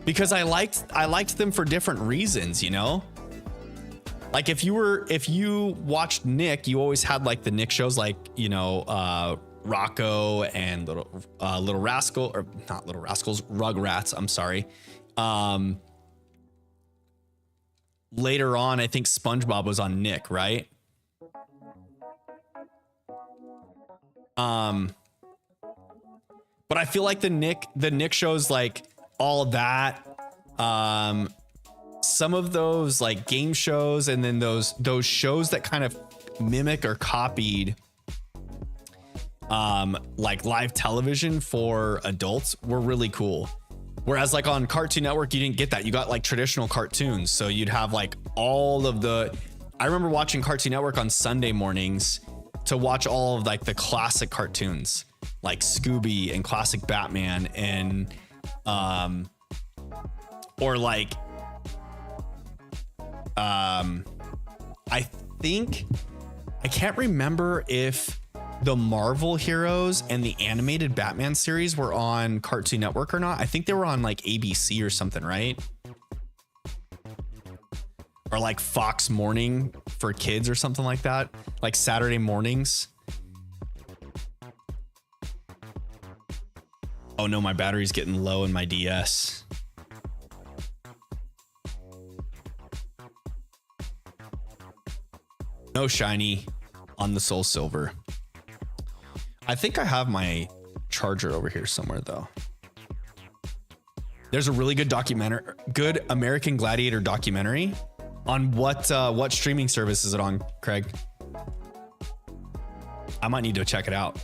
Because I liked them for different reasons, you know? Like if you watched Nick, you always had like the Nick shows like, you know, Rocco and Little Rascal, or not Little Rascals, Rugrats, I'm sorry. Later on, I think SpongeBob was on Nick, right? But I feel like the Nick shows like all that, some of those like game shows, and then those shows that kind of mimic or copied like live television for adults were really cool. Whereas like on Cartoon Network, you didn't get that. You got like traditional cartoons. So you'd have like all of I remember watching Cartoon Network on Sunday mornings to watch all of like the classic cartoons like Scooby and classic Batman and or like I think I can't remember if the Marvel Heroes and the animated Batman series were on Cartoon Network or not. I think they were on like ABC or something, right? Or like Fox Morning for kids or something like that, like Saturday mornings. Oh no, my battery's getting low in my DS. No shiny on the Soul Silver. I think I have my charger over here somewhere though. There's a really good good American Gladiator documentary on what streaming service is it on, Craig? I might need to check it out.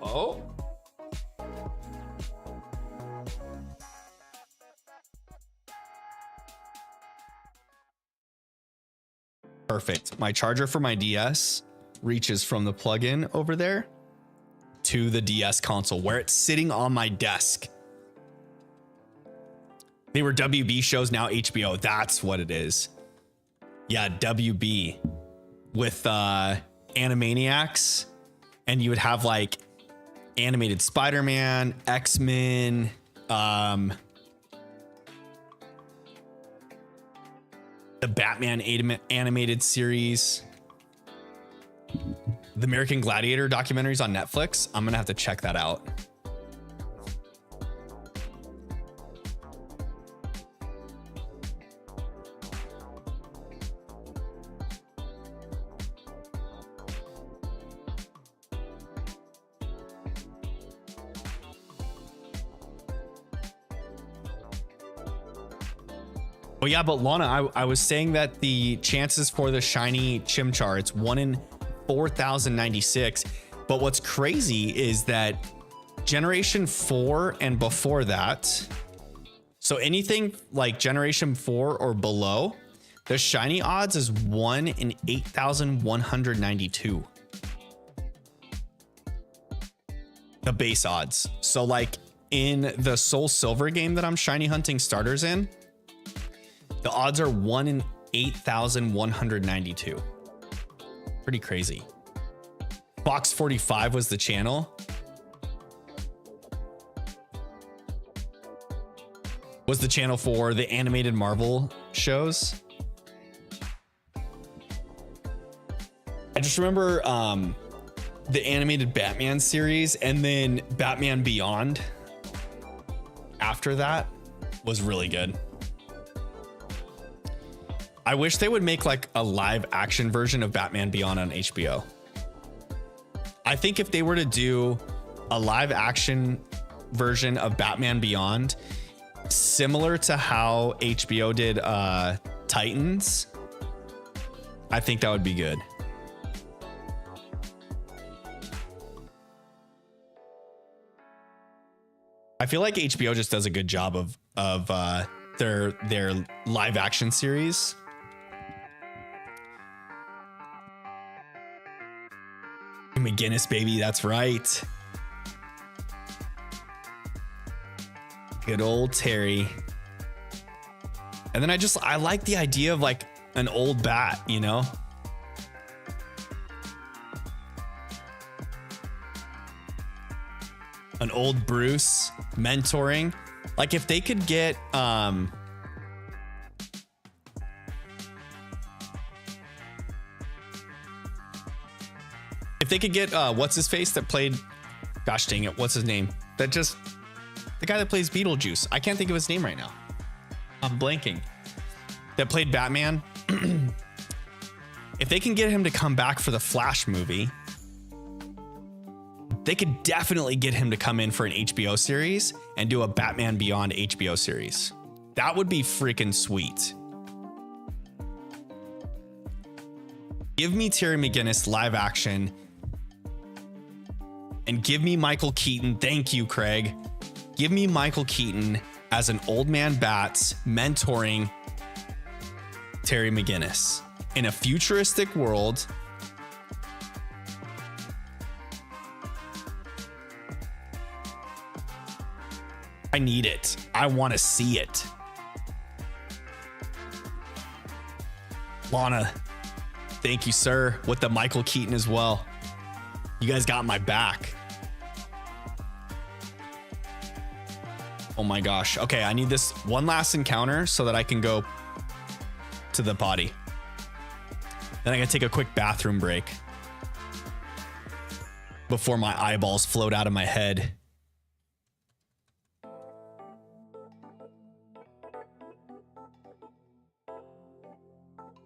Oh. Perfect. My charger for my DS reaches from the plug-in over there to the DS console where it's sitting on my desk. They were WB shows, now HBO. That's what it is. Yeah, WB with Animaniacs, and you would have like animated Spider-Man, X-Men, the Batman animated series, the American Gladiator documentaries on Netflix. I'm gonna have to check that out. Oh yeah, but Lana, I was saying that the chances for the shiny Chimchar, it's 1 in 4,096. But what's crazy is that generation 4 and before that, so anything like generation 4 or below, the shiny odds is 1 in 8,192. The base odds. So like in the Soul Silver game that I'm shiny hunting starters in, the odds are 1 in 8,192. Pretty crazy. Box 45 was the channel. Was the channel for the animated Marvel shows. I just remember the animated Batman series, and then Batman Beyond after that was really good. I wish they would make like a live action version of Batman Beyond on HBO. I think if they were to do a live action version of Batman Beyond, similar to how HBO did Titans, I think that would be good. I feel like HBO just does a good job of their live action series. McGinnis, baby, that's right. Good old Terry. And then I like the idea of like an old bat, you know? An old Bruce mentoring. Like if they could get if they could get what's his face that played, gosh dang it, what's his name? The guy that plays Beetlejuice. I can't think of his name right now. I'm blanking. That played Batman. If they can get him to come back for the Flash movie, they could definitely get him to come in for an HBO series and do a Batman Beyond HBO series. That would be freaking sweet. Give me Terry McGinnis live action and give me Michael Keaton. Thank you, Craig. Give me Michael Keaton as an old man Bats mentoring Terry McGinnis in a futuristic world. I need it. I want to see it. Lana, thank you, sir, with the Michael Keaton as well. You guys got my back. Oh my gosh. Okay, I need this one last encounter so that I can go to the potty. Then I gotta take a quick bathroom break before my eyeballs float out of my head.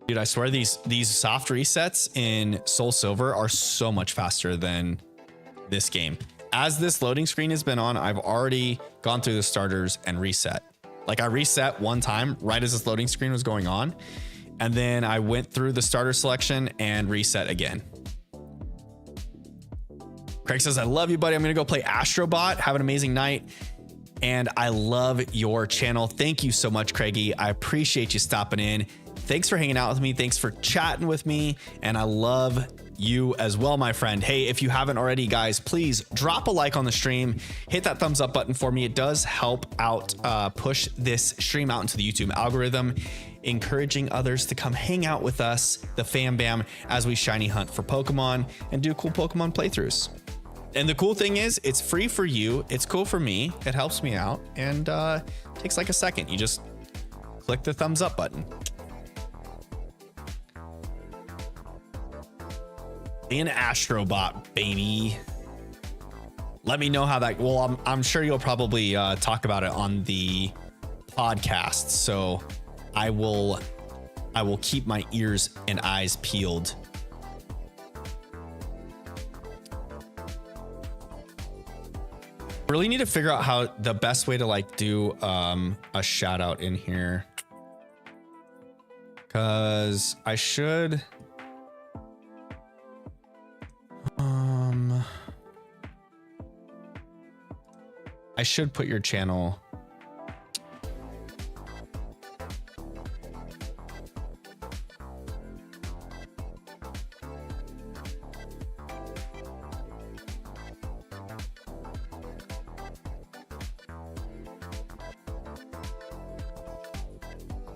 Dude, I swear these soft resets in Soul Silver are so much faster than this game. As this loading screen has been on, I've already gone through the starters and reset. Like I reset one time right as this loading screen was going on, and then I went through the starter selection and reset again. Craig says, I love you, buddy. I'm gonna go play Astrobot. Have an amazing night. And I love your channel. Thank you so much, Craigie. I appreciate you stopping in. Thanks for hanging out with me. Thanks for chatting with me. And I love you as well, my friend. Hey, if you haven't already, guys, please drop a like on the stream, hit that thumbs up button for me. It does help out, push this stream out into the YouTube algorithm, encouraging others to come hang out with us, the fam bam, as we shiny hunt for Pokemon and do cool Pokemon playthroughs. And the cool thing is, it's free for you. It's cool for me. It helps me out, and takes like a second. You just click the thumbs up button. An Astrobot, baby. Let me know how that. Well, I'm sure you'll probably talk about it on the podcast, so I will keep my ears and eyes peeled. Really need to figure out how the best way to like do a shout out in here, because I should put your channel.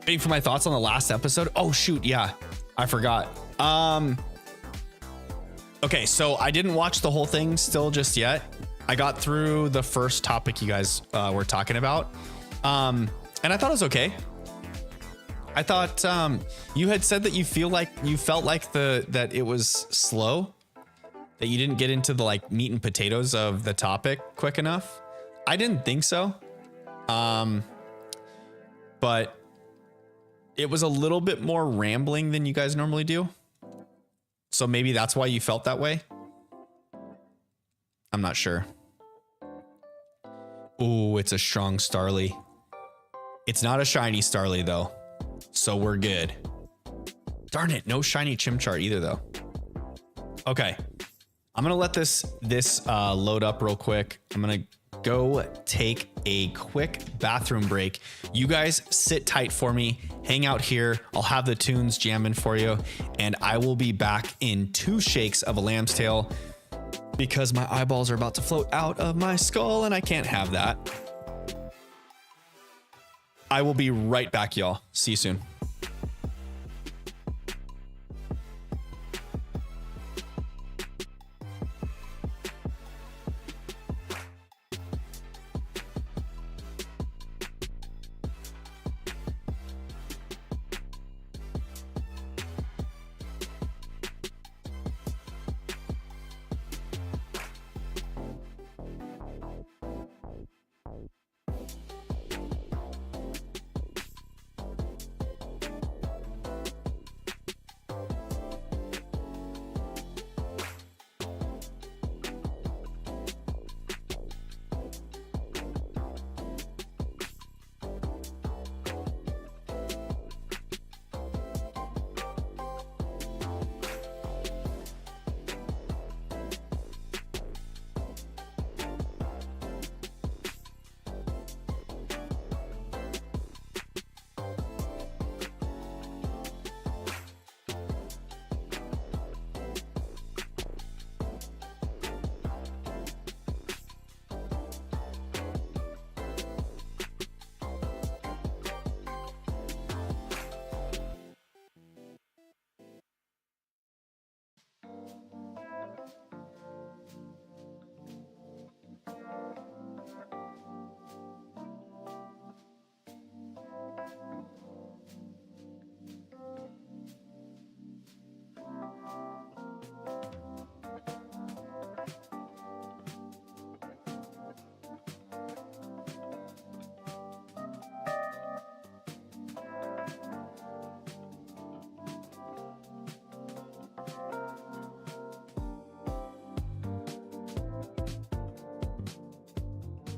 Waiting for my thoughts on the last episode. Oh shoot, yeah, I forgot. Okay, so I didn't watch the whole thing still just yet. I got through the first topic you guys were talking about, and I thought it was okay. I thought you had said that you felt like that it was slow, that you didn't get into the like meat and potatoes of the topic quick enough. I didn't think so, but it was a little bit more rambling than you guys normally do. So maybe that's why you felt that way. I'm not sure. Ooh, it's a strong Starly. It's not a shiny Starly though, so we're good. Darn it, no shiny Chimchar either though. Okay, I'm gonna let this load up real quick. I'm gonna go take a quick bathroom break. You guys sit tight for me, hang out here. I'll have the tunes jamming for you, and I will be back in 2 shakes of a lamb's tail, because my eyeballs are about to float out of my skull and I can't have that. I will be right back, y'all. See you soon.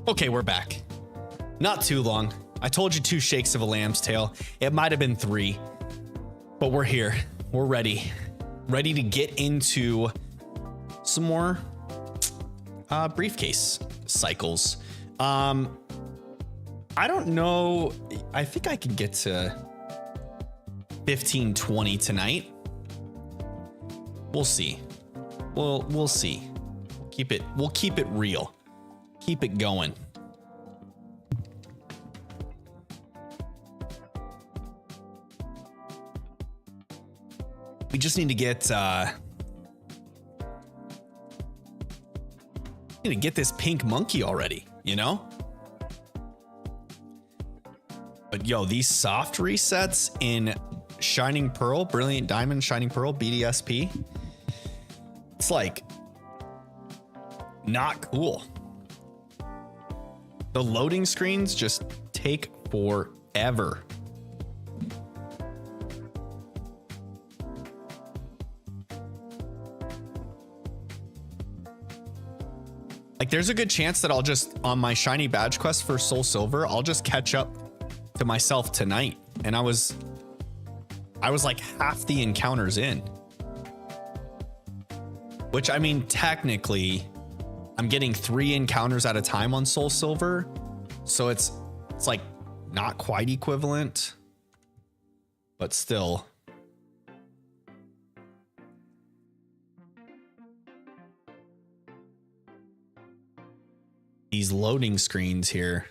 Okay, we're back. Not too long. I told you 2 shakes of a lamb's tail. It might have been 3, but we're here. We're ready. Ready to get into some more briefcase cycles. I don't know. I think I could get to 15, 20 tonight. We'll see. we'll see. We'll keep it real. Keep it going. We just need to get this pink monkey already, you know? But yo, these soft resets in Shining Pearl, Brilliant Diamond, Shining Pearl, BDSP, it's like not cool. The loading screens just take forever. Like there's a good chance that I'll just, on my shiny badge quest for Soul Silver, I'll just catch up to myself tonight. And I was like half the encounters in. Which, I mean, technically I'm getting 3 encounters at a time on Soul Silver. So it's like not quite equivalent, but still. These loading screens here,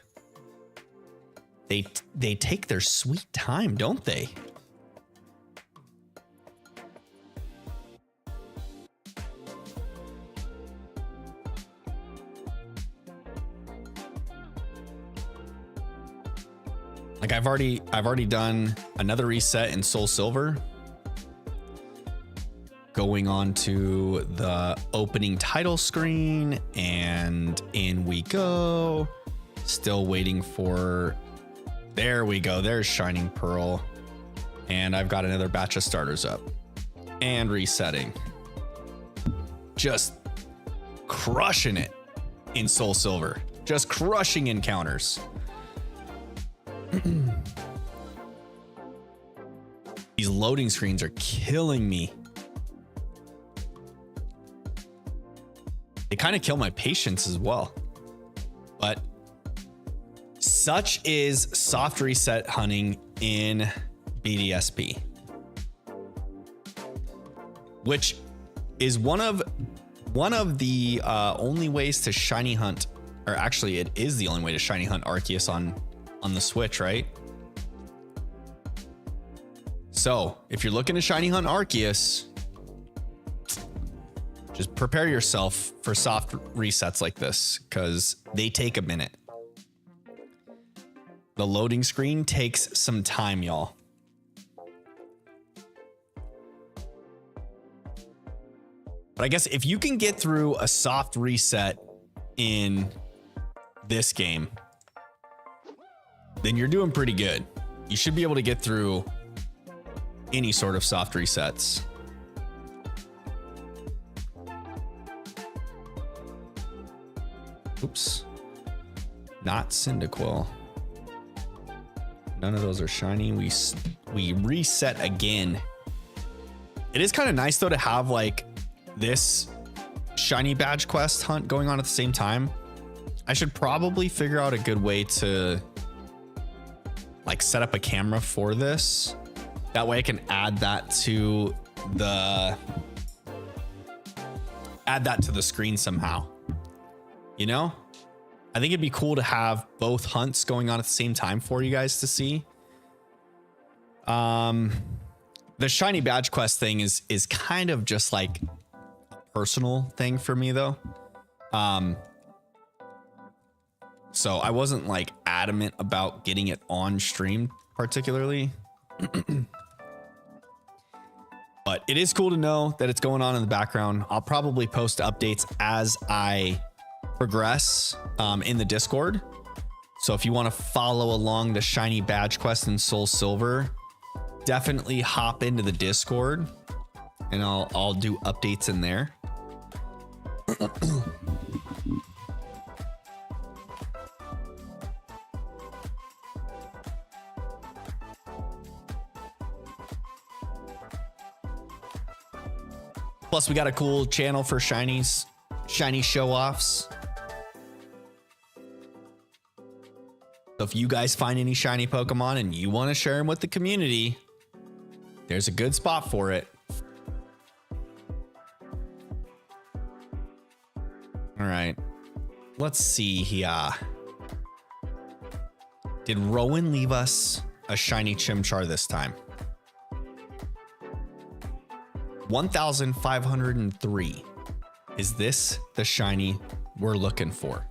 they take their sweet time, don't they? Like I've already done another reset in Soul Silver. Going on to the opening title screen, and in we go. Still waiting for, there we go. There's Shining Pearl. And I've got another batch of starters up and resetting. Just crushing it in Soul Silver. Just crushing encounters. These loading screens are killing me. They kind of kill my patience as well. But such is soft reset hunting in BDSP, which is one of the only ways to shiny hunt, or actually it is the only way to shiny hunt Arceus on the Switch, right? So if you're looking to shiny hunt Arceus, just prepare yourself for soft resets like this, because they take a minute. The loading screen takes some time, y'all. But I guess if you can get through a soft reset in this game, then you're doing pretty good. You should be able to get through any sort of soft resets. Oops. Not Cyndaquil. None of those are shiny. We reset again. It is kind of nice though to have like this shiny badge quest hunt going on at the same time. I should probably figure out a good way to like set up a camera for this. That way I can add that to the screen somehow. You know, I think it'd be cool to have both hunts going on at the same time for you guys to see. The shiny badge quest thing is kind of just like a personal thing for me though. So I wasn't like adamant about getting it on stream particularly. But it is cool to know that it's going on in the background. I'll probably post updates as I progress in the Discord. So if you want to follow along the shiny badge quest in Soul Silver, definitely hop into the Discord and I'll do updates in there. Plus we got a cool channel for shiny show-offs. So if you guys find any shiny Pokemon and you want to share them with the community, there's a good spot for it. All right. Let's see here. Did Rowan leave us a shiny Chimchar this time? 1,503. Is this the shiny we're looking for?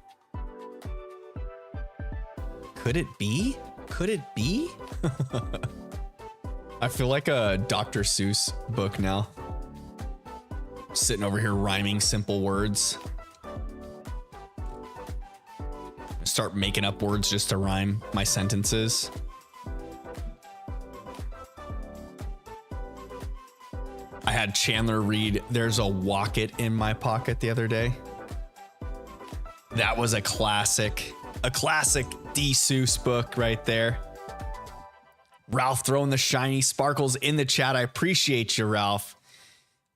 Could it be? Could it be? I feel like a Dr. Seuss book now. Sitting over here rhyming simple words. Start making up words just to rhyme my sentences. I had Chandler read "There's a Wocket in My Pocket" the other day. That was a classic D. Seuss book right there. Ralph throwing the shiny sparkles in the chat. I appreciate you, Ralph,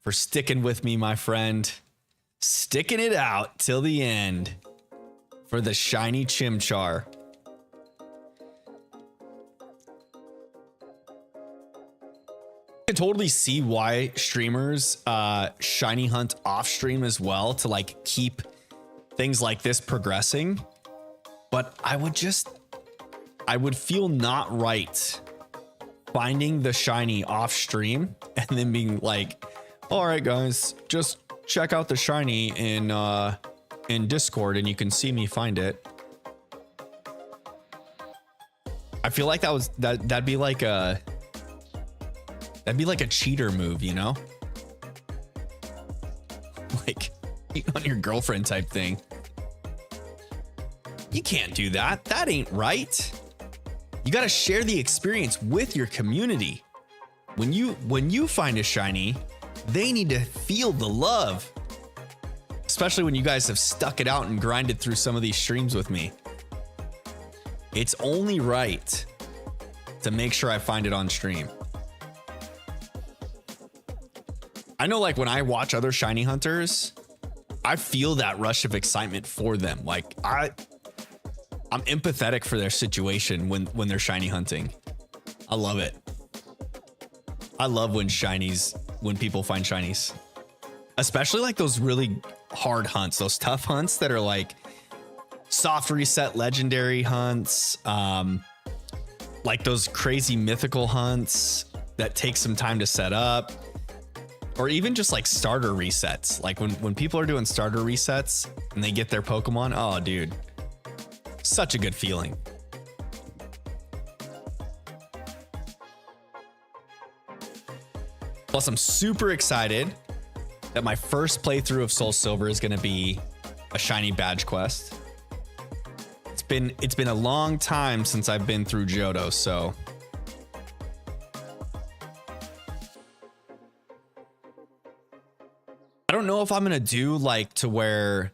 for sticking with me, my friend. Sticking it out till the end for the shiny Chimchar. I can totally see why streamers shiny hunt off stream as well to like keep things like this progressing. But I would feel not right finding the shiny off stream and then being like, all right, guys, just check out the shiny in Discord and you can see me find it. I feel like that'd be like a cheater move, you know? Like cheating on your girlfriend type thing. You can't do that. That ain't right. You got to share the experience with your community. When you find a shiny, they need to feel the love. Especially when you guys have stuck it out and grinded through some of these streams with me. It's only right to make sure I find it on stream. I know, like, when I watch other shiny hunters, I feel that rush of excitement for them. Like, I'm empathetic for their situation when they're shiny hunting. I love it. I love when people find shinies, especially like those really hard hunts, those tough hunts that are like soft reset legendary hunts, like those crazy mythical hunts that take some time to set up, or even just like starter resets. Like when people are doing starter resets and they get their Pokemon, oh dude, such a good feeling. Plus, I'm super excited that my first playthrough of Soul Silver is going to be a shiny badge quest. It's been a long time since I've been through Johto, so I don't know if I'm going to do like to where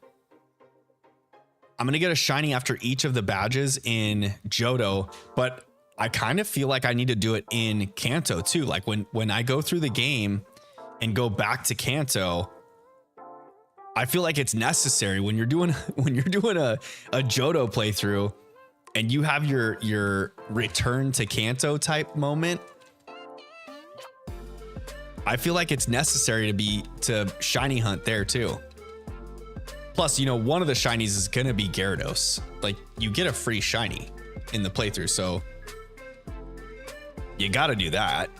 I'm going to get a shiny after each of the badges in Johto, but I kind of feel like I need to do it in Kanto too. Like when I go through the game and go back to Kanto, I feel like it's necessary when you're doing a Johto playthrough and you have your return to Kanto type moment. I feel like it's necessary to shiny hunt there too. Plus, you know, one of the shinies is gonna be Gyarados. Like, you get a free shiny in the playthrough, so you gotta do that.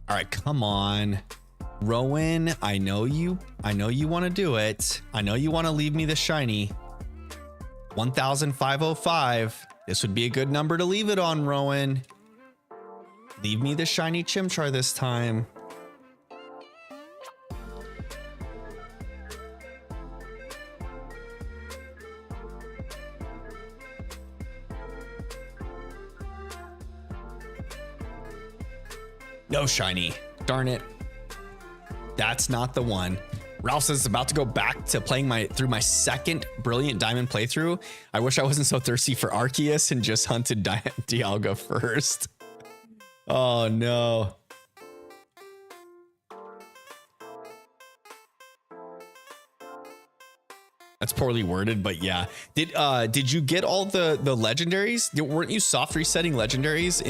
All right, come on. Rowan, I know you want to do it. I know you want to leave me the shiny. 1,505. This would be a good number to leave it on, Rowan. Leave me the shiny Chimchar this time. No shiny. Darn it. That's not the one. Ralph says about to go back to playing through my second Brilliant Diamond playthrough. I wish I wasn't so thirsty for Arceus and just hunted Dialga first. Oh no. That's poorly worded, but yeah. Did you get all the legendaries? Weren't you soft resetting legendaries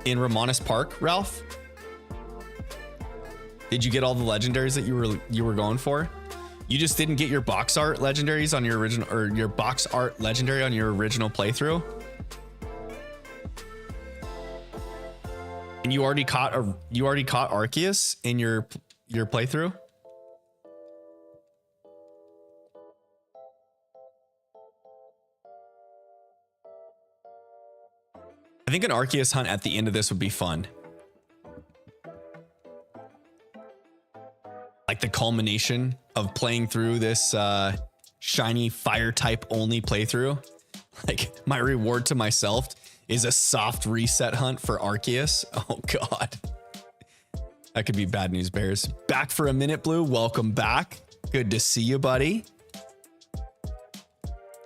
in Romanus Park, Ralph? Did you get all the legendaries that you were going for? You just didn't get your box art legendaries on your original, or your box art legendary on your original playthrough? And you already caught Arceus in your playthrough? I think an Arceus hunt at the end of this would be fun. Like the culmination of playing through this shiny fire type only playthrough. Like my reward to myself is a soft reset hunt for Arceus. Oh God. That could be bad news bears. Back for a minute, Blue. Welcome back. Good to see you, buddy.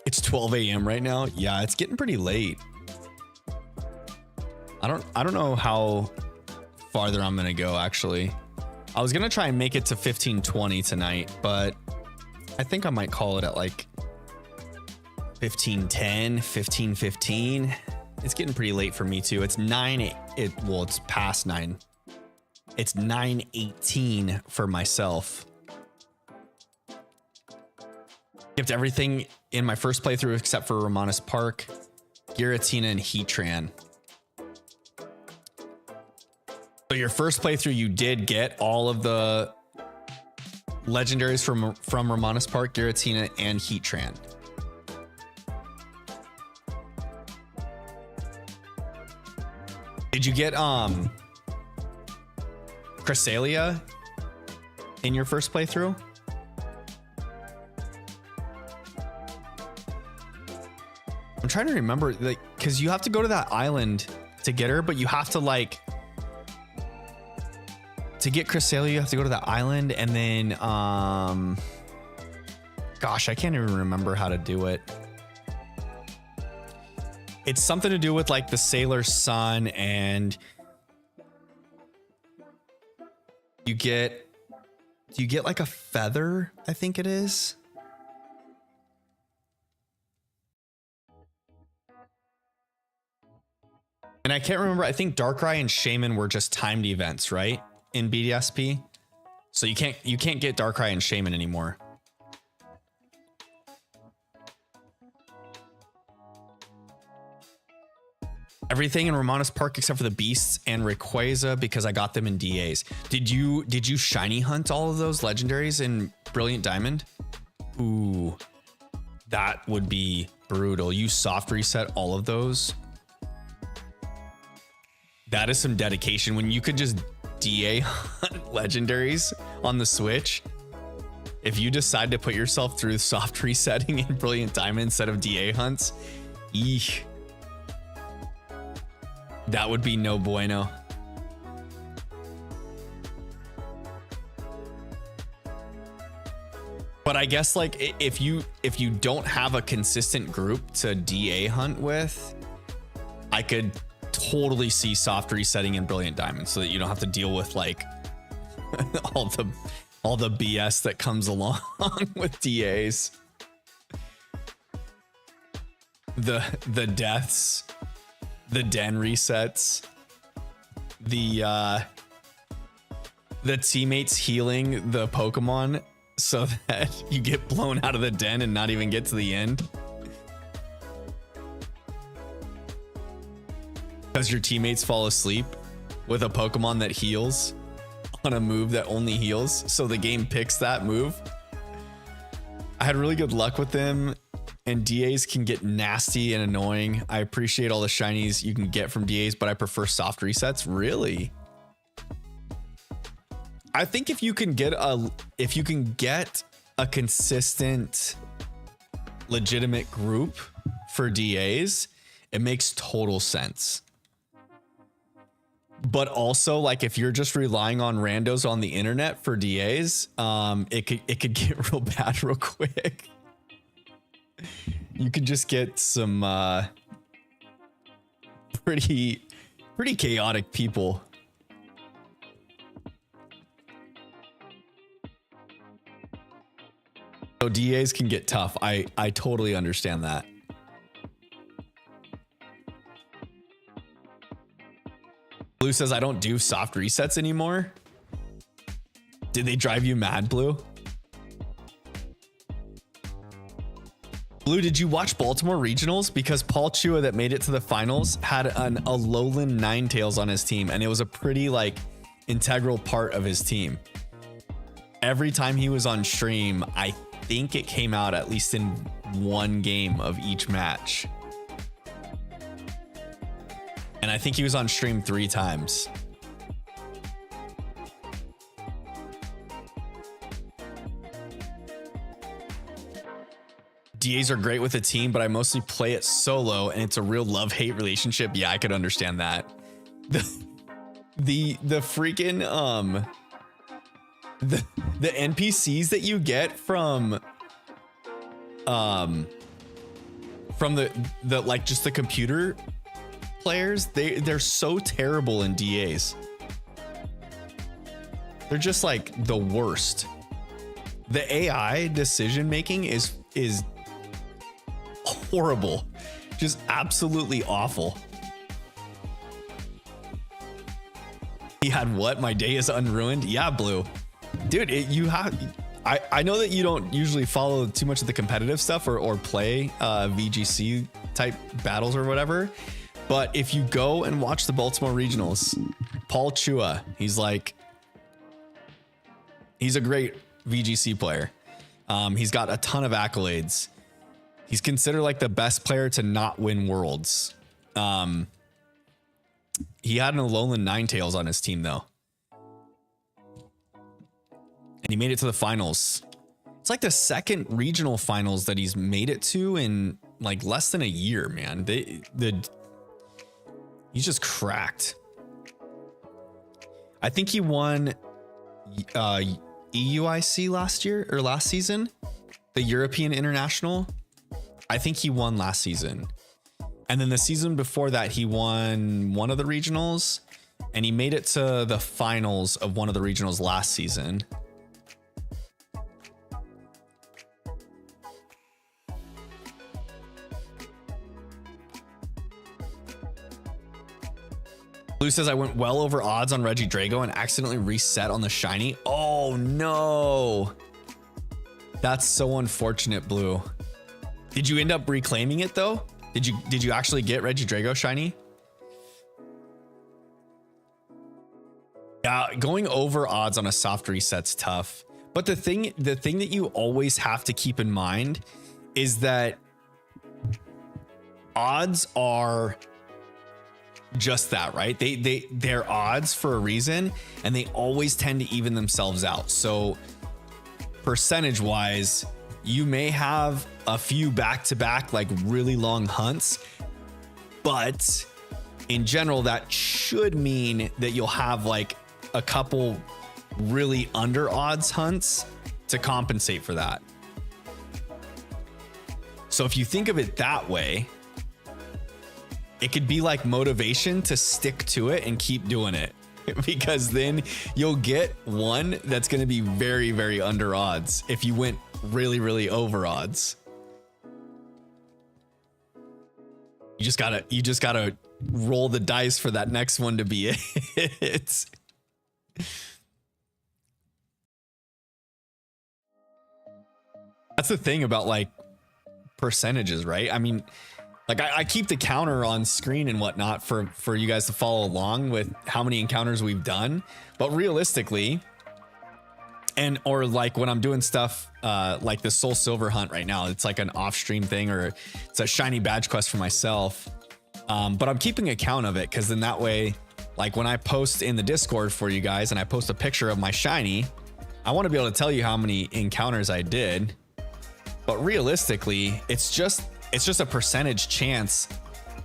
It's 12 a.m. right now. Yeah, it's getting pretty late. I don't know how farther I'm gonna go actually. I was gonna try and make it to 15:20 tonight, but I think I might call it at like 15:10, 15:15. It's getting pretty late for me too. It's it's past 9. It's 9:18 for myself. Skipped everything in my first playthrough except for Romanus Park, Giratina, and Heatran. So your first playthrough, you did get all of the legendaries from Romanus Park, Giratina, and Heatran. Did you get Cresselia in your first playthrough? I'm trying to remember, like, because you have to go to that island to get her, but you have to like. To get Cresselia, you have to go to that island, and then gosh, I can't even remember how to do it. It's something to do with like the Sailor's Son, and you get like a feather, I think it is. And I can't remember, I think Darkrai and Shaman were just timed events, right? In BDSP. So you can't get Darkrai and Shaman anymore. Everything in Romanus Park except for the beasts and Rayquaza because I got them in DAs. Did you shiny hunt all of those legendaries in Brilliant Diamond? Ooh, that would be brutal. You soft reset all of those. That is some dedication when you could just DA hunt legendaries on the Switch. If you decide to put yourself through soft resetting in Brilliant Diamond instead of DA hunts, eesh. That would be no bueno. But I guess like if you don't have a consistent group to DA hunt with, I could totally see soft resetting in Brilliant Diamond so that you don't have to deal with like all the BS that comes along with DAs. The deaths, the den resets, the teammates healing the Pokemon so that you get blown out of the den and not even get to the end. Because your teammates fall asleep with a Pokemon that heals on a move that only heals. So the game picks that move. I had really good luck with them, and DAs can get nasty and annoying. I appreciate all the shinies you can get from DAs, but I prefer soft resets. Really? I think if you can get a consistent, legitimate group for DAs, it makes total sense. But also, like, if you're just relying on randos on the internet for DAs, it could get real bad real quick. You could just get some pretty chaotic people. So DAs can get tough. I totally understand that. Blue says, I don't do soft resets anymore. Did they drive you mad, Blue? Blue, did you watch Baltimore Regionals? Because Paul Chua, that made it to the finals, had a lowland Ninetales on his team, and it was a pretty like integral part of his team. Every time he was on stream, I think it came out at least in one game of each match. And I think he was on stream 3 times. DAs are great with a team, but I mostly play it solo, and it's a real love-hate relationship. Yeah, I could understand that. The freaking the NPCs that you get from the like just the computer players, they're so terrible in DAs. They're just like the worst. The AI decision making is horrible, just absolutely awful. He had what? My day is unruined. Yeah, Blue, dude. I know that you don't usually follow too much of the competitive stuff or play VGC type battles or whatever, but if you go and watch the Baltimore Regionals, Paul Chua, he's a great VGC player. He's got a ton of accolades. He's considered like the best player to not win Worlds. He had an Alolan Ninetales on his team though, and he made it to the finals. It's like the second regional finals that he's made it to in like less than a year, man. He's just cracked. I think he won EUIC last season, the European International. I think he won last season. And then the season before that, he won one of the regionals, and he made it to the finals of one of the regionals last season. Blue says, I went well over odds on Regidrago and accidentally reset on the shiny. Oh no. That's so unfortunate, Blue. Did you end up reclaiming it though? Did you actually get Regidrago shiny? Yeah, going over odds on a soft reset's tough. But the thing that you always have to keep in mind is that odds are just that, right? They're odds for a reason, and they always tend to even themselves out. So percentage wise, you may have a few back-to-back like really long hunts, but in general that should mean that you'll have like a couple really under odds hunts to compensate for that. So if you think of it that way, it could be like motivation to stick to it and keep doing it, because then you'll get one that's going to be very, very under odds if you went really, really over odds. You just gotta roll the dice for that next one to be it. That's the thing about like percentages, right? I mean, like I keep the counter on screen and whatnot for you guys to follow along with how many encounters we've done, but realistically, or like when I'm doing stuff like the Soul Silver hunt right now, it's like an off stream thing, or it's a shiny badge quest for myself. But I'm keeping account of it, because then that way, like when I post in the Discord for you guys and I post a picture of my shiny, I want to be able to tell you how many encounters I did. But realistically, it's just a percentage chance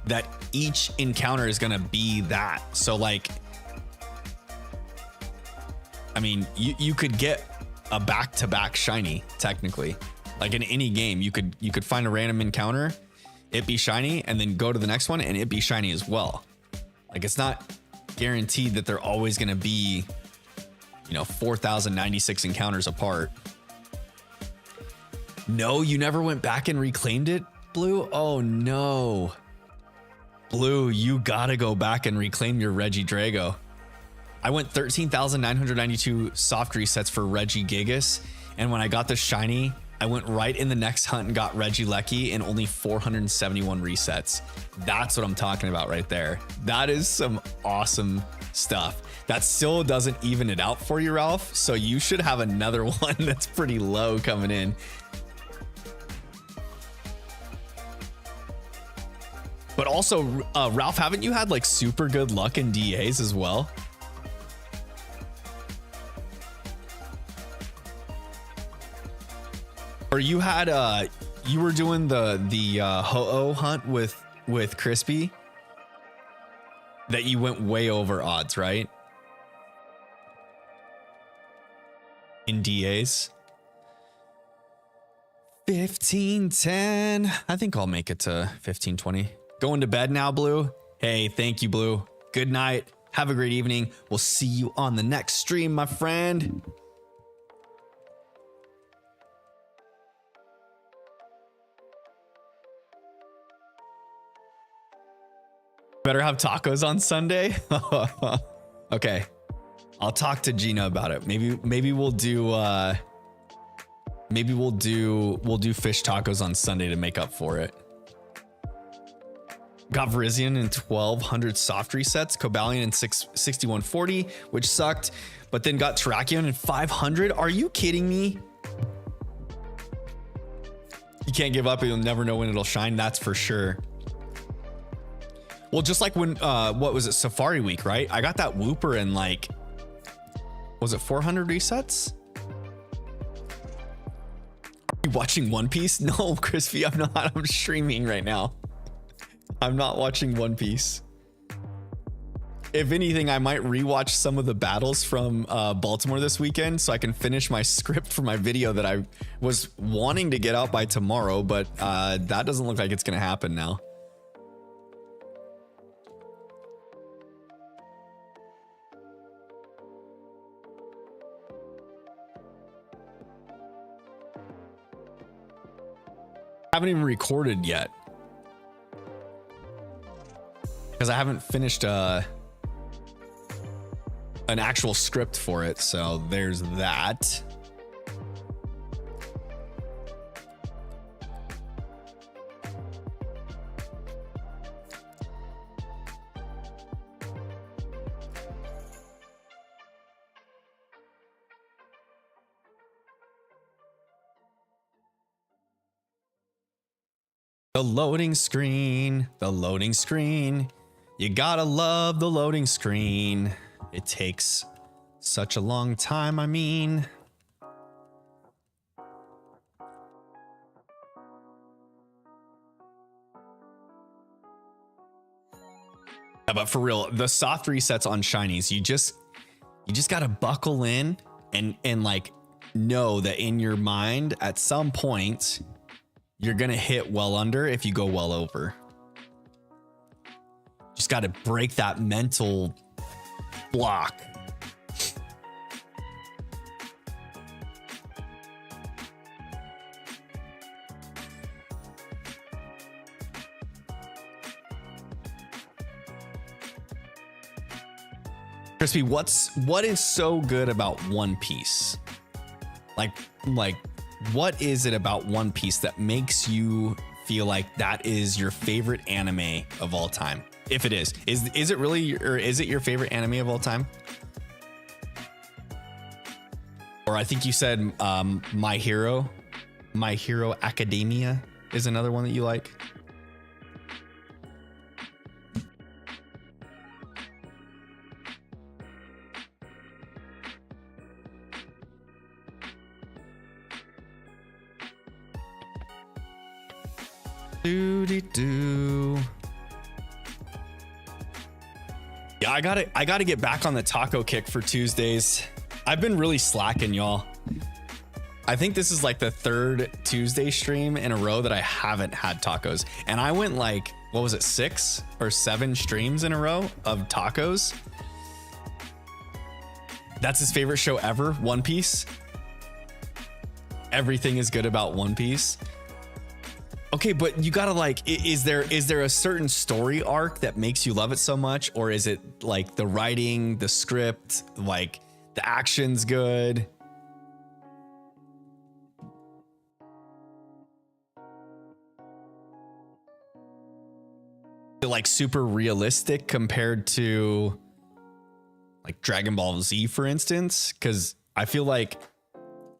that each encounter is going to be that. So like, I mean, you could get a back-to-back shiny technically. Like in any game, you could find a random encounter, it be shiny, and then go to the next one and it be shiny as well. Like it's not guaranteed that they're always going to be, 4,096 encounters apart. No, you never went back and reclaimed it, Blue? Oh no. Blue, you gotta go back and reclaim your Reggie Drago. I went 13,992 soft resets for Reggie Gigas, and when I got the shiny, I went right in the next hunt and got Reggie Lecky and only 471 resets. That's what I'm talking about right there. That is some awesome stuff. That still doesn't even it out for you, Ralph, so you should have another one that's pretty low coming in. But also, Ralph, haven't you had like super good luck in DAs as well? Or you had you were doing the Ho-Oh hunt with Crispy that you went way over odds, right? In DAs. 1510. I think I'll make it to 1520. Going to bed now, Blue. Hey, thank you, Blue. Good night. Have a great evening. We'll see you on the next stream, my friend. Better have tacos on Sunday. Okay. I'll talk to Gina about it. Maybe we'll do fish tacos on Sunday to make up for it. Got Verizion in 1200 soft resets, Cobalion in 6140, which sucked, but then got Terrakion in 500. Are you kidding me? You can't give up. You'll never know when it'll shine. That's for sure. Well, just like when, what was it? Safari week, right? I got that Wooper in like, was it 400 resets? Are you watching One Piece? No, Crispy, I'm not. I'm streaming right now. I'm not watching One Piece. If anything, I might rewatch some of the battles from Baltimore this weekend so I can finish my script for my video that I was wanting to get out by tomorrow, but that doesn't look like it's going to happen now. I haven't even recorded yet because I haven't finished an actual script for it. So there's that. The loading screen, the loading screen. You gotta love the loading screen. It takes such a long time, I mean. Yeah, but for real, the soft resets on shinies, you just gotta buckle in and like know that in your mind at some point you're gonna hit well under if you go well over. Just got to break that mental block. Crispy, what is so good about One Piece? Like what is it about One Piece that makes you feel like that is your favorite anime of all time? If it is it really, or is it your favorite anime of all time? Or I think you said My Hero Academia is another one that you like. Do. Yeah, I gotta get back on the taco kick for Tuesdays. I've been really slacking, y'all. I think this is like the third Tuesday stream in a row that I haven't had tacos. And I went like, what was it, 6 or 7 streams in a row of tacos. That's his favorite show ever, One Piece. everything is good about One Piece. Okay, but you gotta like, is there a certain story arc that makes you love it so much, or is it like the writing, the script, like the action's good? Like super realistic compared to like Dragon Ball Z, for instance, because I feel like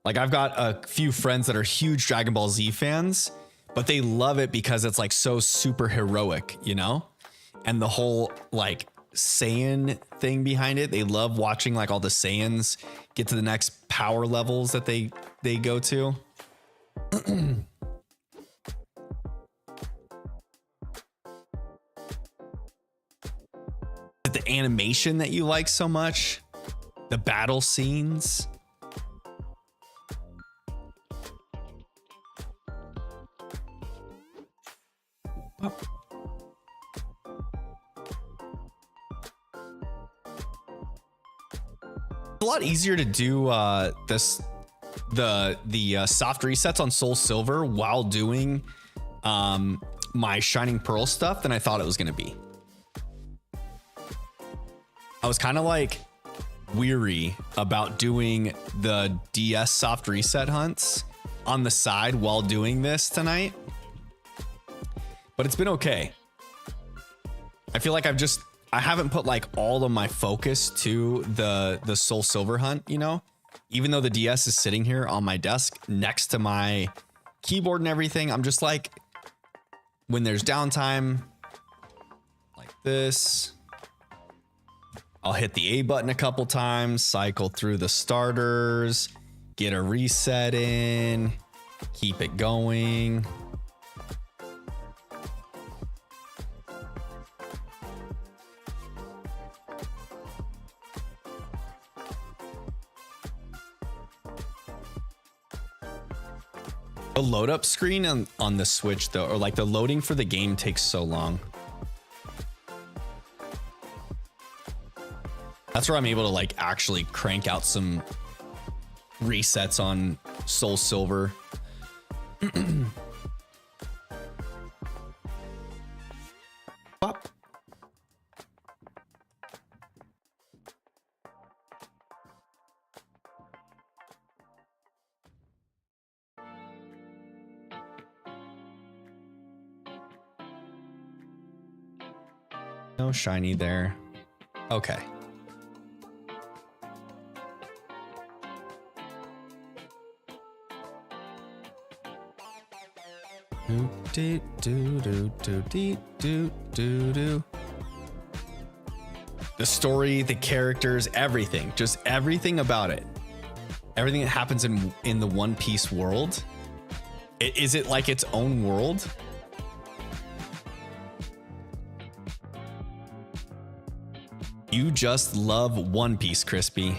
I've got a few friends that are huge Dragon Ball Z fans, but they love it because it's like so super heroic, you know? And the whole like Saiyan thing behind it, they love watching like all the Saiyans get to the next power levels that they go to. The animation that you like so much, the battle scenes. Oh. It's a lot easier to do the soft resets on Soul Silver while doing my Shining Pearl stuff than I thought it was going to be. I was kind of like weary about doing the DS soft reset hunts on the side while doing this tonight, but it's been okay. I feel like I haven't put like all of my focus to the Soul Silver hunt, you know, even though the DS is sitting here on my desk next to my keyboard and everything. I'm just like, when there's downtime like this, I'll hit the A button a couple times, cycle through the starters, get a reset in, keep it going. The load up screen on the Switch though, or like the loading for the game takes so long. That's where I'm able to like actually crank out some resets on Soul Silver. Pop. No shiny there. Okay. Do, do, do, do, do, do, do, do. The story, the characters, everything, just everything about it, everything that happens in the One Piece world. Is it like its own world? You just love One Piece, Crispy.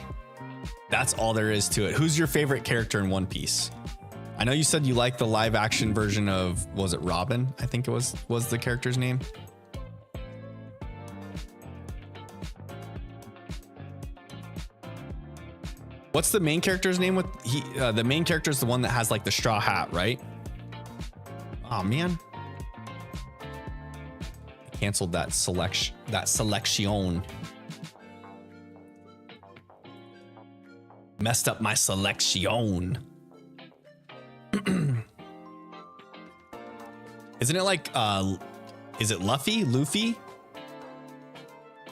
That's all there is to it. Who's your favorite character in One Piece? I know you said you like the live action version of, was it Robin? I think it was the character's name. What's the main character's name with the main character is the one that has like the straw hat, right? Oh man. I canceled that selection. Messed up my selection. Isn't it like is it Luffy?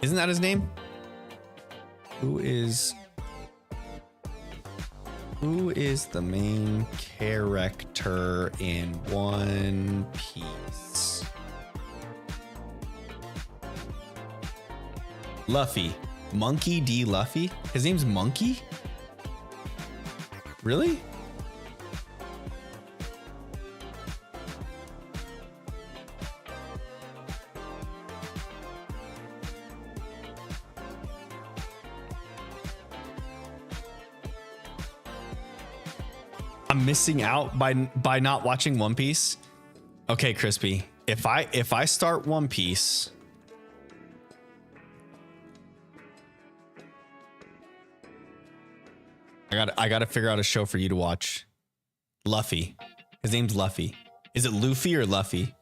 Isn't that his name? Who is the main character in One Piece? Luffy. Monkey D. Luffy? His name's Monkey? Really? I'm missing out by not watching One Piece. Okay, Crispy. If I start One Piece, I gotta figure out a show for you to watch. Luffy. His name's Luffy. Is it Luffy or Luffy?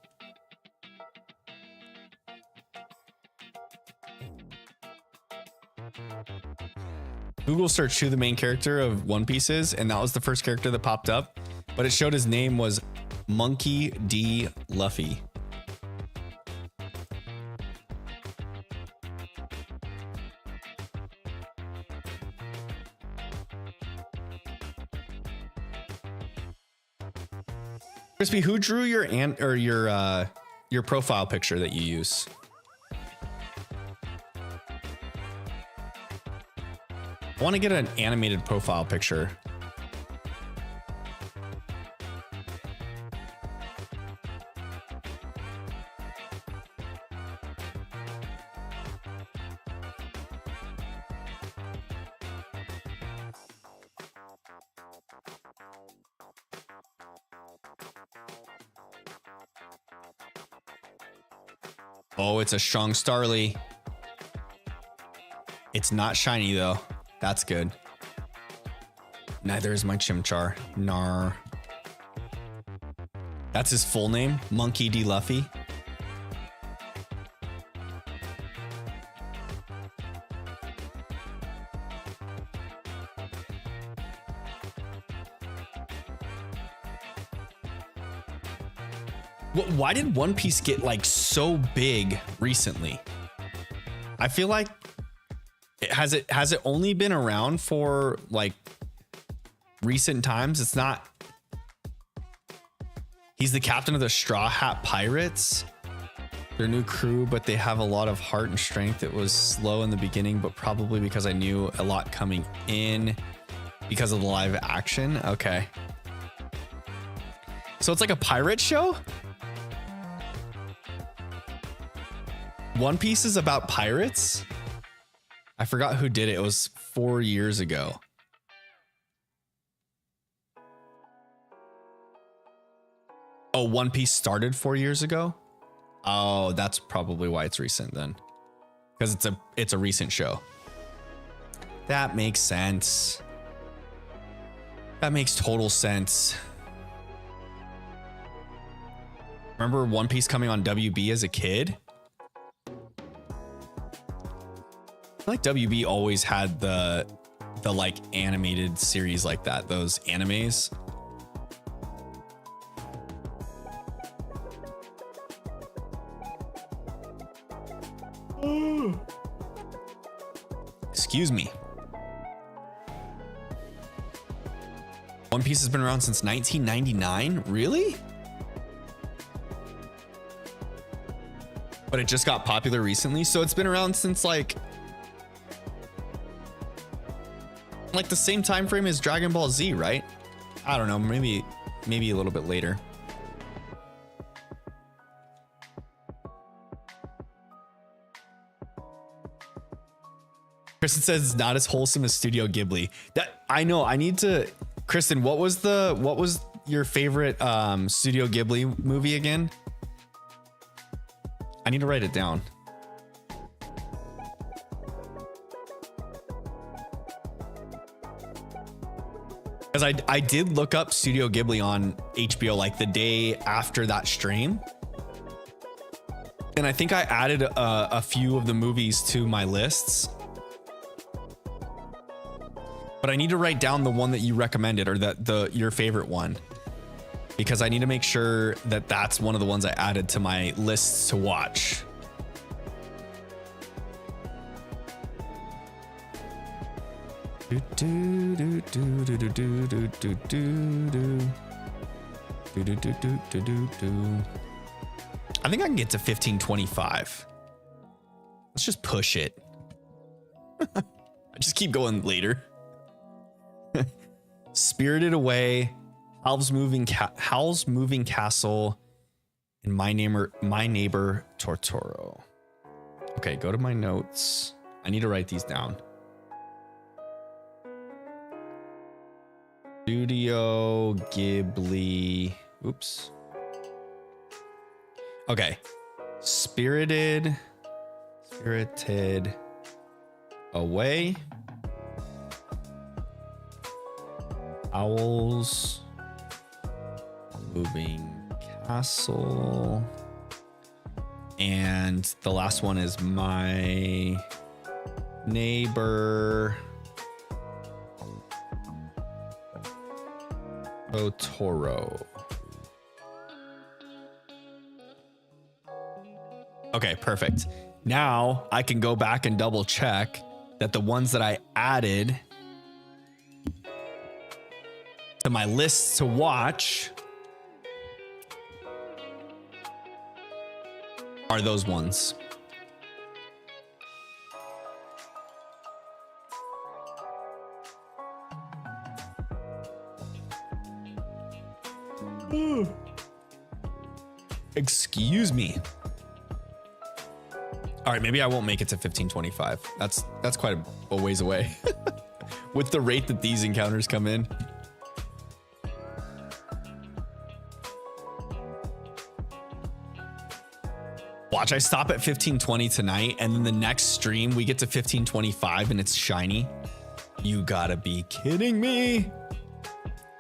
Google searched who the main character of One Piece is, and that was the first character that popped up, but it showed his name was Monkey D. Luffy. Crispy, who drew your your profile picture that you use? I want to get an animated profile picture. Oh, it's a strong Starly. It's not shiny though. That's good. Neither is my Chimchar. Nar. That's his full name, Monkey D. Luffy. Why did One Piece get like so big recently? I feel like has it only been around for like recent times? It's not. He's the captain of the Straw Hat Pirates. Their new crew, but they have a lot of heart and strength. It was slow in the beginning, but probably because I knew a lot coming in because of the live action. Okay. So it's like a pirate show? One Piece is about pirates? I forgot who did it. It was 4 years ago. Oh, One Piece started 4 years ago? Oh, that's probably why it's recent then. Because it's a recent show. That makes sense. That makes total sense. Remember One Piece coming on WB as a kid? I feel like WB always had the like animated series like that, those animes. Excuse me. One Piece has been around since 1999? Really? But it just got popular recently, so it's been around since like the same time frame as Dragon Ball Z, right? I don't know, maybe a little bit later. Kristen says it's not as wholesome as Studio Ghibli. That I know. I need to. Kristen, what was your favorite Studio Ghibli movie again? I need to write it down. Because I did look up Studio Ghibli on HBO like the day after that stream. And I think I added a few of the movies to my lists. But I need to write down the one that you recommended, or your favorite one, because I need to make sure that that's one of the ones I added to my lists to watch. I think I can get to 1525. Let's just push it. I just keep going later. Spirited Away, Howl's Moving Castle, and My Neighbor Totoro. Okay, go to my notes. I need to write these down. Studio Ghibli. Oops. Okay. Spirited Away. Howl's moving castle. And the last one is my neighbor Totoro. Okay, perfect. Now I can go back and double check that the ones that I added to my list to watch are those ones. Excuse me. All right, maybe I won't make it to 1525. That's quite a ways away with the rate that these encounters come in. Watch, I stop at 1520 tonight, and then the next stream we get to 1525 and it's shiny. You gotta be kidding me.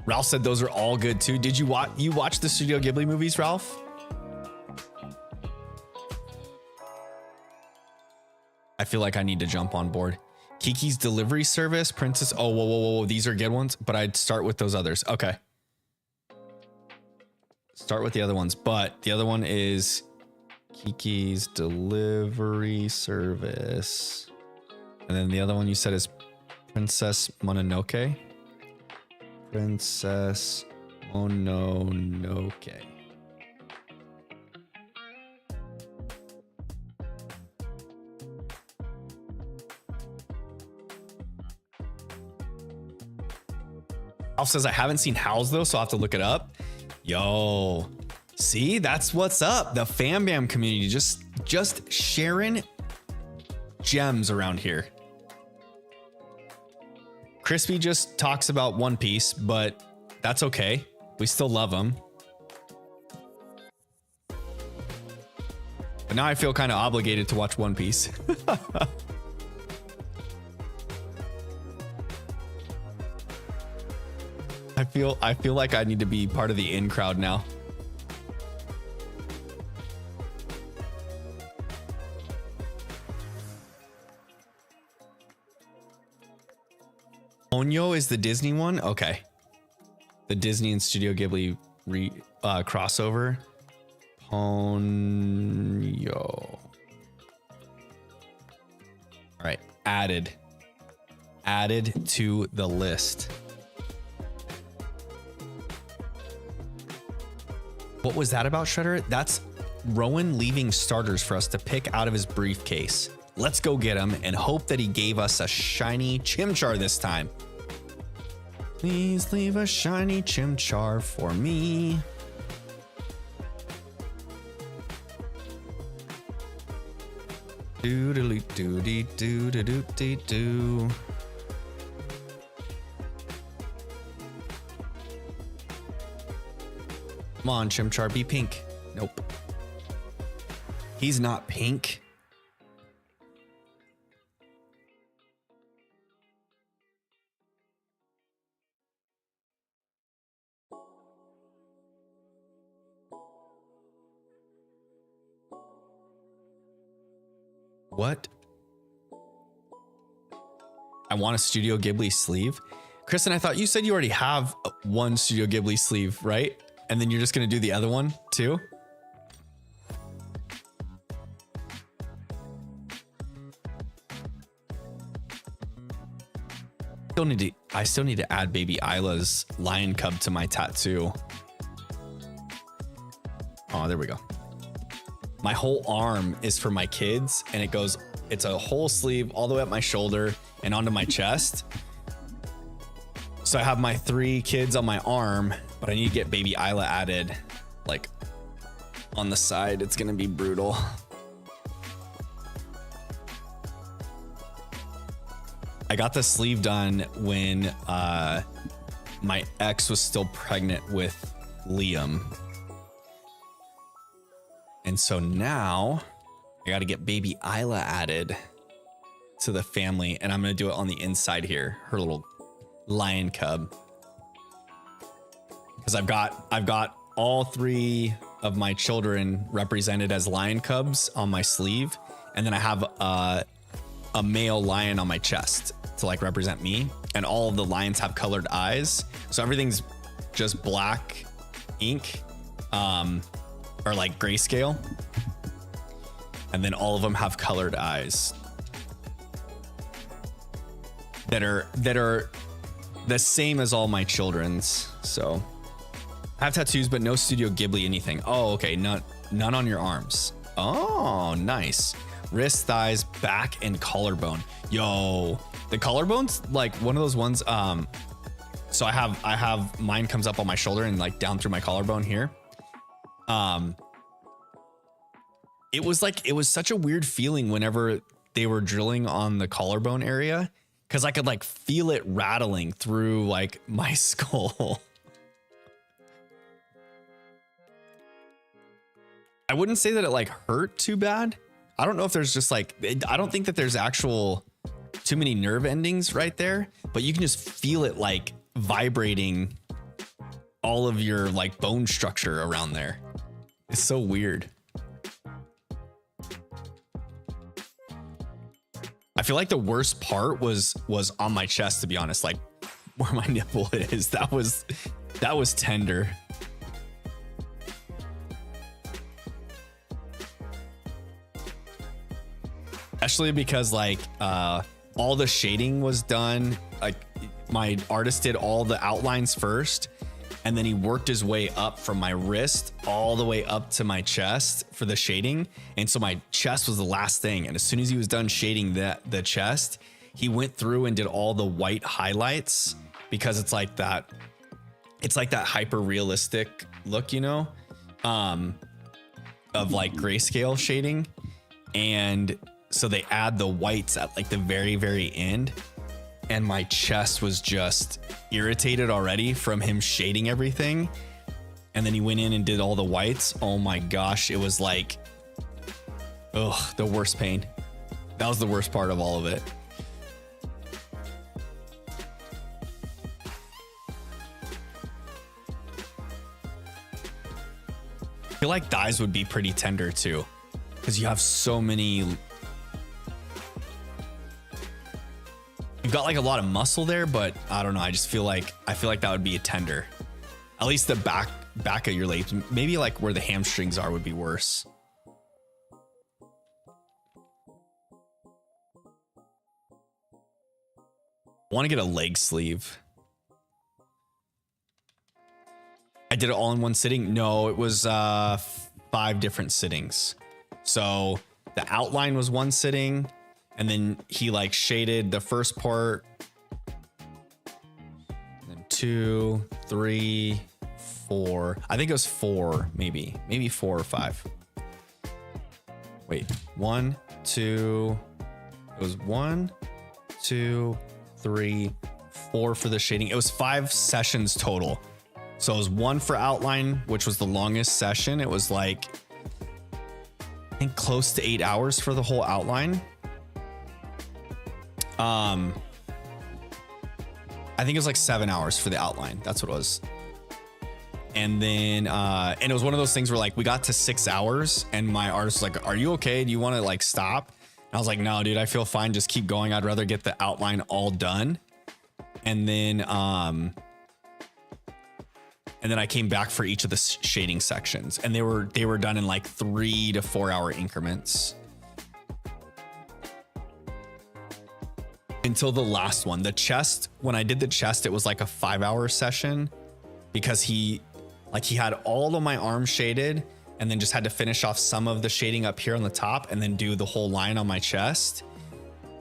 Ralph said those are all good too. Did you watch the Studio Ghibli movies, Ralph? I feel like I need to jump on board. Kiki's Delivery Service, Princess. Oh, whoa. These are good ones, but I'd start with those others. Okay. Start with the other ones, but the other one is Kiki's Delivery Service. And then the other one you said is Princess Mononoke. Princess Mononoke. Alf says I haven't seen Howls though, so I'll have to look it up. Yo, see, that's what's up. The Fam Bam community just sharing gems around here. Crispy just talks about One Piece, but that's okay. We still love him. But now I feel kind of obligated to watch One Piece. I feel like I need to be part of the in crowd now. Ponyo is the Disney one? Okay. The Disney and Studio Ghibli crossover. Ponyo. All right, added to the list. What was that about, Shredder? That's Rowan leaving starters for us to pick out of his briefcase. Let's go get him and hope that he gave us a shiny Chimchar this time. Please leave a shiny Chimchar for me. Doodly doody doo doo doo doo doo. Come on, Chimchar, be pink. Nope. He's not pink. What? I want a Studio Ghibli sleeve. Kristen, I thought you said you already have one Studio Ghibli sleeve, right? And then you're just going to do the other one too? I still need to add baby Isla's lion cub to my tattoo. Oh, there we go. My whole arm is for my kids, and it's a whole sleeve all the way up my shoulder and onto my chest. So I have my 3 kids on my arm, but I need to get baby Isla added like on the side. It's gonna be brutal. I got the sleeve done when my ex was still pregnant with Liam. And so now I got to get baby Isla added to the family, and I'm going to do it on the inside here, her little lion cub. Because I've got all 3 of my children represented as lion cubs on my sleeve, and then I have a male lion on my chest to like represent me, and all of the lions have colored eyes, so everything's just black ink, or like grayscale, and then all of them have colored eyes that are the same as all my children's. So I have tattoos, but no Studio Ghibli anything. Oh, okay. None on your arms. Oh, nice. Wrist, thighs, back, and collarbone. Yo, the collarbone's like one of those ones. So I have mine comes up on my shoulder and like down through my collarbone here. It was such a weird feeling whenever they were drilling on the collarbone area, because I could like feel it rattling through like my skull. I wouldn't say that it like hurt too bad. I don't know if there's just like, I don't think that there's actual too many nerve endings right there, but you can just feel it like vibrating all of your like bone structure around there. It's so weird. I feel like the worst part was on my chest, to be honest, like where my nipple is. That was tender. Especially because like all the shading was done. Like my artist did all the outlines first, and then he worked his way up from my wrist all the way up to my chest for the shading. And so my chest was the last thing. And as soon as he was done shading the chest, he went through and did all the white highlights, because it's like that hyper realistic look, you know, of like grayscale shading. And so they add the whites at like the very, very end. And my chest was just irritated already from him shading everything. And then he went in and did all the whites. Oh my gosh. It was like, ugh, the worst pain. That was the worst part of all of it. I feel like thighs would be pretty tender too, because you have so many. You've got like a lot of muscle there, but I don't know. I feel like that would be a tender. At least the back of your legs, maybe like where the hamstrings are, would be worse. I want to get a leg sleeve. I did it all in one sitting. No, it was 5 different sittings. So the outline was one sitting. And then he like shaded the first part, and then 2, 3, 4. I think it was 4, maybe 4 or 5. Wait, 1, 2. It was 1, 2, 3, 4 for the shading. It was 5 sessions total. So it was 1 for outline, which was the longest session. It was like, I think close to 8 hours for the whole outline. I think it was like 7 hours for the outline. That's what it was. And then, and it was one of those things where like we got to 6 hours and my artist was like, "Are you okay? Do you want to like stop?" And I was like, "No, dude, I feel fine. Just keep going. I'd rather get the outline all done." And then I came back for each of the shading sections, and they were done in like 3 to 4 hour increments. Until the last one. The chest, when I did the chest, it was like a 5 hour session, because he had all of my arms shaded and then just had to finish off some of the shading up here on the top and then do the whole line on my chest.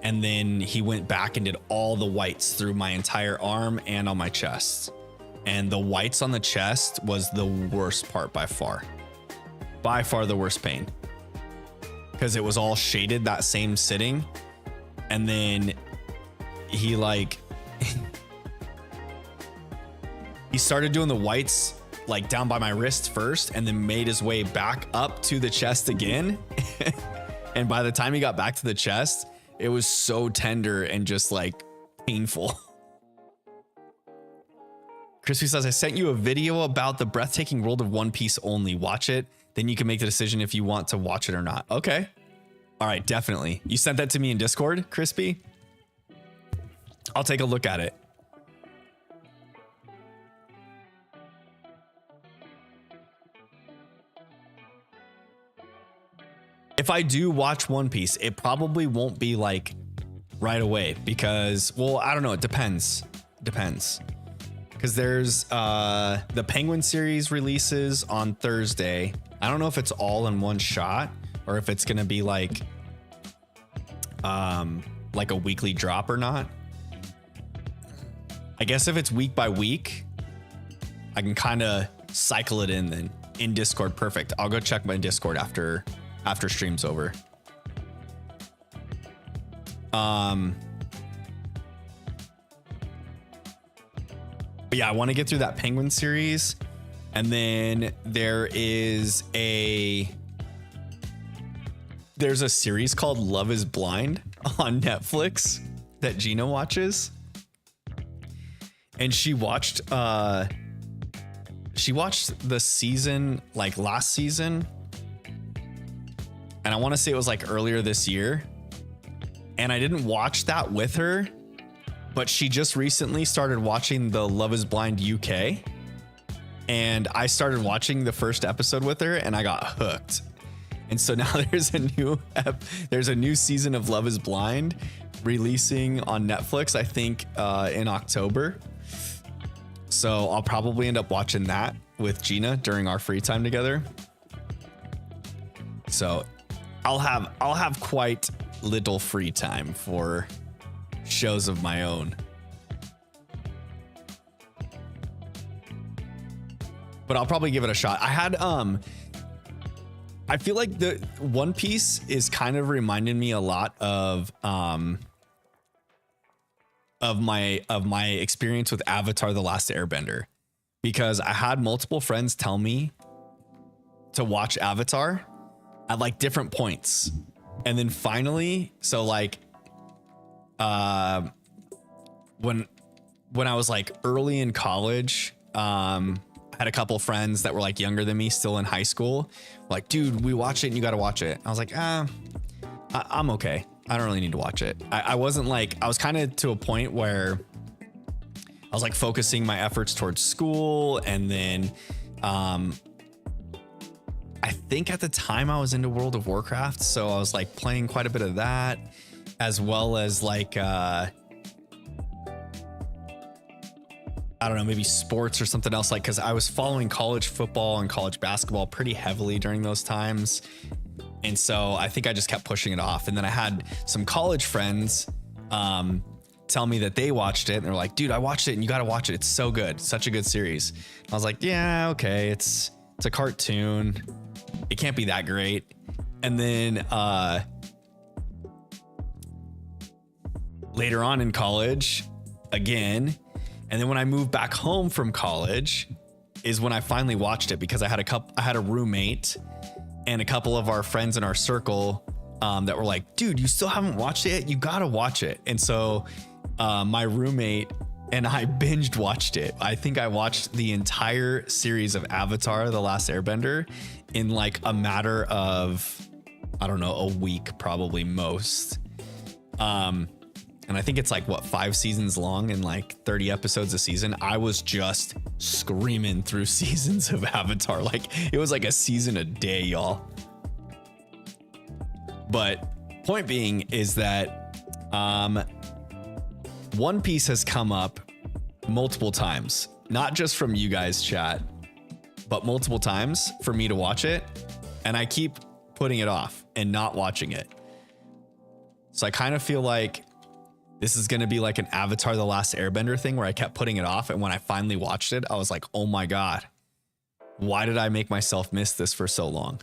And then he went back and did all the whites through my entire arm and on my chest. And the whites on the chest was the worst part by far. By far the worst pain. Because it was all shaded that same sitting. And then he like he started doing the whites like down by my wrist first, and then made his way back up to the chest again. And by the time he got back to the chest, it was so tender and just like painful. Crispy says, I sent you a video about the breathtaking world of One Piece only. Watch it. Then you can make the decision if you want to watch it or not. Okay. All right, definitely. You sent that to me in Discord, Crispy? I'll take a look at it. If I do watch One Piece, it probably won't be like right away because, well, I don't know. It depends. Depends. Because there's the Penguin series releases on Thursday. I don't know if it's all in one shot or if it's going to be like a weekly drop or not. I guess if it's week by week, I can kind of cycle it in then in Discord. Perfect. I'll go check my Discord after stream's over. But yeah, I want to get through that Penguin series. And then there's a series called Love is Blind on Netflix that Gina watches. And she watched the season like last season. And I want to say it was like earlier this year. And I didn't watch that with her, but she just recently started watching the Love is Blind UK. And I started watching the first episode with her and I got hooked. And so now there's a new season of Love is Blind releasing on Netflix, I think in October. So I'll probably end up watching that with Gina during our free time together. So I'll have quite little free time for shows of my own. But I'll probably give it a shot. I feel like the One Piece is kind of reminding me a lot of my experience with Avatar: The Last Airbender, because I had multiple friends tell me to watch Avatar at like different points. And then finally, so like when I was like early in college, I had a couple friends that were like younger than me, still in high school, like, dude, we watch it and you got to watch it. I was like, I'm okay. I don't really need to watch it. I wasn't like, I was kind of to a point where I was like focusing my efforts towards school. And then I think at the time I was into World of Warcraft. So I was like playing quite a bit of that, as well as like, I don't know, maybe sports or something else, like, cause I was following college football and college basketball pretty heavily during those times. And so I think I just kept pushing it off. And then I had some college friends tell me that they watched it and they're like, dude, I watched it and you got to watch it. It's so good. Such a good series. I was like, yeah, okay. It's a cartoon. It can't be that great. And then later on in college again. And then when I moved back home from college is when I finally watched it, because I had a roommate and a couple of our friends in our circle that were like, dude, you still haven't watched it yet? You got to watch it. And so my roommate and I binged watched it. I think I watched the entire series of Avatar: The Last Airbender in like a matter of, I don't know, a week, probably most. And I think it's like, what, 5 seasons long and like 30 episodes a season. I was just screaming through seasons of Avatar. Like it was like a season a day, y'all. But point being is that One Piece has come up multiple times, not just from you guys chat, but multiple times for me to watch it. And I keep putting it off and not watching it. So I kind of feel like this is going to be like an Avatar: The Last Airbender thing where I kept putting it off. And when I finally watched it, I was like, oh my God, why did I make myself miss this for so long?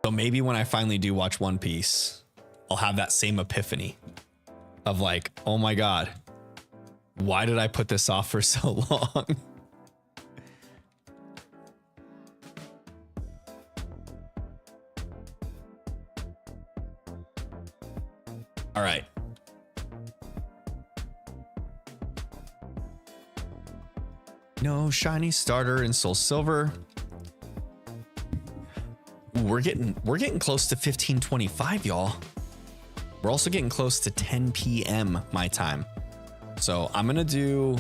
So maybe when I finally do watch One Piece, I'll have that same epiphany of like, oh my God, why did I put this off for so long? All right. No shiny starter in Soul Silver. Ooh, we're getting close to 15:25, y'all. We're also getting close to 10 p.m. my time. So I'm gonna do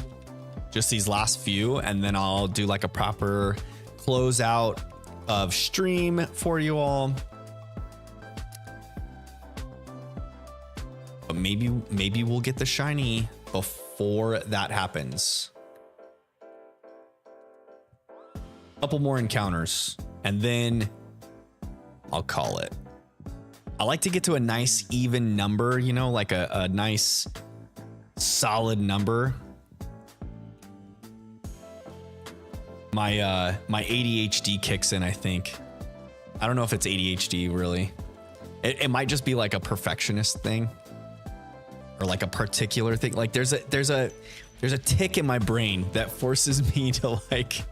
just these last few, and then I'll do like a proper closeout of stream for you all. But maybe we'll get the shiny before that happens. Couple more encounters, and then I'll call it. I like to get to a nice even number, you know, like a nice solid number. My ADHD kicks in, I think. I don't know if it's ADHD really. It might just be like a perfectionist thing, or like a particular thing. Like there's a tick in my brain that forces me to like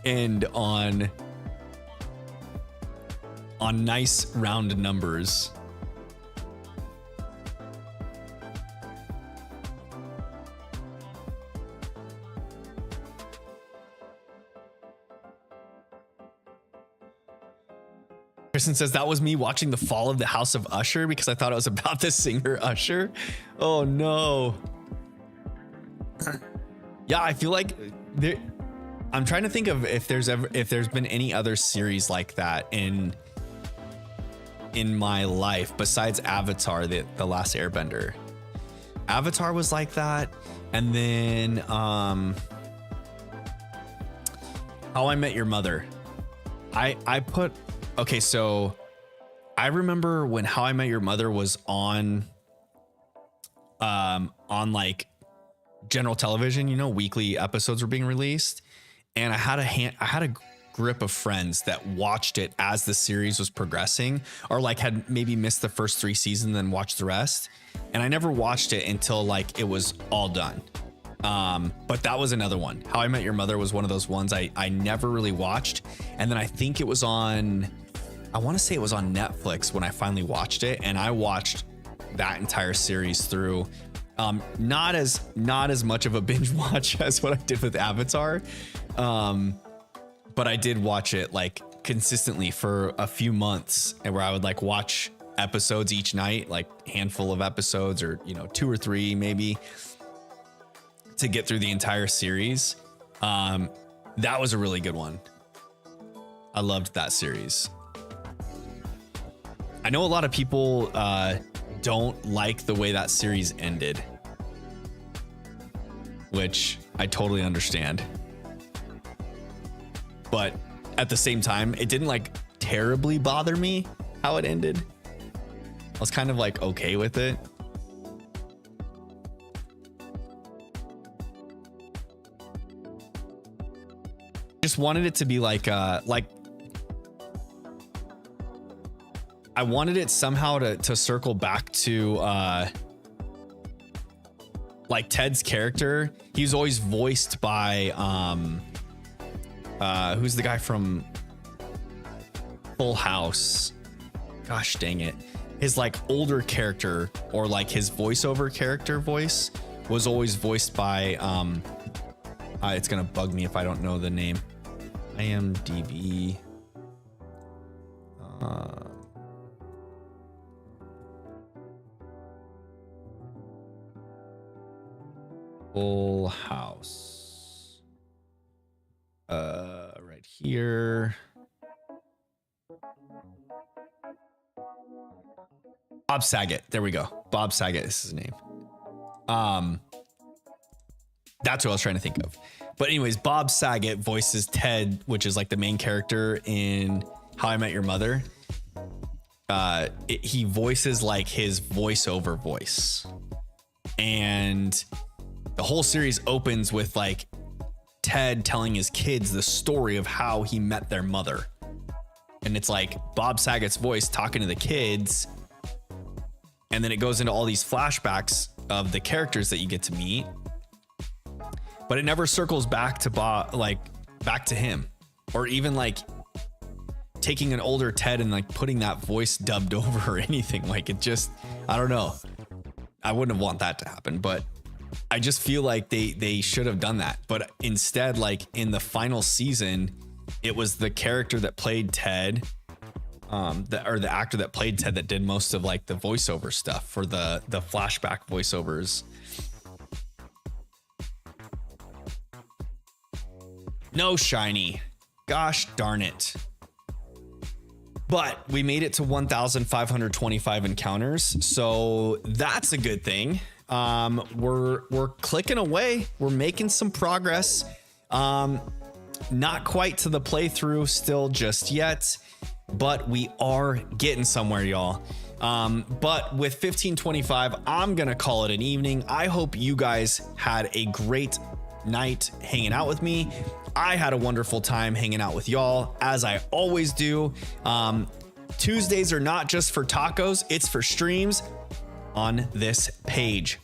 end on nice round numbers. Kristen says that was me watching the fall of the House of Usher because I thought it was about the singer Usher. Oh no. Yeah, I feel like I'm trying to think of if there's been any other series like that in my life besides Avatar, the Last Airbender. Avatar was like that, and then How I Met Your Mother. Okay, so I remember when How I Met Your Mother was on like general television, you know, weekly episodes were being released, and I had a group of friends that watched it as the series was progressing, or like had maybe missed the first 3 seasons and then watched the rest. And I never watched it until like it was all done. But that was another one. How I Met Your Mother was one of those ones I never really watched. And then I think it was I want to say it was on Netflix when I finally watched it, and I watched that entire series through. Not as much of a binge watch as what I did with Avatar. But I did watch it like consistently for a few months, and where I would like watch episodes each night, like handful of episodes, or, you know, 2 or 3 maybe, to get through the entire series. That was a really good one. I loved that series. I know a lot of people don't like the way that series ended, which I totally understand. But at the same time, it didn't like terribly bother me how it ended. I was kind of like okay with it. Just wanted it to be like I wanted it somehow to circle back to like Ted's character. He was always voiced by who's the guy from Full House? Gosh dang it. His like older character, or like his voiceover character voice, was always voiced by it's gonna bug me if I don't know the name. IMDb. Full House. Right here. Bob Saget. There we go. Bob Saget is his name. That's what I was trying to think of. But anyways, Bob Saget voices Ted, which is like the main character in How I Met Your Mother. He voices like his voiceover voice. And the whole series opens with like Ted telling his kids the story of how he met their mother. And it's like Bob Saget's voice talking to the kids. And then it goes into all these flashbacks of the characters that you get to meet. But it never circles back to back to him, or even like taking an older Ted and like putting that voice dubbed over or anything. Like, it just, I don't know. I wouldn't want that to happen, but I just feel like they should have done that. But instead, like in the final season, it was the character that played Ted, the actor that played Ted that did most of like the voiceover stuff for the flashback voiceovers. No shiny. Gosh darn it. But we made it to 1,525 encounters, so that's a good thing. We're clicking away. We're making some progress. Not quite to the playthrough still just yet, but we are getting somewhere, y'all. But with 1525, I'm gonna call it an evening. I hope you guys had a great night hanging out with me. I had a wonderful time hanging out with y'all, as I always do. Tuesdays are not just for tacos, it's for streams on this page.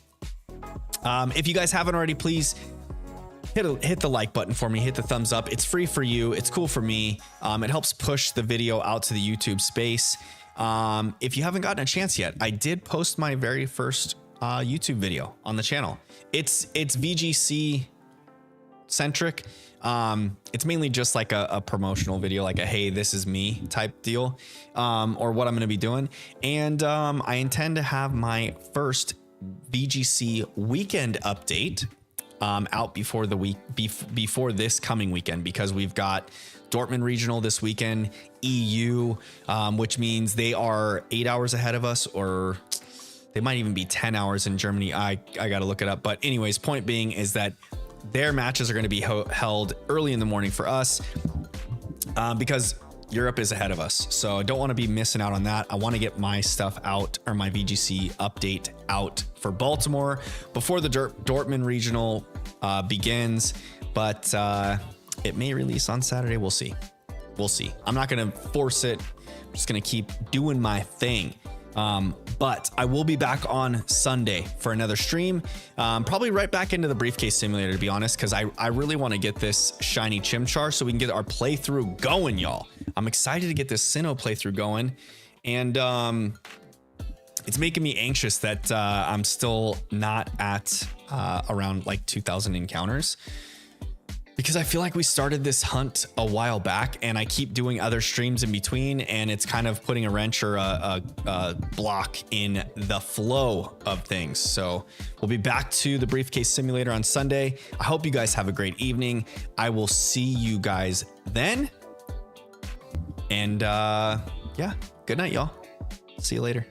If you guys haven't already, please hit the like button for me, hit the thumbs up. It's free for you, it's cool for me. It helps push the video out to the YouTube space. If you haven't gotten a chance yet, I did post my very first YouTube video on the channel. It's VGC centric. It's mainly just like a promotional video, like a hey, this is me type deal, or what I'm going to be doing. And I intend to have my first VGC weekend update out before the week before this coming weekend, because we've got Dortmund Regional this weekend, EU, which means they are 8 hours ahead of us, or they might even be 10 hours in Germany. I got to look it up. But anyways, point being is that their matches are going to be held early in the morning for us, because Europe is ahead of us. So I don't want to be missing out on that. I want to get my stuff out, or my VGC update out for Baltimore before the Dortmund Regional begins. But it may release on Saturday. We'll see. We'll see. I'm not going to force it. I'm just going to keep doing my thing. But I will be back on Sunday for another stream, probably right back into the briefcase simulator, to be honest, because I really want to get this shiny Chimchar so we can get our playthrough going, y'all. I'm excited to get this Sinnoh playthrough going, and it's making me anxious that I'm still not at around like 2,000 encounters, because I feel like we started this hunt a while back, and I keep doing other streams in between, and it's kind of putting a wrench or a block in the flow of things. So we'll be back to the briefcase simulator on Sunday. I hope you guys have a great evening. I will see you guys then. And yeah, good night, y'all. See you later.